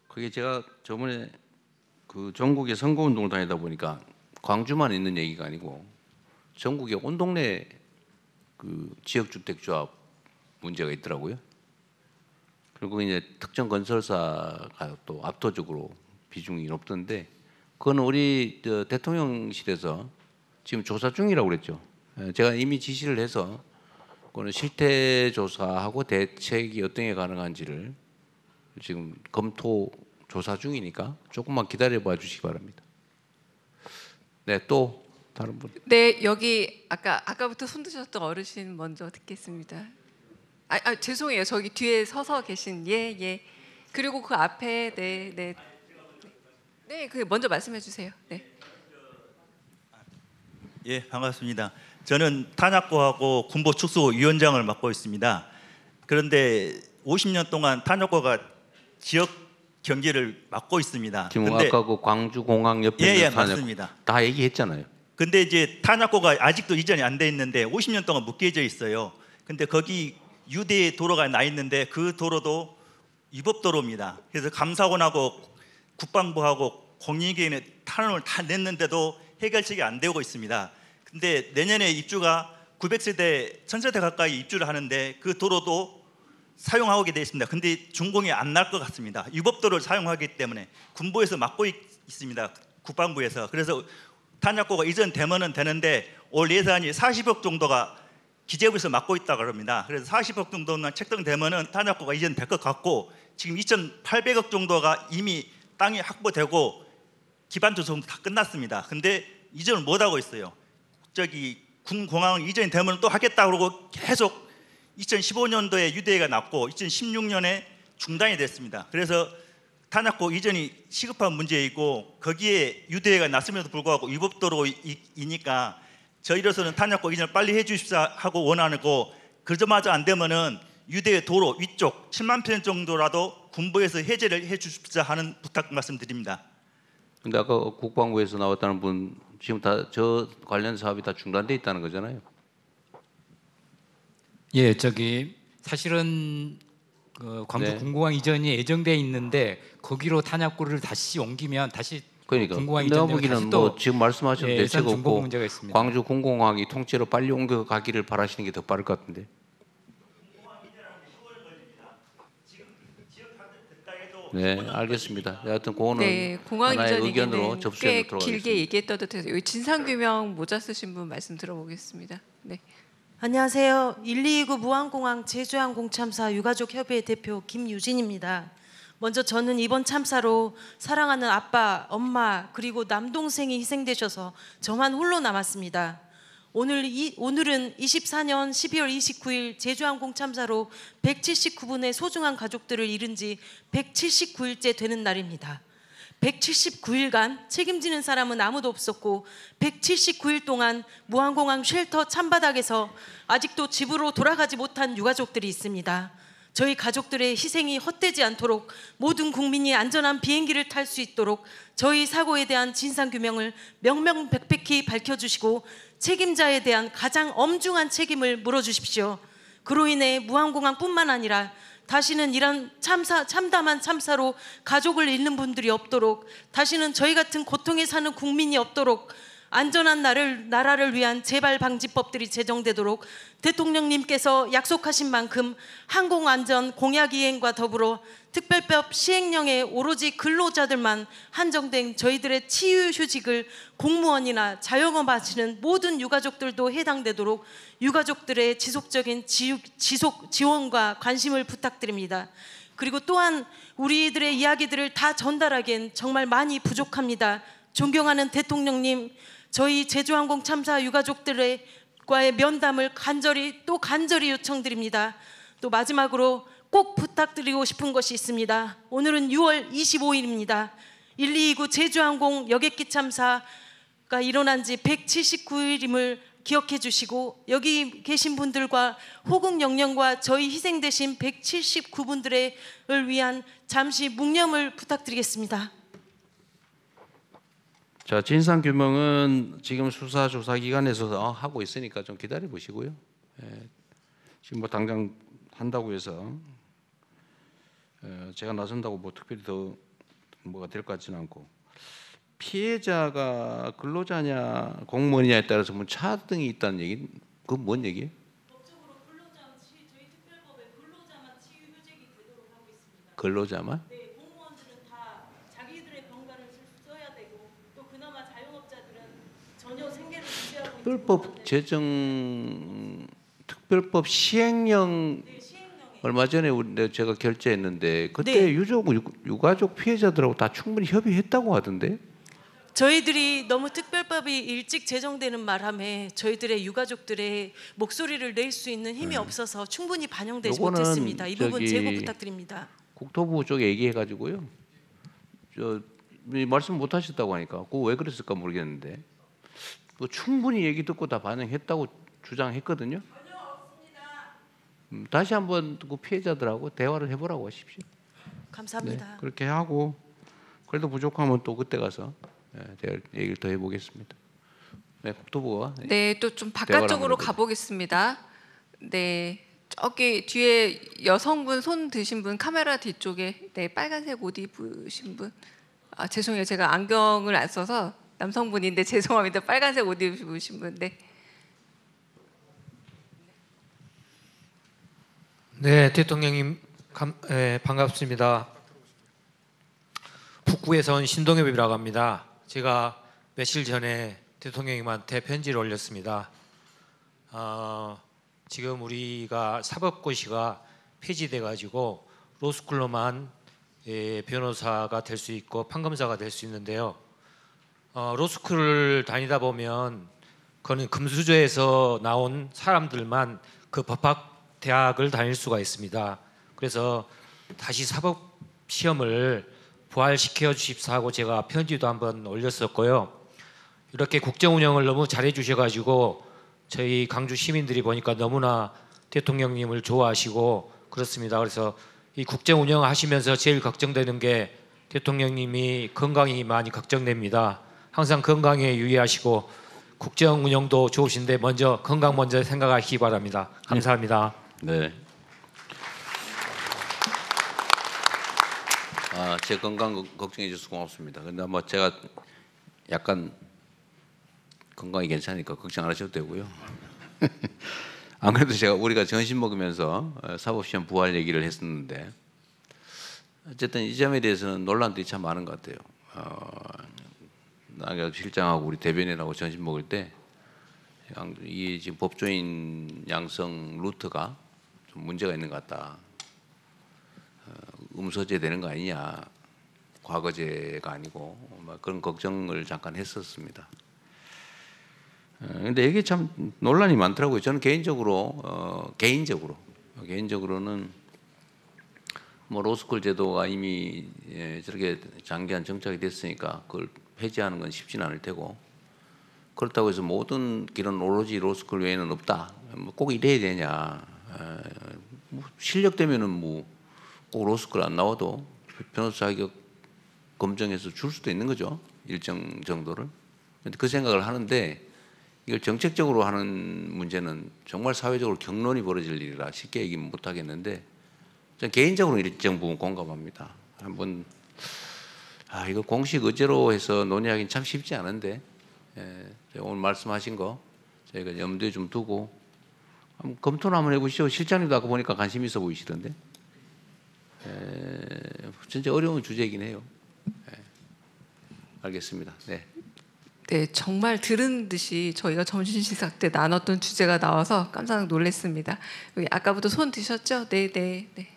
그게 제가 저번에 그 전국에 선거운동을 다니다 보니까 광주만 있는 얘기가 아니고 전국에 온 동네 그 지역주택조합 문제가 있더라고요. 그리고 이제 특정 건설사가 또 압도적으로 비중이 높던데 그거는 우리 대통령실에서 지금 조사 중이라고 그랬죠. 제가 이미 지시를 해서 그거는 실태 조사하고 대책이 어떤 게 가능한지를 지금 검토 조사 중이니까 조금만 기다려 봐 주시기 바랍니다. 네, 또 다른 분. 네, 여기 아까부터 손 드셨던 어르신 먼저 듣겠습니다. 죄송해요. 저기 뒤에 서서 계신 예. 그리고 그 앞에 네, 그 먼저 말씀해 주세요. 네. 예, 반갑습니다. 저는 탄약고하고 군보 축소 위원장을 맡고 있습니다. 그런데 50년 동안 탄약고가 지역 경제를 맡고 있습니다. 지금 아까 그 광주공항 옆에 예, 맞습니다. 다 얘기했잖아요. 근데 이제 탄약고가 아직도 이전이 안 돼 있는데 50년 동안 묶여져 있어요. 근데 거기 유대 도로가 나 있는데 그 도로도 위법도로입니다. 그래서 감사원하고 국방부하고 공익위원회 탄원을 다 냈는데도 해결책이 안 되고 있습니다. 근데 내년에 입주가 900세대, 1000세대 가까이 입주를 하는데 그 도로도 사용하게 되어 있습니다. 근데 준공이 안 날 것 같습니다. 위법도로를 사용하기 때문에 군부에서 막고 있습니다. 국방부에서. 그래서 탄약고가 이전되면은 되는데 올 예산이 40억 정도가 기재부에서 막고 있다고 합니다. 그래서 40억 정도는 책정되면은 탄약고가 이전될 것 같고 지금 2,800억 정도가 이미 땅이 확보되고 기반 조성도 다 끝났습니다. 근데 이전을 못 하고 있어요. 저기 군 공항 이전이 되면 또 하겠다 그러고 계속 2015년도에 유대가 났고 2016년에 중단이 됐습니다. 그래서 탄약고 이전이 시급한 문제이고 거기에 유대가 났음에도 불구하고 위법도로이니까 저희로서는 탄약고 이전을 빨리 해주십사 하고 원하고 그러자마자 안 되면은 유대 도로 위쪽 7만 평 정도라도 군부에서 해제를 해주십사 하는 부탁 말씀드립니다. 근데 아까 국방부에서 나왔다는 분 지금 다 저 관련 사업이 다 중단돼 있다는 거잖아요. 예, 저기 사실은 그 광주 군공항 이전이 예정돼 있는데 거기로 탄약고를 다시 옮기면 다시 그러니까 군공항 내가 이전 보기에는 뭐 지금 말씀하신 대책 없고 문제가 있습니다. 광주 군공항이 통째로 빨리 옮겨가기를 바라시는 게 더 빠를 것 같은데. 네, 알겠습니다. 여하튼 그거는 네, 공항 하나의 이전 의견으로 얘기는 접수해 꽤 놓도록 길게 하겠습니다. 얘기했어도 돼서 여기 진상규명 모자 쓰신 분 말씀 들어보겠습니다. 네. 안녕하세요. 1229 무안공항 제주항공 참사 유가족 협의회 대표 김유진입니다. 먼저 저는 이번 참사로 사랑하는 아빠, 엄마 그리고 남동생이 희생되셔서 저만 홀로 남았습니다. 오늘은 24년 12월 29일 제주항공 참사로 179분의 소중한 가족들을 잃은 지 179일째 되는 날입니다. 179일간 책임지는 사람은 아무도 없었고 179일 동안 무안공항 쉘터 찬바닥에서 아직도 집으로 돌아가지 못한 유가족들이 있습니다. 저희 가족들의 희생이 헛되지 않도록 모든 국민이 안전한 비행기를 탈 수 있도록 저희 사고에 대한 진상규명을 명명백백히 밝혀주시고 책임자에 대한 가장 엄중한 책임을 물어주십시오. 그로 인해 무안공항뿐만 아니라 다시는 이런 참담한 참사로 가족을 잃는 분들이 없도록, 다시는 저희 같은 고통에 사는 국민이 없도록 안전한 나라를 위한 재발방지법들이 제정되도록 대통령님께서 약속하신 만큼 항공안전 공약 이행과 더불어 특별법 시행령에 오로지 근로자들만 한정된 저희들의 치유휴직을 공무원이나 자영업 하시는 모든 유가족들도 해당되도록 유가족들의 지속적인 지원과 관심을 부탁드립니다. 그리고 또한 우리들의 이야기들을 다 전달하기엔 정말 많이 부족합니다. 존경하는 대통령님, 저희 제주항공 참사 유가족과의 면담을 간절히 요청드립니다. 또 마지막으로 꼭 부탁드리고 싶은 것이 있습니다. 오늘은 6월 25일입니다. 1229 제주항공 여객기 참사가 일어난 지 179일임을 기억해 주시고 여기 계신 분들과 호국 영령과 저희 희생되신 179분들을 위한 잠시 묵념을 부탁드리겠습니다. 자, 진상규명은 지금 수사조사기관에서 하고 있으니까 좀 기다려 보시고요. 지금 뭐 당장 한다고 해서 제가 나선다고 뭐 특별히 더 뭐가 될 것 같지는 않고, 피해자가 근로자냐 공무원이냐에 따라서 뭐 차등이 있다는 얘기, 그건 뭔 얘기예요? 법적으로 저희 특별법에 근로자만 치유휴직이 되도록 하고 있습니다. 근로자만? 네, 공무원들은 다 자기들의 병가를 써야 되고 또 그나마 자영업자들은 전혀 생계를 유지하고 있는 특별법 제정, 특별법 시행령 얼마 전에 제가 결재했는데 그때 네. 유가족 피해자들하고 다 충분히 협의했다고 하던데. 저희들이 너무 특별법이 일찍 제정되는 바람에 저희들의 유가족들의 목소리를 낼 수 있는 힘이 없어서 충분히 반영되지 못했습니다. 이 부분 제고 부탁드립니다. 국토부 쪽에 얘기해가지고요. 말씀 못 하셨다고 하니까 그거 왜 그랬을까 모르겠는데 충분히 얘기 듣고 다 반영했다고 주장했거든요. 다시 한번 그 피해자들하고 대화를 해보라고 하십시오. 감사합니다. 네, 그렇게 하고 그래도 부족하면 또 그때 가서 얘기를 더 해보겠습니다. 네, 국토부가 네, 또 좀 바깥쪽으로 가보겠습니다. 네, 저기 뒤에 여성분 손 드신 분 카메라 뒤쪽에 네 빨간색 옷 입으신 분. 아 죄송해요, 제가 안경을 안 써서 남성분인데 죄송합니다. 빨간색 옷 입으신 분. 네. 네, 대통령님 반갑습니다. 북구에서 온 신동엽이라고 합니다. 제가 며칠 전에 대통령님한테 편지를 올렸습니다. 지금 우리가 사법고시가 폐지돼 가지고 로스쿨로만 변호사가 될 수 있고 판검사가 될 수 있는데요. 로스쿨을 다니다 보면 그거는 금수저에서 나온 사람들만 그 법학 대학을 다닐 수가 있습니다. 그래서 다시 사법 시험을 부활시켜 주십사 하고 제가 편지도 한번 올렸었고요. 이렇게 국정 운영을 너무 잘해 주셔가지고 저희 강주 시민들이 보니까 너무나 대통령님을 좋아하시고 그렇습니다. 그래서 이 국정 운영하시면서 제일 걱정되는 게 대통령님이 건강이 많이 걱정됩니다. 항상 건강에 유의하시고 국정 운영도 좋으신데 먼저 건강 먼저 생각하시기 바랍니다. 감사합니다. 네. 제 건강 걱정해 주셔서 고맙습니다. 근데 뭐 제가 약간 건강이 괜찮으니까 걱정 안 하셔도 되고요. 안 그래도 우리가 점심 먹으면서 사법시험 부활 얘기를 했었는데 어쨌든 이 점에 대해서는 논란들이 참 많은 것 같아요. 나가 실장하고 우리 대변인하고 점심 먹을 때 이 지금 법조인 양성 루트가 좀 문제가 있는 것 같다. 음소제 되는 거 아니냐, 과거제가 아니고 막 그런 걱정을 잠깐 했었습니다. 근데 이게 참 논란이 많더라고요. 저는 개인적으로는 뭐 로스쿨 제도가 이미 저렇게 장기간 정착이 됐으니까 그걸 폐지하는 건 쉽지는 않을 테고, 그렇다고 해서 모든 길은 오로지 로스쿨 외에는 없다. 꼭 이래야 되냐? 실력 되면은 뭐 꼭 로스쿨 안 나와도 변호사 자격 검증해서 줄 수도 있는 거죠. 일정 정도를. 근데 그 생각을 하는데 이걸 정책적으로 하는 문제는 정말 사회적으로 격론이 벌어질 일이라 쉽게 얘기 못 하겠는데 저는 개인적으로 일정 부분 공감합니다. 한번 이거 공식 의제로 해서 논의하기는 참 쉽지 않은데 오늘 말씀하신 거 저희가 염두에 좀 두고 한번 검토를 한번 해보시죠. 실장님도 아까 보니까 관심 있어 보이시던데. 진짜 어려운 주제이긴 해요. 알겠습니다. 네. 네, 정말 들은 듯이 저희가 점심 식사 때 나눴던 주제가 나와서 깜짝 놀랐습니다. 여기 아까부터 손 드셨죠? 네, 네, 네.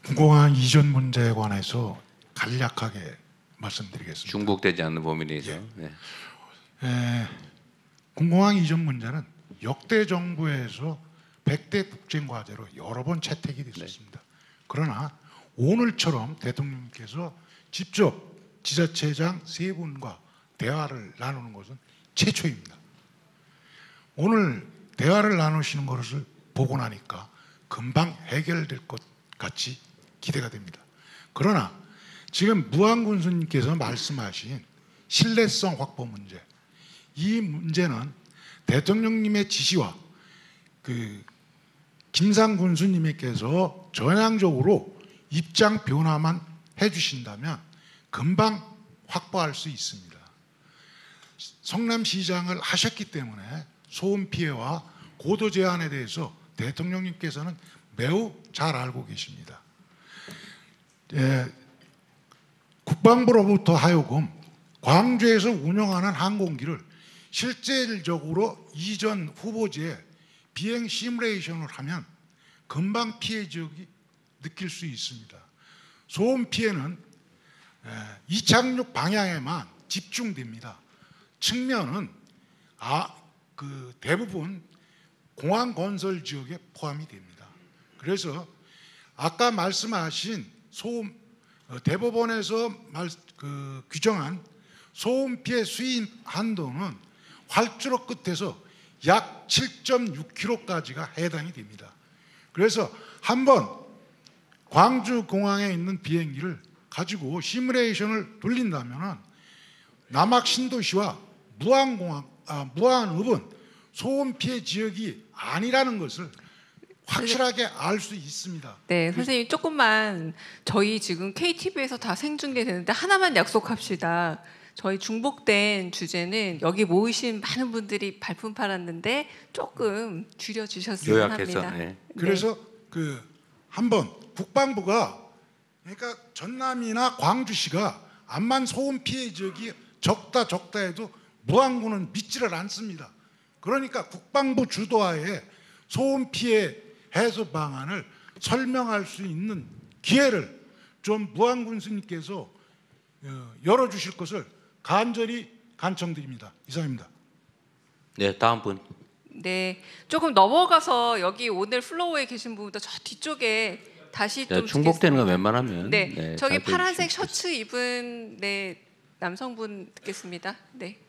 공공항 이전 문제에 관해서 간략하게 말씀드리겠습니다. 중복되지 않는 범위 내에서. 네. 공공항 이전 문제는 역대 정부에서 100대 국정과제로 여러 번 채택이 됐었습니다. 그러나 오늘처럼 대통령께서 직접 지자체장 세 분과 대화를 나누는 것은 최초입니다. 오늘 대화를 나누시는 것을 보고 나니까 금방 해결될 것 같이 기대가 됩니다. 그러나 지금 무한군수님께서 말씀하신 신뢰성 확보 문제, 이 문제는 대통령님의 지시와 김상 군수님께서 전향적으로 입장 변화만 해주신다면 금방 확보할 수 있습니다. 성남시장을 하셨기 때문에 소음 피해와 고도 제한에 대해서 대통령님께서는 매우 잘 알고 계십니다. 국방부로부터 하여금 광주에서 운영하는 항공기를 실질적으로 이전 후보지에 비행 시뮬레이션을 하면 금방 피해 지역이 느낄 수 있습니다. 소음 피해는 이착륙 방향에만 집중됩니다. 측면은 대부분 공항 건설 지역에 포함이 됩니다. 그래서 아까 말씀하신 대법원에서 규정한 소음 피해 수위 한도는 활주로 끝에서 약 7.6km까지가 해당이 됩니다. 그래서 한번 광주공항에 있는 비행기를 가지고 시뮬레이션을 돌린다면 남학 신도시와 무안읍은 소음 피해 지역이 아니라는 것을 확실하게 알 수 있습니다. 네, 선생님 조금만 저희 지금 KTV에서 다 생중계되는데 하나만 약속합시다. 저희 중복된 주제는 여기 모이신 많은 분들이 발품 팔았는데 조금 줄여주셨으면 요약해서, 합니다. 네. 그래서 한번 국방부가 그러니까 전남이나 광주시가 암만 소음 피해 지역이 적다 해도 무안군은 믿지를 않습니다. 그러니까 국방부 주도하에 소음 피해 해소 방안을 설명할 수 있는 기회를 좀 무안군 스님께서 열어주실 것을 간절히 간청드립니다. 이상입니다. 네, 다음 분. 네, 조금 넘어가서 여기 오늘 플로어에 계신 분보다 저 뒤쪽에 다시 좀 중복되는 거 웬만하면. 네, 저기 파란색 셔츠 입은 남성분 듣겠습니다. 네.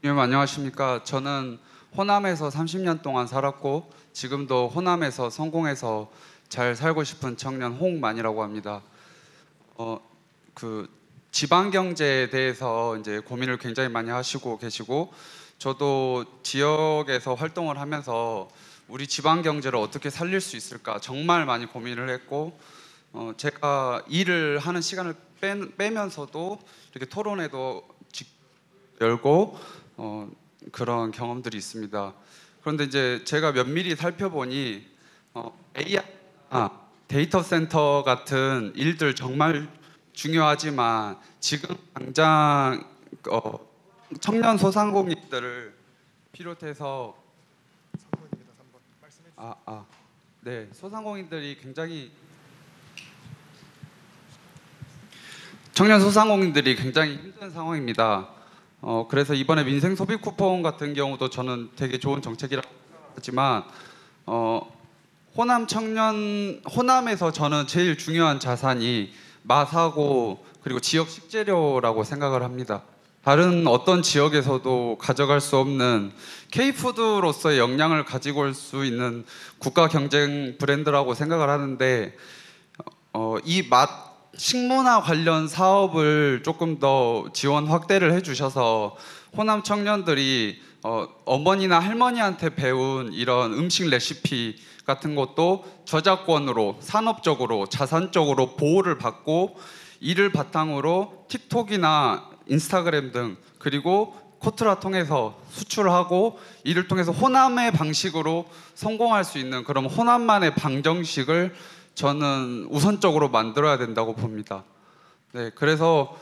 안녕하십니까. 저는 호남에서 30년 동안 살았고 지금도 호남에서 성공해서 잘 살고 싶은 청년 홍만이라고 합니다. 지방 경제에 대해서 이제 고민을 굉장히 많이 하시고 계시고 저도 지역에서 활동을 하면서 우리 지방 경제를 어떻게 살릴 수 있을까 정말 많이 고민을 했고 제가 일을 하는 시간을 빼면서도 이렇게 토론회도 열고 그런 경험들이 있습니다. 그런데 이제 제가 면밀히 살펴보니 AI, 데이터 센터 같은 일들 정말 중요하지만 지금 당장 청년 소상공인들을 비롯해서 네, 소상공인들이 굉장히 청년 소상공인들이 굉장히 힘든 상황입니다. 그래서 이번에 민생 소비 쿠폰 같은 경우도 저는 되게 좋은 정책이라고 생각하지만 호남에서 저는 제일 중요한 자산이 마사고 그리고 지역 식재료라고 생각을 합니다. 다른 어떤 지역에서도 가져갈 수 없는 K푸드로서의 역량을 가지고 올 수 있는 국가 경쟁 브랜드라고 생각을 하는데 이 식문화 관련 사업을 조금 더 지원 확대를 해주셔서 호남 청년들이 어머니나 할머니한테 배운 이런 음식 레시피 같은 것도 저작권으로 산업적으로 자산적으로 보호를 받고 이를 바탕으로 틱톡이나 인스타그램 등 그리고 코트라 통해서 수출하고 이를 통해서 호남의 방식으로 성공할 수 있는 그런 호남만의 방정식을 저는 우선적으로 만들어야 된다고 봅니다. 네, 그래서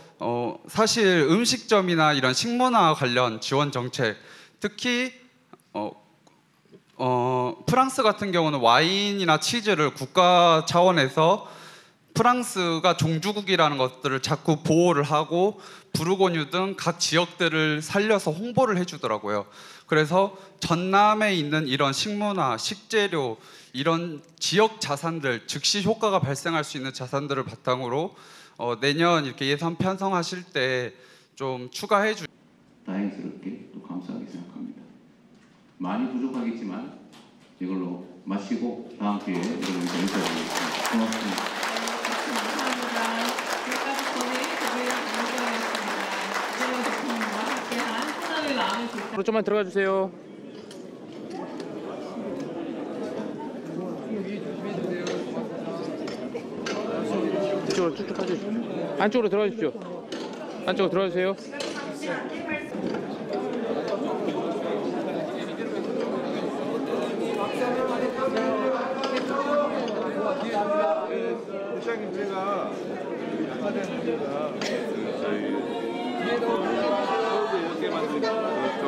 사실 음식점이나 이런 식문화 관련 지원 정책, 특히 프랑스 같은 경우는 와인이나 치즈를 국가 차원에서 프랑스가 종주국이라는 것들을 자꾸 보호를 하고 부르고뉴 등 각 지역들을 살려서 홍보를 해주더라고요. 그래서 전남에 있는 이런 식문화, 식재료 이런 지역 자산들, 즉시 효과가 발생할 수 있는 자산들을 바탕으로 내년 이렇게 예산 편성하실 때 좀 추가해 주. 다행스럽게 또 감사하게 생각합니다. 많이 부족하겠지만 이걸로 마치고 다음 기회에 여러분께 인사드리겠습니다. 고맙습니다. 감사합니다. 지금까지 앞으로 좀만 들어가 주세요. 이쪽으로 쭉쭉 가주십시오. 안쪽으로 들어가 주십시오. 안쪽으로 들어가 주세요. 부장님 제가 아까는 문제가 저희 뒤에도 이렇게 만드니까 좀